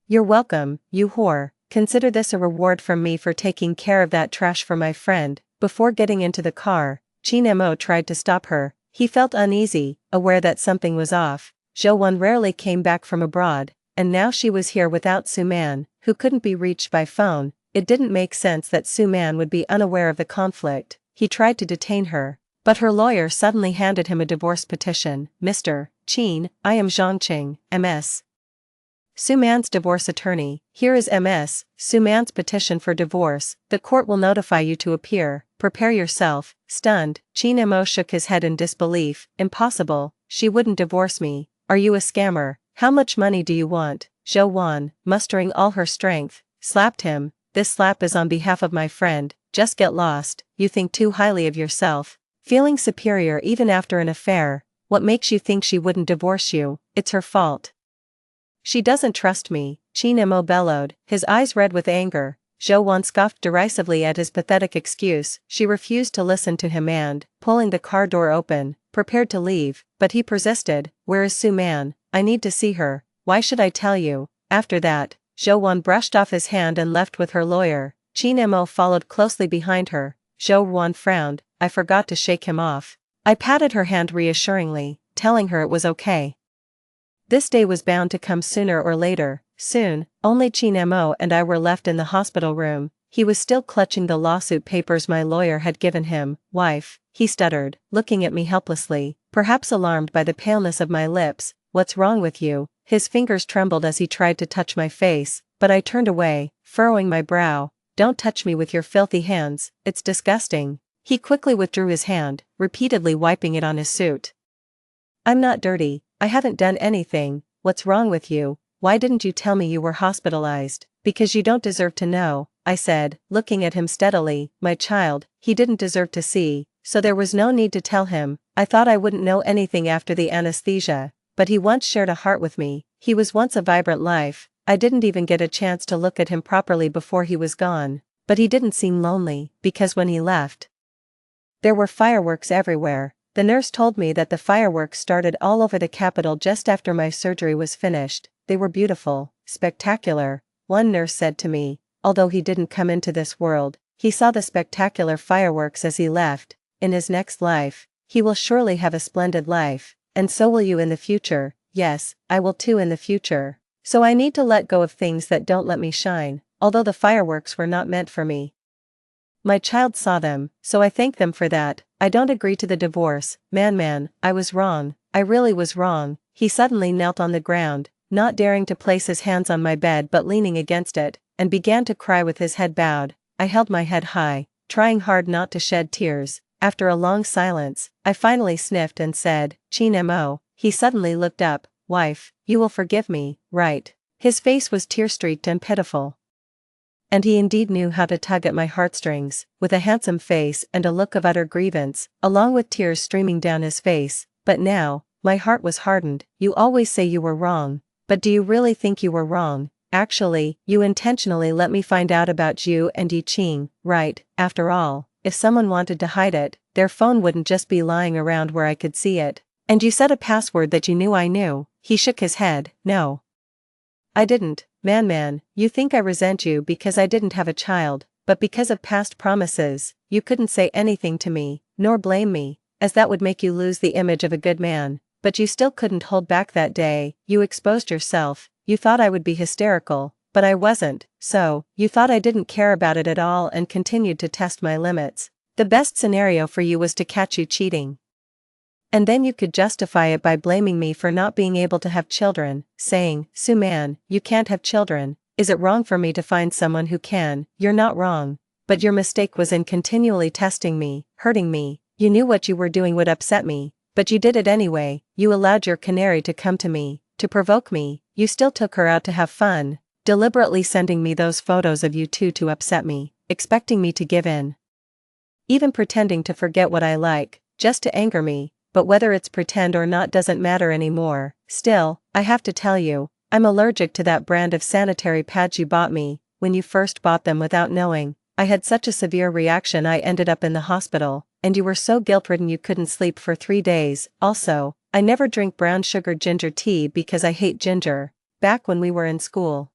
S1: "You're welcome, you whore. Consider this a reward from me for taking care of that trash for my friend." Before getting into the car, Qin Mo tried to stop her. He felt uneasy, aware that something was off. Zhou Wan rarely came back from abroad, and now she was here without Su Man, who couldn't be reached by phone. It didn't make sense that Su Man would be unaware of the conflict. He tried to detain her, but her lawyer suddenly handed him a divorce petition. "Mr. Qin, I am Zhangqing, M.S. Su Man's divorce attorney. Here is M.S. Su Man's petition for divorce. The court will notify you to appear. Prepare yourself." Stunned, Qin Mo shook his head in disbelief. "Impossible, she wouldn't divorce me. Are you a scammer? How much money do you want?" Zhou Wan, mustering all her strength, slapped him. "This slap is on behalf of my friend. Just get lost. You think too highly of yourself. Feeling superior even after an affair. What makes you think she wouldn't divorce you? It's her fault." "She doesn't trust me," Qin Mo bellowed, his eyes red with anger. Zhou Wan scoffed derisively at his pathetic excuse. She refused to listen to him and, pulling the car door open, prepared to leave, but he persisted. "Where is Su Man? I need to see her. Why should I tell you?" After that, Zhou Wan brushed off his hand and left with her lawyer. Qin Mo followed closely behind her. Zhou Wan frowned. "I forgot to shake him off." I patted her hand reassuringly, telling her it was okay. This day was bound to come sooner or later. Soon, only Qin Mo and I were left in the hospital room. He was still clutching the lawsuit papers my lawyer had given him. "Wife," he stuttered, looking at me helplessly, perhaps alarmed by the paleness of my lips. "What's wrong with you?" His fingers trembled as he tried to touch my face, but I turned away, furrowing my brow. "Don't touch me with your filthy hands, it's disgusting." He quickly withdrew his hand, repeatedly wiping it on his suit. "I'm not dirty, I haven't done anything. What's wrong with you? Why didn't you tell me you were hospitalized?" "Because you don't deserve to know," I said, looking at him steadily. "My child, he didn't deserve to see, so there was no need to tell him. I thought I wouldn't know anything after the anesthesia, but he once shared a heart with me. He was once a vibrant life. I didn't even get a chance to look at him properly before he was gone. But he didn't seem lonely, because when he left, there were fireworks everywhere. The nurse told me that the fireworks started all over the capital just after my surgery was finished. They were beautiful, spectacular. One nurse said to me, although he didn't come into this world, he saw the spectacular fireworks as he left. In his next life, he will surely have a splendid life, and so will you in the future. Yes, I will too in the future. So I need to let go of things that don't let me shine, although the fireworks were not meant for me. My child saw them, so I thank them for that. I don't agree to the divorce. Man, I was wrong. I really was wrong." He suddenly knelt on the ground, not daring to place his hands on my bed but leaning against it, and began to cry with his head bowed. I held my head high, trying hard not to shed tears. After a long silence, I finally sniffed and said, "Qin Mo." He suddenly looked up. "Wife, you will forgive me, right?" His face was tear-streaked and pitiful. And he indeed knew how to tug at my heartstrings, with a handsome face and a look of utter grievance, along with tears streaming down his face. But now, my heart was hardened. "You always say you were wrong, but do you really think you were wrong? Actually, you intentionally let me find out about you and Yi Qing, right? After all, if someone wanted to hide it, their phone wouldn't just be lying around where I could see it. And you said a password that you knew I knew. He shook his head. No. I didn't, man, you think I resent you because I didn't have a child, but because of past promises, you couldn't say anything to me, nor blame me, as that would make you lose the image of a good man, but you still couldn't hold back that day. You exposed yourself. You thought I would be hysterical, but I wasn't, so, you thought I didn't care about it at all and continued to test my limits. The best scenario for you was to catch you cheating. And then you could justify it by blaming me for not being able to have children, saying, "Sue man, you can't have children. Is it wrong for me to find someone who can?" You're not wrong. But your mistake was in continually testing me, hurting me. You knew what you were doing would upset me, but you did it anyway. You allowed your canary to come to me, to provoke me. You still took her out to have fun, deliberately sending me those photos of you two to upset me, expecting me to give in. Even pretending to forget what I like, just to anger me. But whether it's pretend or not doesn't matter anymore. Still, I have to tell you, I'm allergic to that brand of sanitary pads you bought me. When you first bought them without knowing, I had such a severe reaction I ended up in the hospital, and you were so guilt-ridden you couldn't sleep for 3 days. Also, I never drink brown sugar ginger tea because I hate ginger. Back when we were in school,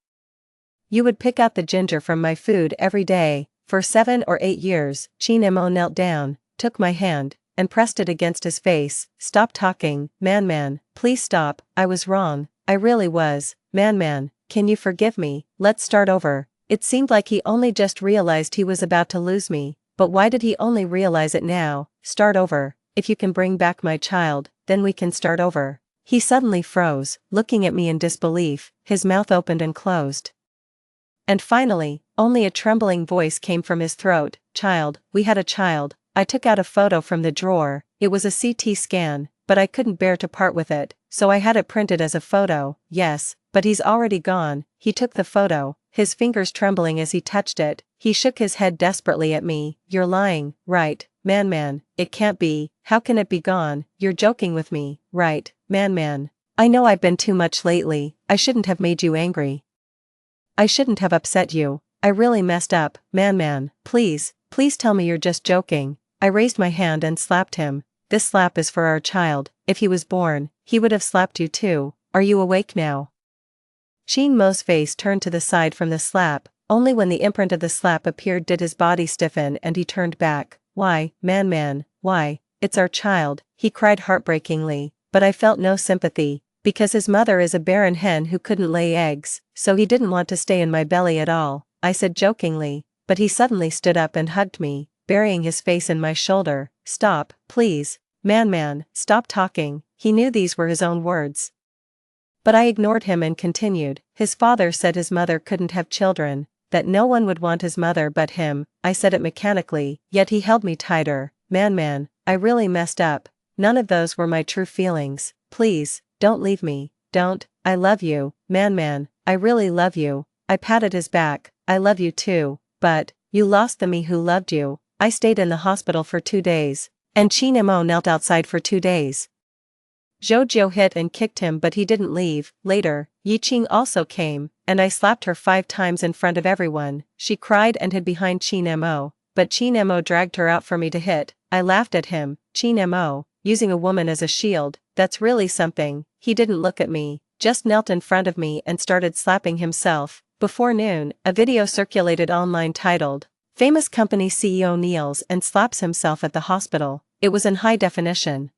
S1: you would pick out the ginger from my food every day. For 7 or 8 years, Chinemo knelt down, took my hand, and pressed it against his face. Stop talking, man, please stop. I was wrong, I really was, man, can you forgive me? Let's start over. It seemed like he only just realized he was about to lose me, but why did he only realize it now? Start over. If you can bring back my child, then we can start over. He suddenly froze, looking at me in disbelief, his mouth opened and closed. And finally, only a trembling voice came from his throat. Child, we had a child. I took out a photo from the drawer. It was a CT scan, but I couldn't bear to part with it, so I had it printed as a photo. Yes, but he's already gone. He took the photo, his fingers trembling as he touched it. He shook his head desperately at me. You're lying, right, man, it can't be. How can it be gone? You're joking with me, right, man. I know I've been too much lately. I shouldn't have made you angry. I shouldn't have upset you. I really messed up, man. Please tell me you're just joking. I raised my hand and slapped him. This slap is for our child. If he was born, he would have slapped you too. Are you awake now? Chinmo's face turned to the side from the slap. Only when the imprint of the slap appeared did his body stiffen and he turned back. Why, man, why? It's our child, he cried heartbreakingly, but I felt no sympathy, because his mother is a barren hen who couldn't lay eggs, so he didn't want to stay in my belly at all, I said jokingly, but he suddenly stood up and hugged me, burying his face in my shoulder. Stop, please, man, stop talking. He knew these were his own words. But I ignored him and continued. His father said his mother couldn't have children, that no one would want his mother but him. I said it mechanically, yet he held me tighter. Man, I really messed up. None of those were my true feelings. Please, don't leave me. Don't. I love you, man, I really love you. I patted his back. I love you too, but you lost the me who loved you. I stayed in the hospital for 2 days, and Chinemo knelt outside for 2 days. Jojo hit and kicked him but he didn't leave. Later, Yiqing also came, and I slapped her 5 times in front of everyone. She cried and hid behind Chinemo, but Chinemo dragged her out for me to hit. I laughed at him. Chinemo, using a woman as a shield, that's really something. He didn't look at me, just knelt in front of me and started slapping himself. Before noon, a video circulated online titled, "Famous Company CEO Kneels and Slaps Himself at the Hospital." It was in high definition.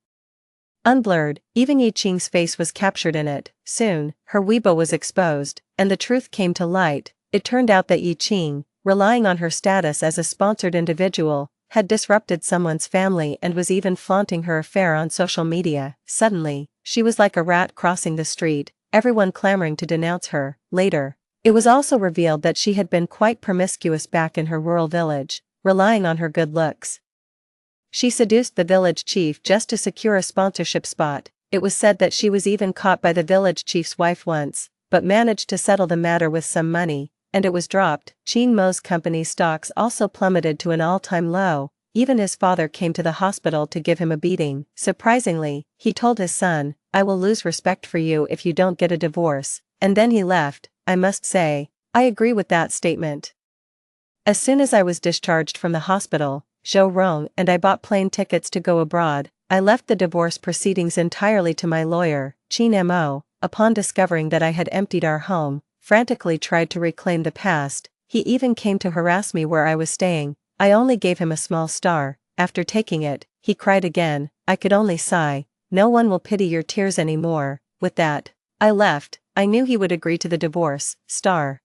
S1: Unblurred, even Yiqing's face was captured in it. Soon, her Weibo was exposed, and the truth came to light. It turned out that Yiqing, relying on her status as a sponsored individual, had disrupted someone's family and was even flaunting her affair on social media. Suddenly, she was like a rat crossing the street, everyone clamoring to denounce her. Later, it was also revealed that she had been quite promiscuous back in her rural village, relying on her good looks. She seduced the village chief just to secure a sponsorship spot. It was said that she was even caught by the village chief's wife once, but managed to settle the matter with some money, and it was dropped. Chinmo's company's stocks also plummeted to an all-time low. Even his father came to the hospital to give him a beating. Surprisingly, he told his son, "I will lose respect for you if you don't get a divorce," and then he left. I must say, I agree with that statement. As soon as I was discharged from the hospital, Zhou Rong and I bought plane tickets to go abroad. I left the divorce proceedings entirely to my lawyer, Chin Mo. Upon discovering that I had emptied our home, frantically tried to reclaim the past, he even came to harass me where I was staying. I only gave him a small star. After taking it, he cried again. I could only sigh. No one will pity your tears anymore. With that, I left. I knew he would agree to the divorce. Star.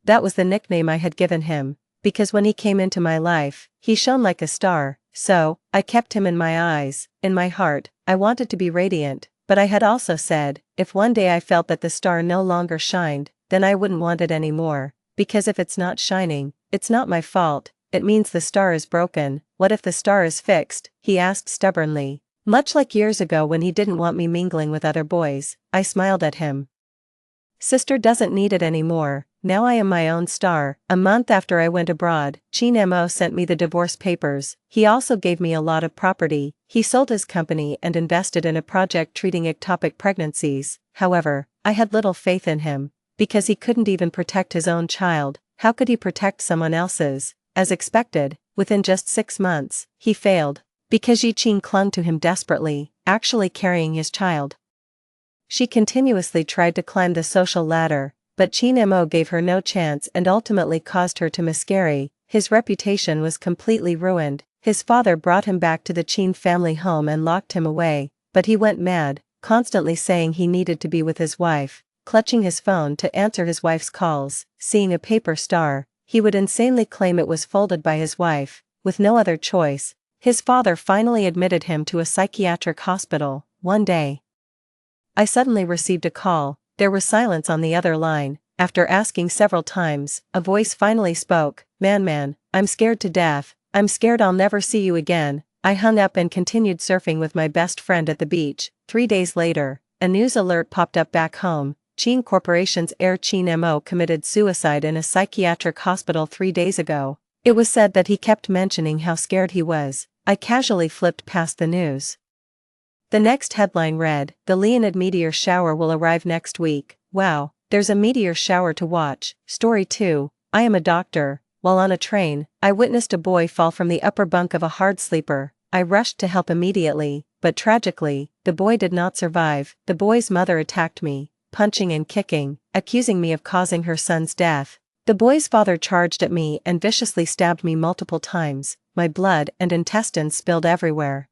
S1: That was the nickname I had given him, because when he came into my life, he shone like a star, so I kept him in my eyes. In my heart, I wanted to be radiant, but I had also said, if one day I felt that the star no longer shined, then I wouldn't want it anymore, because if it's not shining, it's not my fault, it means the star is broken. What if the star is fixed? He asked stubbornly. Much like years ago when he didn't want me mingling with other boys, I smiled at him. Sister doesn't need it anymore, now I am my own star. A month after I went abroad, Chin Mo sent me the divorce papers. He also gave me a lot of property. He sold his company and invested in a project treating ectopic pregnancies. However, I had little faith in him, because he couldn't even protect his own child. How could he protect someone else's? As expected, within just 6 months, he failed, because Yi Qing clung to him desperately, actually carrying his child. She continuously tried to climb the social ladder, but Chin Mo gave her no chance and ultimately caused her to miscarry. His reputation was completely ruined. His father brought him back to the Qin family home and locked him away, but he went mad, constantly saying he needed to be with his wife, clutching his phone to answer his wife's calls. Seeing a paper star, he would insanely claim it was folded by his wife. With no other choice, his father finally admitted him to a psychiatric hospital. One day, I suddenly received a call. There was silence on the other line. After asking several times, a voice finally spoke. Man, I'm scared to death. I'm scared I'll never see you again. I hung up and continued surfing with my best friend at the beach. 3 days later, a news alert popped up back home. Qin Corporation's heir Chin Mo committed suicide in a psychiatric hospital 3 days ago. It was said that he kept mentioning how scared he was. I casually flipped past the news. The next headline read, "The Leonid meteor shower will arrive next week." Wow, there's a meteor shower to watch. Story 2, I am a doctor. While on a train, I witnessed a boy fall from the upper bunk of a hard sleeper. I rushed to help immediately, but tragically, the boy did not survive. The boy's mother attacked me, punching and kicking, accusing me of causing her son's death. The boy's father charged at me and viciously stabbed me multiple times. My blood and intestines spilled everywhere,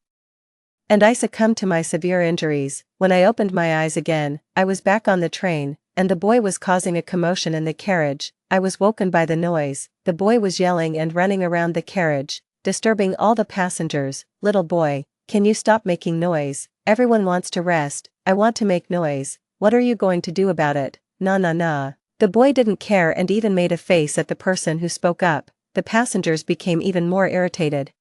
S1: and I succumbed to my severe injuries. When I opened my eyes again, I was back on the train, and the boy was causing a commotion in the carriage. I was woken by the noise. The boy was yelling and running around the carriage, disturbing all the passengers. Little boy, can you stop making noise? Everyone wants to rest. I want to make noise. What are you going to do about it? Nah. The boy didn't care and even made a face at the person who spoke up. The passengers became even more irritated.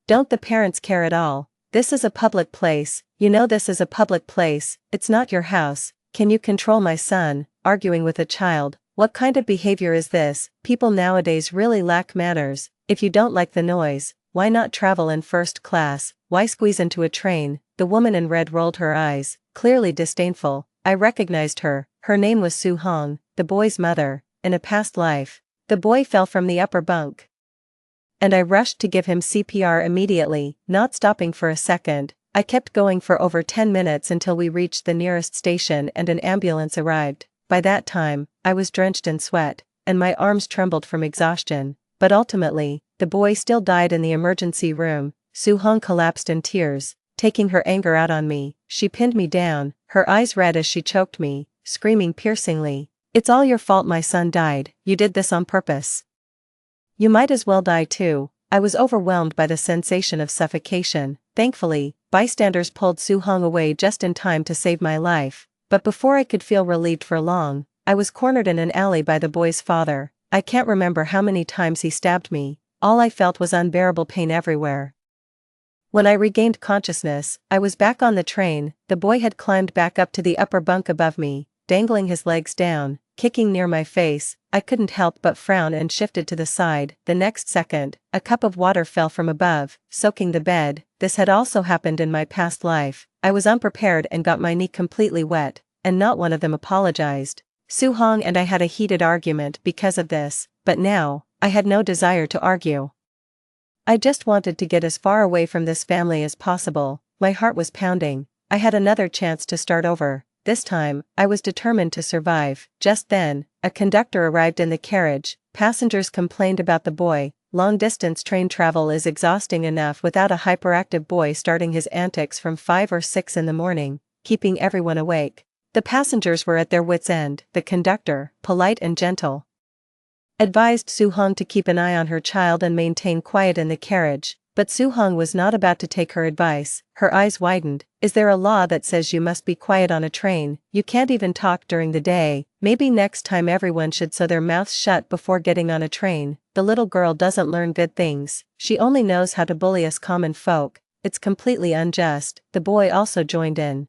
S1: Don't the parents care at all? This is a public place. You know this is a public place. It's not your house. Can you control my son? Arguing with a child. What kind of behavior is this? People nowadays really lack manners. If you don't like the noise, why not travel in first class? Why squeeze into a train? The woman in red rolled her eyes, clearly disdainful. I recognized her. Her name was Su Hong, the boy's mother. In a past life, the boy fell from the upper bunk, and I rushed to give him CPR immediately, not stopping for a second. I kept going for over 10 minutes until we reached the nearest station and an ambulance arrived. By that time, I was drenched in sweat, and my arms trembled from exhaustion. But ultimately, the boy still died in the emergency room. Su Hong collapsed in tears, taking her anger out on me. She pinned me down, her eyes red as she choked me, screaming piercingly, "It's all your fault my son died. You did this on purpose. You might as well die too." I was overwhelmed by the sensation of suffocation. Thankfully, bystanders pulled Su Hong away just in time to save my life. But before I could feel relieved for long, I was cornered in an alley by the boy's father. I can't remember how many times he stabbed me. All I felt was unbearable pain everywhere. When I regained consciousness, I was back on the train. The boy had climbed back up to the upper bunk above me, dangling his legs down, kicking near my face. I couldn't help but frown and shifted to the side. The next second, a cup of water fell from above, soaking the bed. This had also happened in my past life. I was unprepared and got my knee completely wet, and not one of them apologized. Su Hong and I had a heated argument because of this, but now, I had no desire to argue. I just wanted to get as far away from this family as possible. My heart was pounding. I had another chance to start over. This time, I was determined to survive. Just then, a conductor arrived in the carriage. Passengers complained about the boy. Long-distance train travel is exhausting enough without a hyperactive boy starting his antics from 5 or 6 in the morning, keeping everyone awake. The passengers were at their wits' end. The conductor, polite and gentle, advised Su-hong to keep an eye on her child and maintain quiet in the carriage, but Su-hong was not about to take her advice. Her eyes widened. Is there a law that says you must be quiet on a train? You can't even talk during the day. Maybe next time everyone should sew their mouths shut before getting on a train. The little girl doesn't learn good things. She only knows how to bully us common folk. It's completely unjust. The boy also joined in,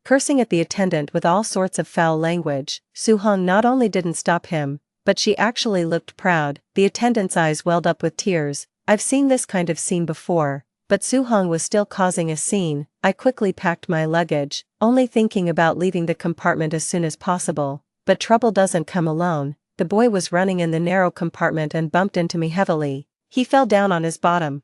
S1: cursing at the attendant with all sorts of foul language. Su-hong not only didn't stop him, but she actually looked proud. The attendant's eyes welled up with tears. I've seen this kind of scene before, but Su-hong was still causing a scene. I quickly packed my luggage, only thinking about leaving the compartment as soon as possible. But trouble doesn't come alone. The boy was running in the narrow compartment and bumped into me heavily. He fell down on his bottom.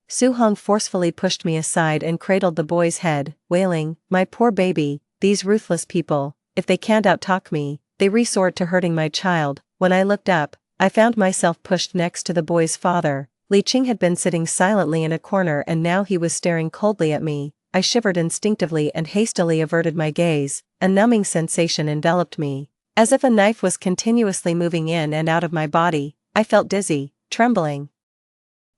S1: Su-hong forcefully pushed me aside and cradled the boy's head, wailing, "My poor baby, these ruthless people, if they can't outtalk me, they resort to hurting my child." When I looked up, I found myself pushed next to the boy's father. Li Qing had been sitting silently in a corner and now he was staring coldly at me. I shivered instinctively and hastily averted my gaze. A numbing sensation enveloped me. As if a knife was continuously moving in and out of my body, I felt dizzy, trembling,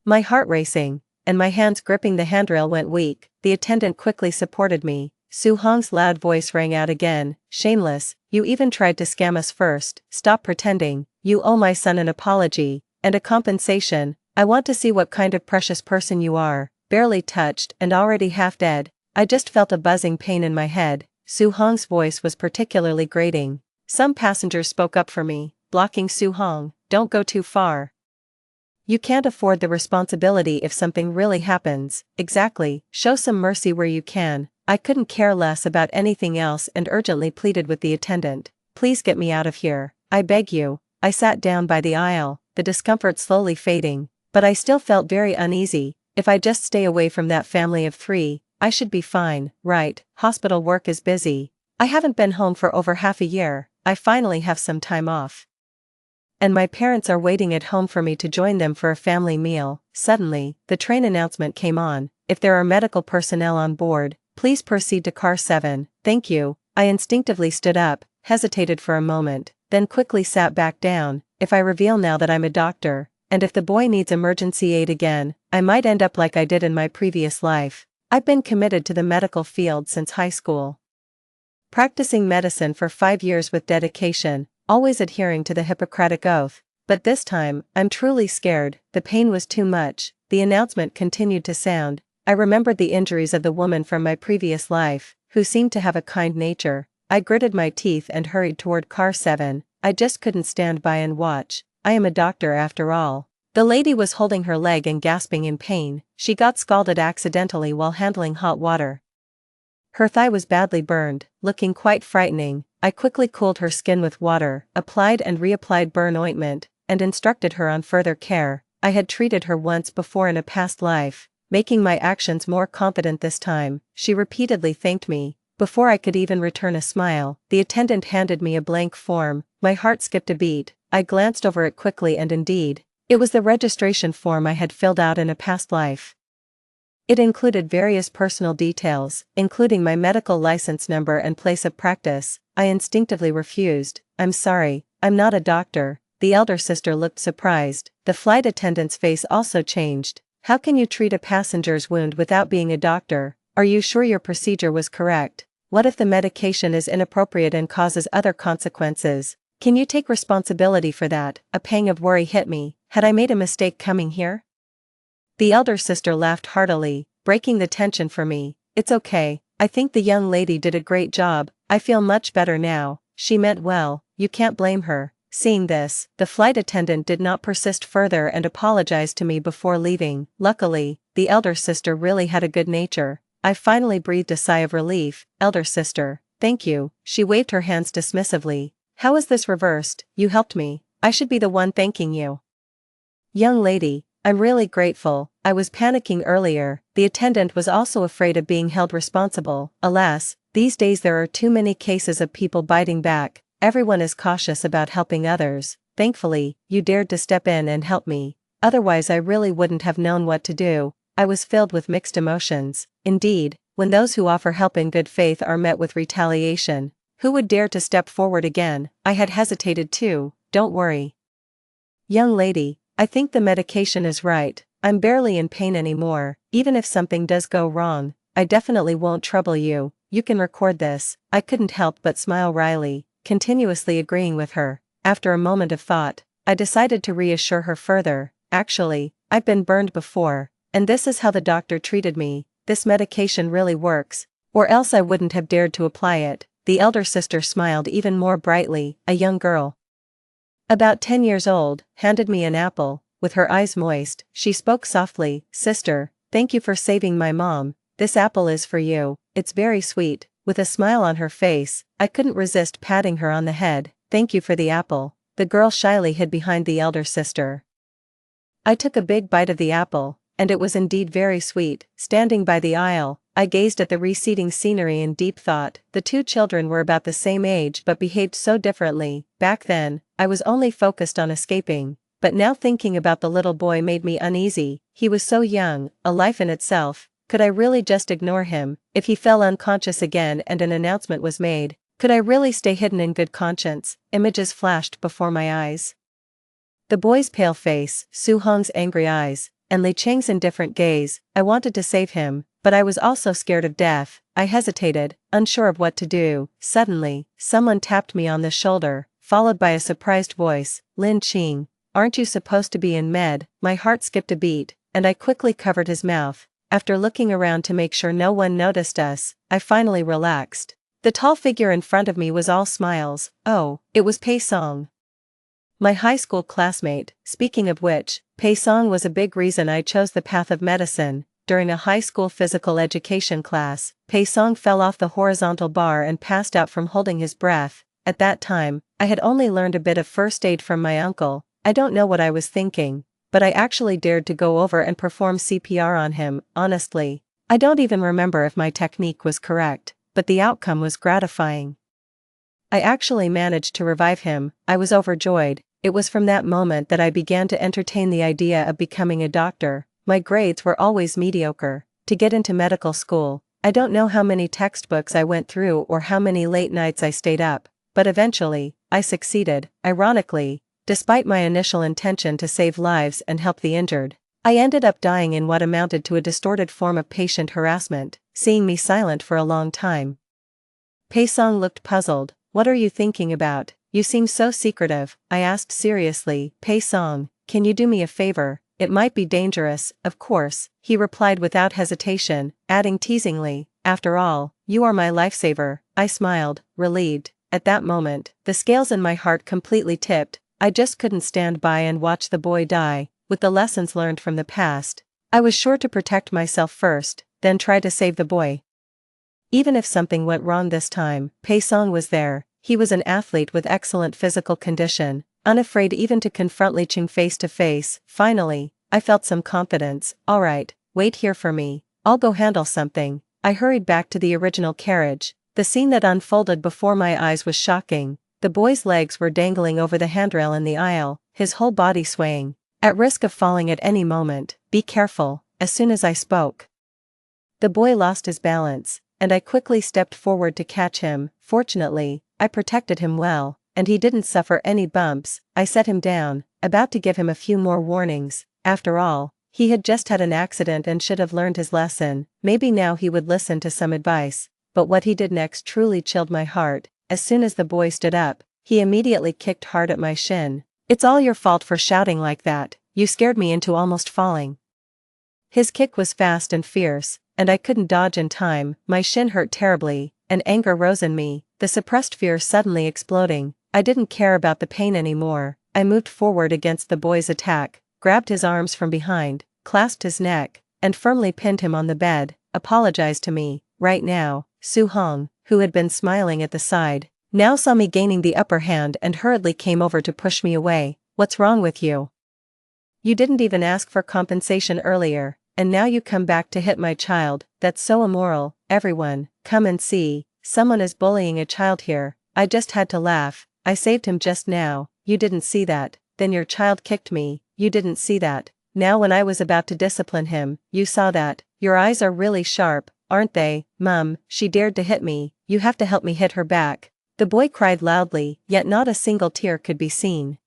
S1: my heart racing, and my hands gripping the handrail went weak. The attendant quickly supported me. Su-hong's loud voice rang out again. "Shameless, you even tried to scam us first. Stop pretending. You owe my son an apology, and a compensation. I want to see what kind of precious person you are." Barely touched and already half dead, I just felt a buzzing pain in my head. Su-hong's voice was particularly grating. Some passengers spoke up for me, blocking Su-hong. "Don't go too far. You can't afford the responsibility if something really happens." "Exactly, show some mercy where you can." I couldn't care less about anything else and urgently pleaded with the attendant. "Please get me out of here, I beg you." I sat down by the aisle, the discomfort slowly fading, but I still felt very uneasy. If I just stay away from that family of 3, I should be fine, right? Hospital work is busy. I haven't been home for over half a year. I finally have some time off, and my parents are waiting at home for me to join them for a family meal. Suddenly, the train announcement came on. "If there are medical personnel on board, please proceed to car 7. Thank you." I instinctively stood up, hesitated for a moment, then quickly sat back down. If I reveal now that I'm a doctor, and if the boy needs emergency aid again, I might end up like I did in my previous life. I've been committed to the medical field since high school, practicing medicine for 5 years with dedication, always adhering to the Hippocratic Oath. But this time, I'm truly scared. The pain was too much. The announcement continued to sound. I remembered the injuries of the woman from my previous life, who seemed to have a kind nature. I gritted my teeth and hurried toward car 7. I just couldn't stand by and watch. I am a doctor after all. The lady was holding her leg and gasping in pain. She got scalded accidentally while handling hot water. Her thigh was badly burned, looking quite frightening. I quickly cooled her skin with water, applied and reapplied burn ointment, and instructed her on further care. I had treated her once before in a past life, making my actions more confident this time. She repeatedly thanked me. Before I could even return a smile, the attendant handed me a blank form. My heart skipped a beat. I glanced over it quickly and indeed, it was the registration form I had filled out in a past life. It included various personal details, including my medical license number and place of practice. I instinctively refused. "I'm sorry, I'm not a doctor." The elder sister looked surprised. The flight attendant's face also changed. "How can you treat a passenger's wound without being a doctor? Are you sure your procedure was correct? What if the medication is inappropriate and causes other consequences? Can you take responsibility for that?" A pang of worry hit me. Had I made a mistake coming here? The elder sister laughed heartily, breaking the tension for me. "It's okay, I think the young lady did a great job. I feel much better now. She meant well, you can't blame her." Seeing this, the flight attendant did not persist further and apologized to me before leaving. Luckily, the elder sister really had a good nature. I finally breathed a sigh of relief. "Elder sister, thank you." She waved her hands dismissively. "How is this reversed? You helped me. I should be the one thanking you." "Young lady, I'm really grateful. I was panicking earlier. The attendant was also afraid of being held responsible. Alas, these days there are too many cases of people biting back. Everyone is cautious about helping others. Thankfully, you dared to step in and help me. Otherwise I really wouldn't have known what to do. I was filled with mixed emotions. Indeed, when those who offer help in good faith are met with retaliation, who would dare to step forward again? I had hesitated too. Don't worry, young lady, I think the medication is right. I'm barely in pain anymore. Even if something does go wrong, I definitely won't trouble you. You can record this. I couldn't help but smile wryly, continuously agreeing with her. After a moment of thought, I decided to reassure her further. Actually, I've been burned before, and this is how the doctor treated me. This medication really works, or else I wouldn't have dared to apply it. The elder sister smiled even more brightly. A young girl, about 10 years old, handed me an apple. With her eyes moist, she spoke softly, "Sister, thank you for saving my mom. This apple is for you. It's very sweet." With a smile on her face, I couldn't resist patting her on the head. "Thank you for the apple." The girl shyly hid behind the elder sister. I took a big bite of the apple, and it was indeed very sweet. Standing by the aisle, I gazed at the receding scenery in deep thought. The two children were about the same age but behaved so differently. Back then, I was only focused on escaping, but now thinking about the little boy made me uneasy. He was so young, a life in itself. Could I really just ignore him? If he fell unconscious again and an announcement was made, could I really stay hidden in good conscience? Images flashed before my eyes. The boy's pale face, Su Hong's angry eyes, and Li Cheng's indifferent gaze. I wanted to save him, but I was also scared of death. I hesitated, unsure of what to do. Suddenly, someone tapped me on the shoulder, followed by a surprised voice. "Lin Qing, aren't you supposed to be in med?" My heart skipped a beat, and I quickly covered his mouth. After looking around to make sure no one noticed us, I finally relaxed. The tall figure in front of me was all smiles. Oh, it was Pei Song, my high school classmate. Speaking of which, Pei Song was a big reason I chose the path of medicine. During a high school physical education class, Pei Song fell off the horizontal bar and passed out from holding his breath. At that time, I had only learned a bit of first aid from my uncle. I don't know what I was thinking, but I actually dared to go over and perform CPR on him. Honestly, I don't even remember if my technique was correct, but the outcome was gratifying. I actually managed to revive him. I was overjoyed. It was from that moment that I began to entertain the idea of becoming a doctor. My grades were always mediocre. To get into medical school, I don't know how many textbooks I went through or how many late nights I stayed up, but eventually, I succeeded. Ironically, despite my initial intention to save lives and help the injured, I ended up dying in what amounted to a distorted form of patient harassment. Seeing me silent for a long time, Pei Song looked puzzled. "What are you thinking about? You seem so secretive," I asked seriously. "Pei Song, can you do me a favor? It might be dangerous." "Of course," he replied without hesitation, adding teasingly, "After all, you are my lifesaver." I smiled, relieved. At that moment, the scales in my heart completely tipped. I just couldn't stand by and watch the boy die. With the lessons learned from the past, I was sure to protect myself first, then try to save the boy. Even if something went wrong this time, Pei Song was there. He was an athlete with excellent physical condition, unafraid even to confront Li Qing face to face. Finally, I felt some confidence. "All right, wait here for me. I'll go handle something." I hurried back to the original carriage. The scene that unfolded before my eyes was shocking. The boy's legs were dangling over the handrail in the aisle, his whole body swaying, at risk of falling at any moment. "Be careful." As soon as I spoke, the boy lost his balance, and I quickly stepped forward to catch him. Fortunately, I protected him well, and he didn't suffer any bumps. I set him down, about to give him a few more warnings. After all, he had just had an accident and should have learned his lesson. Maybe now he would listen to some advice. But what he did next truly chilled my heart. As soon as the boy stood up, he immediately kicked hard at my shin. "It's all your fault for shouting like that. You scared me into almost falling." His kick was fast and fierce, and I couldn't dodge in time. My shin hurt terribly, and anger rose in me, the suppressed fear suddenly exploding. I didn't care about the pain anymore. I moved forward against the boy's attack, grabbed his arms from behind, clasped his neck, and firmly pinned him on the bed. "Apologize to me, right now." Su Hong, who had been smiling at the side, now saw me gaining the upper hand and hurriedly came over to push me away. "What's wrong with you?" You didn't even ask for compensation earlier, and now you come back to hit my child. That's so immoral. Everyone, come and see, someone is bullying a child here. I just had to laugh. I saved him just now. You didn't see that. Then your child kicked me. You didn't see that. Now when I was about to discipline him, you saw that. Your eyes are really sharp, aren't they? Mum, she dared to hit me. You have to help me hit her back. The boy cried loudly, yet not a single tear could be seen.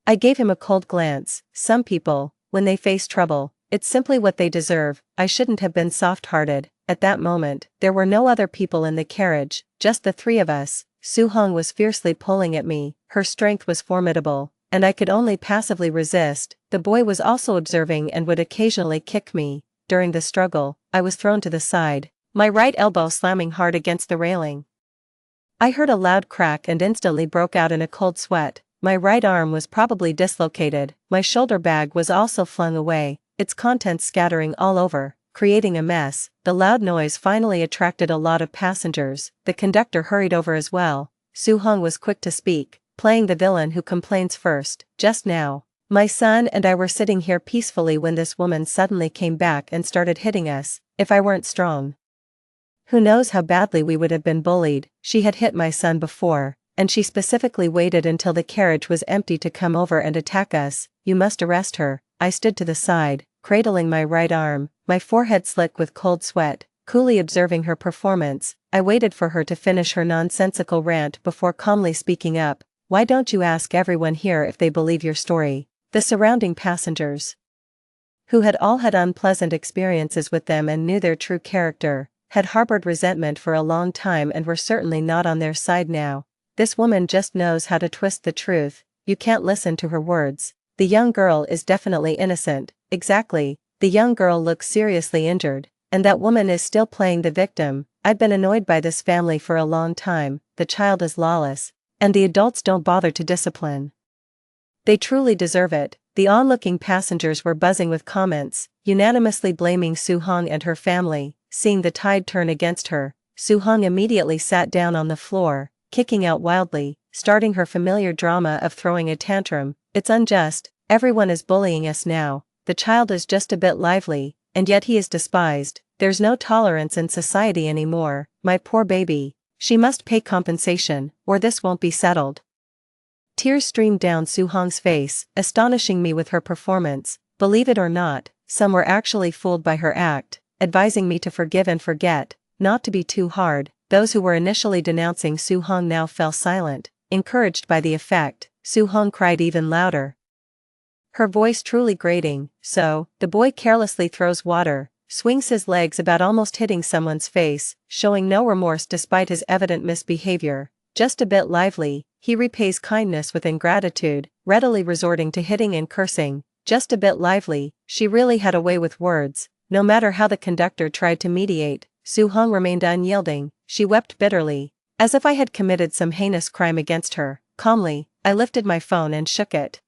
S1: I gave him a cold glance. Some people, when they face trouble, it's simply what they deserve. I shouldn't have been soft-hearted. At that moment, there were no other people in the carriage, just the three of us. Soo-hong was fiercely pulling at me. Her strength was formidable, and I could only passively resist. The boy was also observing and would occasionally kick me. During the struggle, I was thrown to the side, my right elbow slamming hard against the railing. I heard a loud crack and instantly broke out in a cold sweat. My right arm was probably dislocated. My shoulder bag was also flung away, its contents scattering all over, creating a mess. The loud noise finally attracted a lot of passengers. The conductor hurried over as well. Soo-hong was quick to speak, playing the villain who complains first. Just now, my son and I were sitting here peacefully when this woman suddenly came back and started hitting us. If I weren't strong, who knows how badly we would have been bullied. She had hit my son before, and she specifically waited until the carriage was empty to come over and attack us. You must arrest her. I stood to the side, cradling my right arm, my forehead slick with cold sweat, coolly observing her performance. I waited for her to finish her nonsensical rant before calmly speaking up. Why don't you ask everyone here if they believe your story? The surrounding passengers, who had all had unpleasant experiences with them and knew their true character, had harbored resentment for a long time and were certainly not on their side now. This woman just knows how to twist the truth. You can't listen to her words. The young girl is definitely innocent. Exactly. The young girl looks seriously injured, and that woman is still playing the victim. I've been annoyed by this family for a long time. The child is lawless, and the adults don't bother to discipline. They truly deserve it. The onlooking passengers were buzzing with comments, unanimously blaming Soo-hong and her family. Seeing the tide turn against her, Soo-hong immediately sat down on the floor, kicking out wildly, starting her familiar drama of throwing a tantrum. It's unjust. Everyone is bullying us now. The child is just a bit lively, and yet he is despised. There's no tolerance in society anymore. My poor baby. She must pay compensation, or this won't be settled. Tears streamed down Soo-hong's face, astonishing me with her performance. Believe it or not, some were actually fooled by her act, advising me to forgive and forget, not to be too hard. Those who were initially denouncing Soo-hong now fell silent. Encouraged by the effect, Soo-hong cried even louder, her voice truly grating. So, the boy carelessly throws water, swings his legs about almost hitting someone's face, showing no remorse despite his evident misbehavior. Just a bit lively, he repays kindness with ingratitude, readily resorting to hitting and cursing. Just a bit lively. She really had a way with words. No matter how the conductor tried to mediate, Soo-hong remained unyielding. She wept bitterly, as if I had committed some heinous crime against her. Calmly, I lifted my phone and shook it.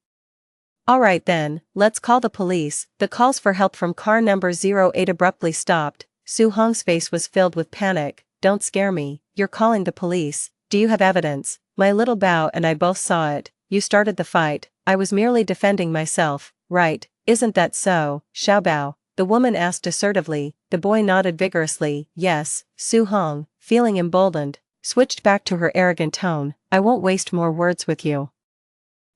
S1: All right then, let's call the police. The calls for help from car number 08 abruptly stopped. Soo-hong's face was filled with panic. Don't scare me. You're calling the police. Do you have evidence? My little Bao and I both saw it. You started the fight. I was merely defending myself. Right, isn't that so, Xiaobao? The woman asked assertively. The boy nodded vigorously. Yes. Soo-hong, feeling emboldened, switched back to her arrogant tone. I won't waste more words with you.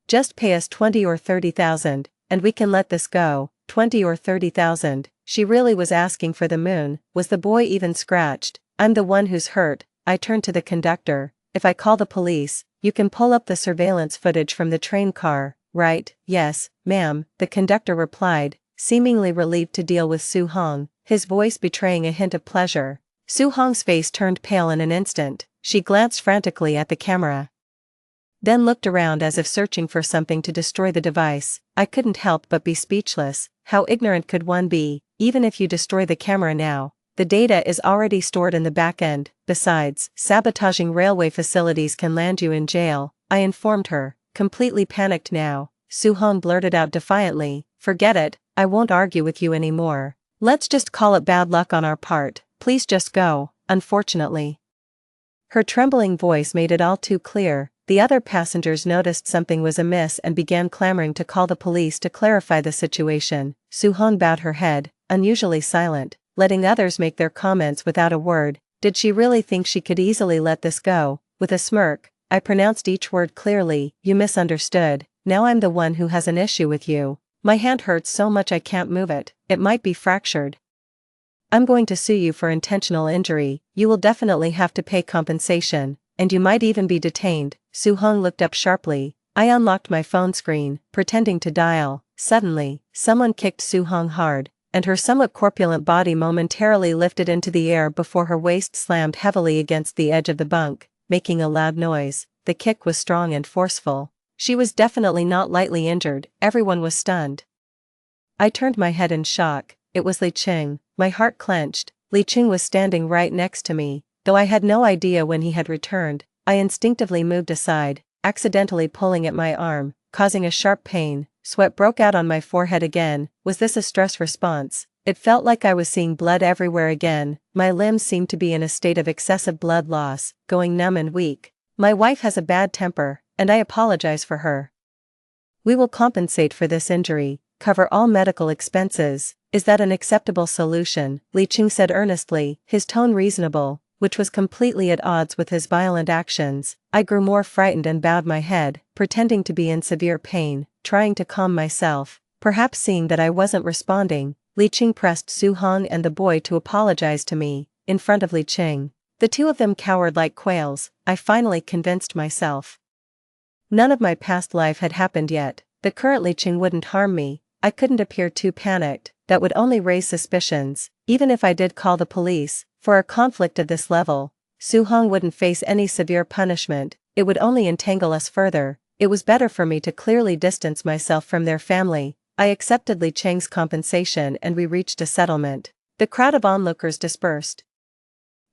S1: Just pay us 20 or 30,000, and we can let this go. 20 or 30,000. She really was asking for the moon. Was the boy even scratched? I'm the one who's hurt. I turned to the conductor. If I call the police, you can pull up the surveillance footage from the train car, right? Yes, ma'am, the conductor replied, seemingly relieved to deal with Soo-hong, his voice betraying a hint of pleasure. Soo-hong's face turned pale in an instant. She glanced frantically at the camera, then looked around as if searching for something to destroy the device. I couldn't help but be speechless. How ignorant could one be? Even if you destroy the camera now, the data is already stored in the back end. Besides, sabotaging railway facilities can land you in jail. I informed her, completely panicked now. Soo-hong blurted out defiantly, forget it, I won't argue with you anymore. Let's just call it bad luck on our part. Please just go. Unfortunately, her trembling voice made it all too clear, The other passengers noticed something was amiss and began clamoring to call the police to clarify the situation. Soo-hong bowed her head, unusually silent, letting others make their comments without a word. Did she really think she could easily let this go? With a smirk, I pronounced each word clearly. You misunderstood. Now I'm the one who has an issue with you. My hand hurts so much I can't move it. It might be fractured. I'm going to sue you for intentional injury. You will definitely have to pay compensation, and you might even be detained. Soo-hong looked up sharply. I unlocked my phone screen, pretending to dial. Suddenly, someone kicked Soo-hong hard, and her somewhat corpulent body momentarily lifted into the air before her waist slammed heavily against the edge of the bunk, making a loud noise. The kick was strong and forceful. She was definitely not lightly injured. Everyone was stunned. I turned my head in shock. It was Li Qing. My heart clenched. Li Qing was standing right next to me. Though I had no idea when he had returned, I instinctively moved aside, accidentally pulling at my arm, causing a sharp pain. Sweat broke out on my forehead again. Was this a stress response? It felt like I was seeing blood everywhere again. My limbs seemed to be in a state of excessive blood loss, going numb and weak. My wife has a bad temper, and I apologize for her. We will compensate for this injury, cover all medical expenses. Is that an acceptable solution? Li Qing said earnestly, his tone reasonable, which was completely at odds with his violent actions. I grew more frightened and bowed my head, pretending to be in severe pain, trying to calm myself. Perhaps seeing that I wasn't responding, Li Qing pressed Soo-hong and the boy to apologize to me, in front of Li Qing. The two of them cowered like quails. I finally convinced myself. None of my past life had happened yet. The current Li Qing wouldn't harm me. I couldn't appear too panicked. That would only raise suspicions. Even if I did call the police, for a conflict of this level, Soo-hong wouldn't face any severe punishment. It would only entangle us further. It was better for me to clearly distance myself from their family. I accepted Li Qing's compensation and we reached a settlement. The crowd of onlookers dispersed.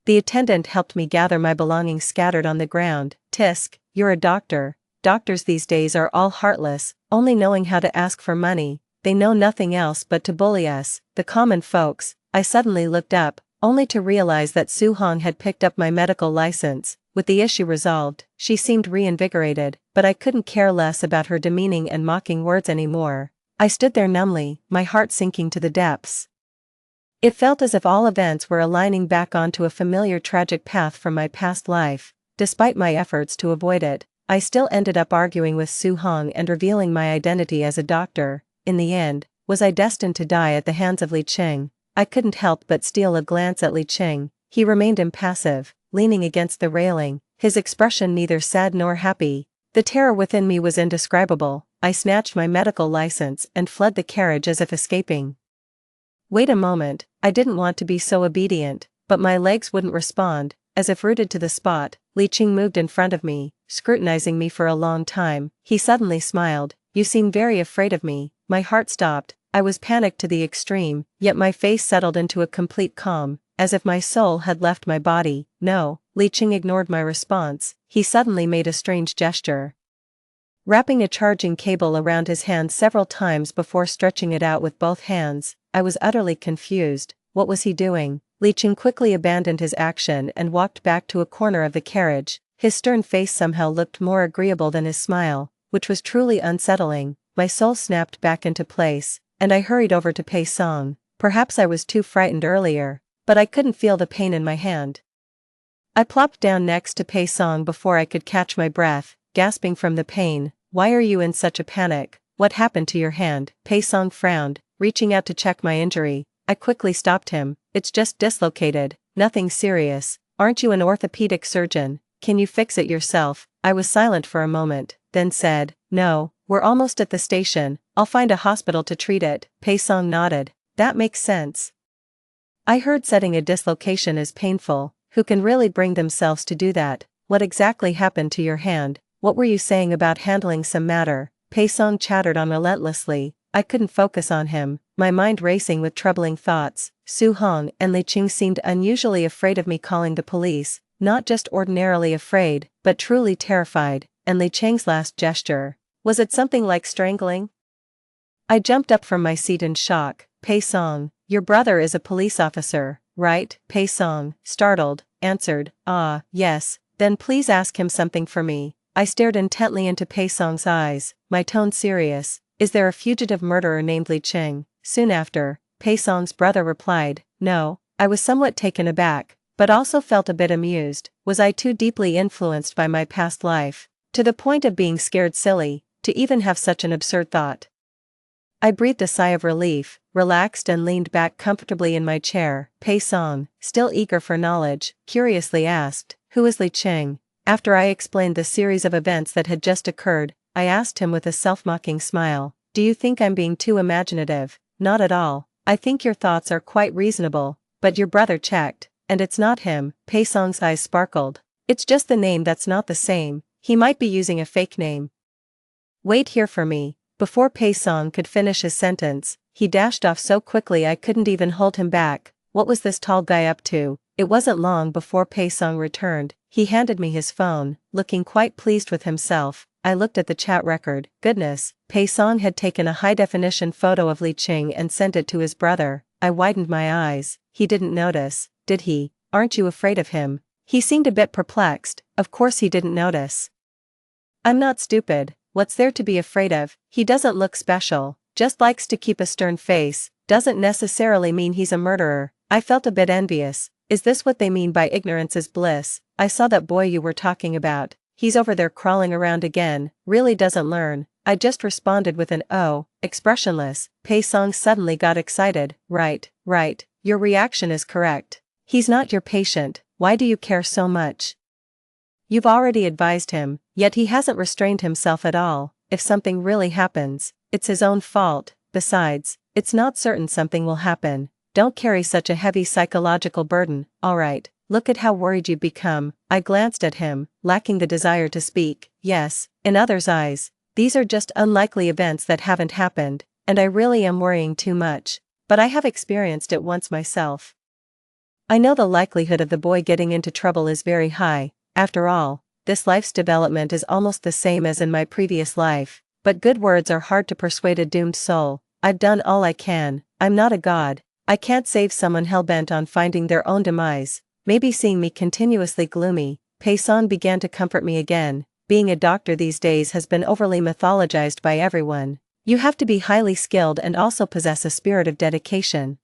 S1: The attendant helped me gather my belongings scattered on the ground. Tisk, you're a doctor. Doctors these days are all heartless, only knowing how to ask for money. They know nothing else but to bully us, the common folks. I suddenly looked up, only to realize that Soo-hong had picked up my medical license. With the issue resolved, she seemed reinvigorated, but I couldn't care less about her demeaning and mocking words anymore. I stood there numbly, my heart sinking to the depths. It felt as if all events were aligning back onto a familiar tragic path from my past life. Despite my efforts to avoid it, I still ended up arguing with Soo-hong and revealing my identity as a doctor. In the end, was I destined to die at the hands of Li Qing? I couldn't help but steal a glance at Li Qing. He remained impassive, leaning against the railing, his expression neither sad nor happy. The terror within me was indescribable. I snatched my medical license and fled the carriage as if escaping. Wait a moment, I didn't want to be so obedient, but my legs wouldn't respond. As if rooted to the spot, Li Qing moved in front of me, scrutinizing me for a long time. He suddenly smiled. You seem very afraid of me. My heart stopped. I was panicked to the extreme, yet my face settled into a complete calm, as if my soul had left my body. No, Li Qing ignored my response. He suddenly made a strange gesture, wrapping a charging cable around his hand several times before stretching it out with both hands. I was utterly confused. What was he doing? Li Qing quickly abandoned his action and walked back to a corner of the carriage. His stern face somehow looked more agreeable than his smile, which was truly unsettling. My soul snapped back into place, and I hurried over to Pei Song. Perhaps I was too frightened earlier, but I couldn't feel the pain in my hand. I plopped down next to Pei Song before I could catch my breath, gasping from the pain. Why are you in such a panic? What happened to your hand? Pei Song frowned, reaching out to check my injury. I quickly stopped him. It's just dislocated, nothing serious. Aren't you an orthopedic surgeon? Can you fix it yourself? I was silent for a moment, then said, no, we're almost at the station. I'll find a hospital to treat it. Pei Song nodded. That makes sense. I heard setting a dislocation is painful. Who can really bring themselves to do that? What exactly happened to your hand? What were you saying about handling some matter? Pei Song chattered on relentlessly. I couldn't focus on him, my mind racing with troubling thoughts. Soo-hong and Li Qing seemed unusually afraid of me calling the police, not just ordinarily afraid, but truly terrified. And Li Qing's last gesture, was it something like strangling? I jumped up from my seat in shock. Pei Song, your brother is a police officer, right? Pei Song, startled, answered, ah, yes, then please ask him something for me. I stared intently into Pei Song's eyes, my tone serious. Is there a fugitive murderer named Li Qing? Soon after, Pei Song's brother replied, no. I was somewhat taken aback, but also felt a bit amused. Was I too deeply influenced by my past life, to the point of being scared silly, to even have such an absurd thought? I breathed a sigh of relief, relaxed and leaned back comfortably in my chair. Pei Song, still eager for knowledge, curiously asked, who is Li Qing? After I explained the series of events that had just occurred, I asked him with a self-mocking smile, do you think I'm being too imaginative? Not at all. I think your thoughts are quite reasonable, but your brother checked, and it's not him. Pei Song's eyes sparkled. It's just the name that's not the same. He might be using a fake name. Wait here for me. Before Pei Song could finish his sentence, he dashed off so quickly I couldn't even hold him back. What was this tall guy up to? It wasn't long before Pei Song returned. He handed me his phone, looking quite pleased with himself. I looked at the chat record. Goodness, Pei Song had taken a high-definition photo of Li Qing and sent it to his brother. I widened my eyes. He didn't notice, did he? Aren't you afraid of him? He seemed a bit perplexed. Of course he didn't notice. I'm not stupid. What's there to be afraid of? He doesn't look special, just likes to keep a stern face, doesn't necessarily mean he's a murderer. I felt a bit envious. Is this what they mean by ignorance is bliss? I saw that boy you were talking about. He's over there crawling around again, really doesn't learn. I just responded with an oh, expressionless. Pei Song suddenly got excited. Right, your reaction is correct. He's not your patient, why do you care so much? You've already advised him, yet he hasn't restrained himself at all. If something really happens, it's his own fault. Besides, it's not certain something will happen. Don't carry such a heavy psychological burden. Alright, look at how worried you've become. I glanced at him, lacking the desire to speak. Yes, in others' eyes, these are just unlikely events that haven't happened, and I really am worrying too much. But I have experienced it once myself. I know the likelihood of the boy getting into trouble is very high. After all, this life's development is almost the same as in my previous life. But good words are hard to persuade a doomed soul. I've done all I can. I'm not a god. I can't save someone hell-bent on finding their own demise. Maybe seeing me continuously gloomy, Pei Song began to comfort me again. Being a doctor these days has been overly mythologized by everyone. You have to be highly skilled and also possess a spirit of dedication.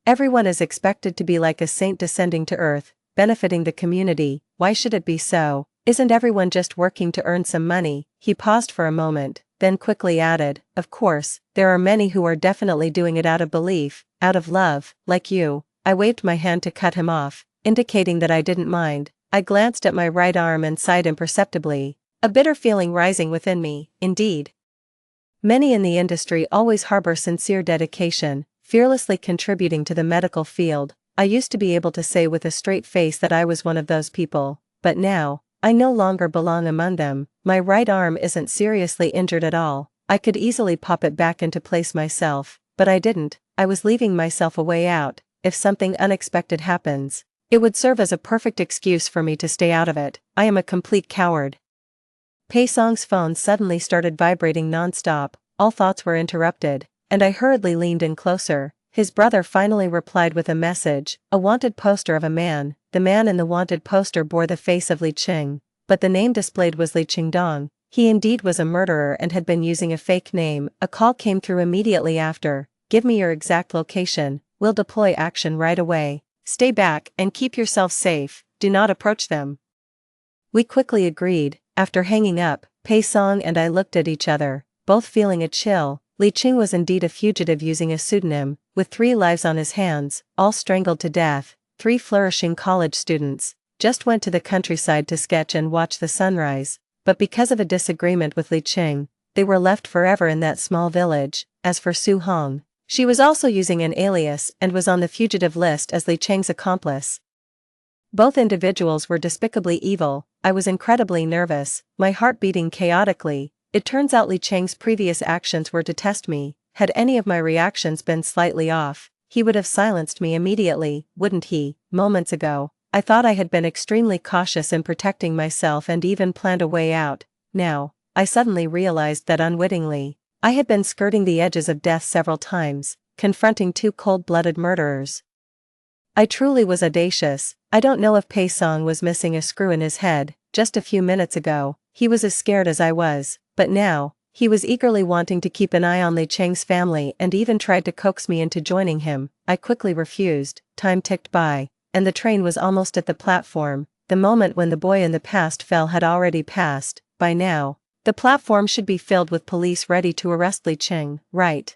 S1: Everyone is expected to be like a saint descending to earth, benefiting the community. Why should it be so? Isn't everyone just working to earn some money? He paused for a moment, then quickly added, of course, there are many who are definitely doing it out of belief, out of love, like you. I waved my hand to cut him off, indicating that I didn't mind. I glanced at my right arm and sighed imperceptibly, a bitter feeling rising within me. Indeed, many in the industry always harbor sincere dedication, fearlessly contributing to the medical field. I used to be able to say with a straight face that I was one of those people, but now, I no longer belong among them. My right arm isn't seriously injured at all. I could easily pop it back into place myself, but I didn't. I was leaving myself a way out. If something unexpected happens, it would serve as a perfect excuse for me to stay out of it. I am a complete coward. Pei Song's phone suddenly started vibrating non-stop. All thoughts were interrupted, and I hurriedly leaned in closer. His brother finally replied with a message, a wanted poster of a man. The man in the wanted poster bore the face of Li Qing, but the name displayed was Li Qingdong. He indeed was a murderer and had been using a fake name. A call came through immediately after. Give me your exact location. We'll deploy action right away. Stay back and keep yourself safe. Do not approach them. We quickly agreed. After hanging up, Pei Song and I looked at each other, both feeling a chill. Li Qing was indeed a fugitive using a pseudonym, with 3 lives on his hands, all strangled to death. 3 flourishing college students just went to the countryside to sketch and watch the sunrise, but because of a disagreement with Li Qing, they were left forever in that small village. As for Su Hong, she was also using an alias and was on the fugitive list as Li Qing's accomplice. Both individuals were despicably evil. I was incredibly nervous, my heart beating chaotically. It turns out Li Qing's previous actions were to test me. Had any of my reactions been slightly off, he would have silenced me immediately, wouldn't he? Moments ago, I thought I had been extremely cautious in protecting myself and even planned a way out. Now, I suddenly realized that unwittingly, I had been skirting the edges of death several times, confronting 2 cold-blooded murderers. I truly was audacious. I don't know if Pei Song was missing a screw in his head. Just a few minutes ago, He was as scared as I was, but now, he was eagerly wanting to keep an eye on Li Cheng's family and even tried to coax me into joining him. I quickly refused. Time ticked by, and the train was almost at the platform. The moment when the boy in the past fell had already passed. By now, the platform should be filled with police ready to arrest Li Cheng, right?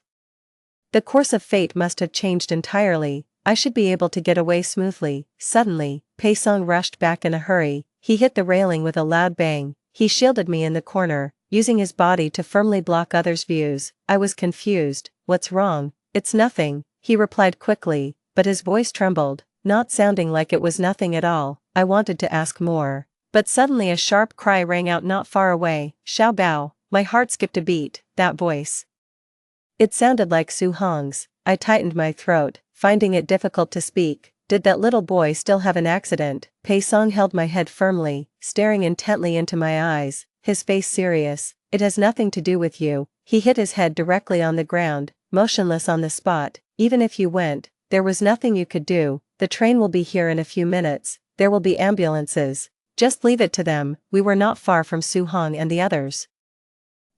S1: The course of fate must have changed entirely. I should be able to get away smoothly. Suddenly, Pei Song rushed back in a hurry. He hit the railing with a loud bang. He shielded me in the corner, using his body to firmly block others' views. I was confused. What's wrong? It's nothing, he replied quickly, but his voice trembled, not sounding like it was nothing at all. I wanted to ask more. But suddenly a sharp cry rang out not far away. Xiao Bao. My heart skipped a beat. That voice. It sounded like Su Hong's. I tightened my throat, finding it difficult to speak. Did that little boy still have an accident? Pei Song held my head firmly, staring intently into my eyes, his face serious. It has nothing to do with you. He hit his head directly on the ground, motionless on the spot. Even if you went, there was nothing you could do. The train will be here in a few minutes. There will be ambulances. Just leave it to them. We were not far from Su Hong and the others.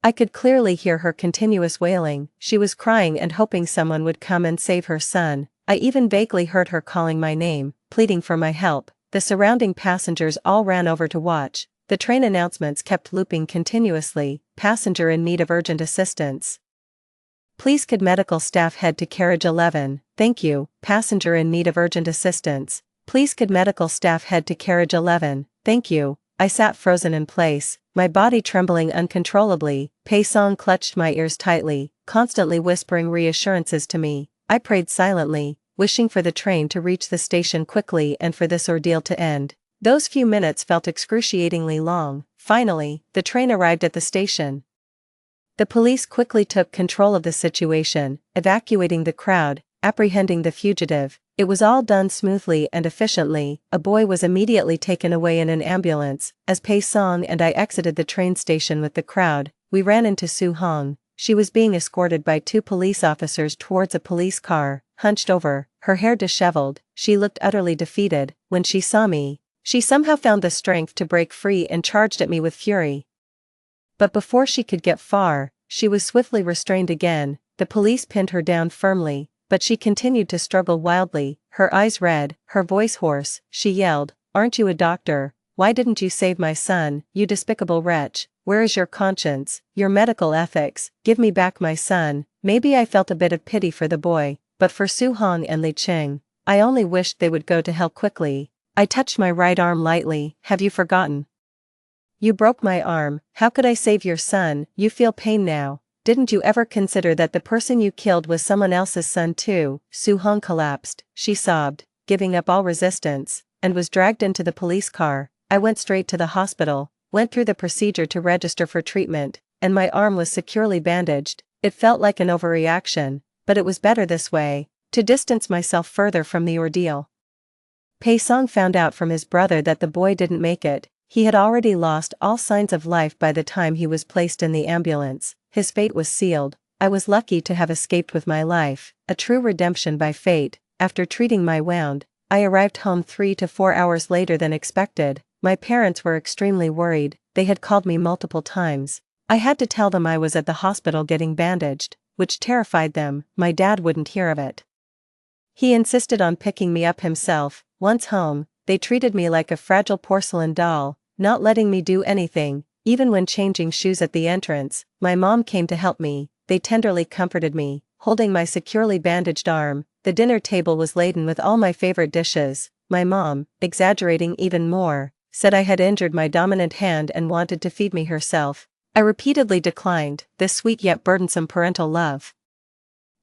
S1: I could clearly hear her continuous wailing. She was crying and hoping someone would come and save her son. I even vaguely heard her calling my name, pleading for my help. The surrounding passengers all ran over to watch. The train announcements kept looping continuously. Passenger in need of urgent assistance. Please could medical staff head to carriage 11. Thank you. Passenger in need of urgent assistance. Please could medical staff head to carriage 11. Thank you. I sat frozen in place, my body trembling uncontrollably. Pei Song clutched my ears tightly, constantly whispering reassurances to me. I prayed silently, wishing for the train to reach the station quickly and for this ordeal to end. Those few minutes felt excruciatingly long. Finally, the train arrived at the station. The police quickly took control of the situation, evacuating the crowd, apprehending the fugitive. It was all done smoothly and efficiently. A boy was immediately taken away in an ambulance. As Pei Song and I exited the train station with the crowd, we ran into Su Hong. She was being escorted by 2 police officers towards a police car. Hunched over, her hair disheveled, she looked utterly defeated. When she saw me, she somehow found the strength to break free and charged at me with fury. But before she could get far, she was swiftly restrained again. The police pinned her down firmly, but she continued to struggle wildly, her eyes red, her voice hoarse. She yelled, "Aren't you a doctor? Why didn't you save my son, you despicable wretch? Where is your conscience, your medical ethics? Give me back my son." Maybe I felt a bit of pity for the boy, but for Su Hong and Li Cheng, I only wished they would go to hell quickly. I touched my right arm lightly. "Have you forgotten? You broke my arm. How could I save your son? You feel pain now. Didn't you ever consider that the person you killed was someone else's son too?" Su Hong collapsed, she sobbed, giving up all resistance, and was dragged into the police car. I went straight to the hospital, went through the procedure to register for treatment, and my arm was securely bandaged. It felt like an overreaction, but it was better this way, to distance myself further from the ordeal. Pei Song found out from his brother that the boy didn't make it. He had already lost all signs of life by the time he was placed in the ambulance. His fate was sealed. I was lucky to have escaped with my life, a true redemption by fate. After treating my wound, I arrived home 3 to 4 hours later than expected. My parents were extremely worried. They had called me multiple times. I had to tell them I was at the hospital getting bandaged, which terrified them. My dad wouldn't hear of it. He insisted on picking me up himself. Once home, they treated me like a fragile porcelain doll, not letting me do anything. Even when changing shoes at the entrance, my mom came to help me. They tenderly comforted me, holding my securely bandaged arm. The dinner table was laden with all my favorite dishes. My mom, exaggerating even more, said I had injured my dominant hand and wanted to feed me herself. I repeatedly declined this sweet yet burdensome parental love.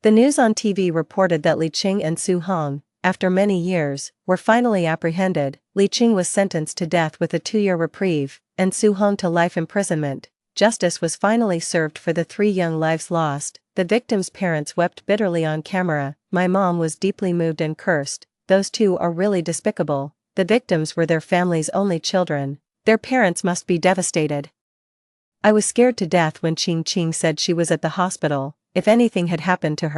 S1: The news on TV reported that Li Cheng and Su Hong, after many years, were finally apprehended. Li Cheng was sentenced to death with a 2-year reprieve, and Su Hong to life imprisonment. Justice was finally served for the 3 young lives lost. The victims' parents wept bitterly on camera. My mom was deeply moved and cursed. Those 2 are really despicable. The victims were their family's only children. Their parents must be devastated. I was scared to death when Ching Ching said she was at the hospital. If anything had happened to her,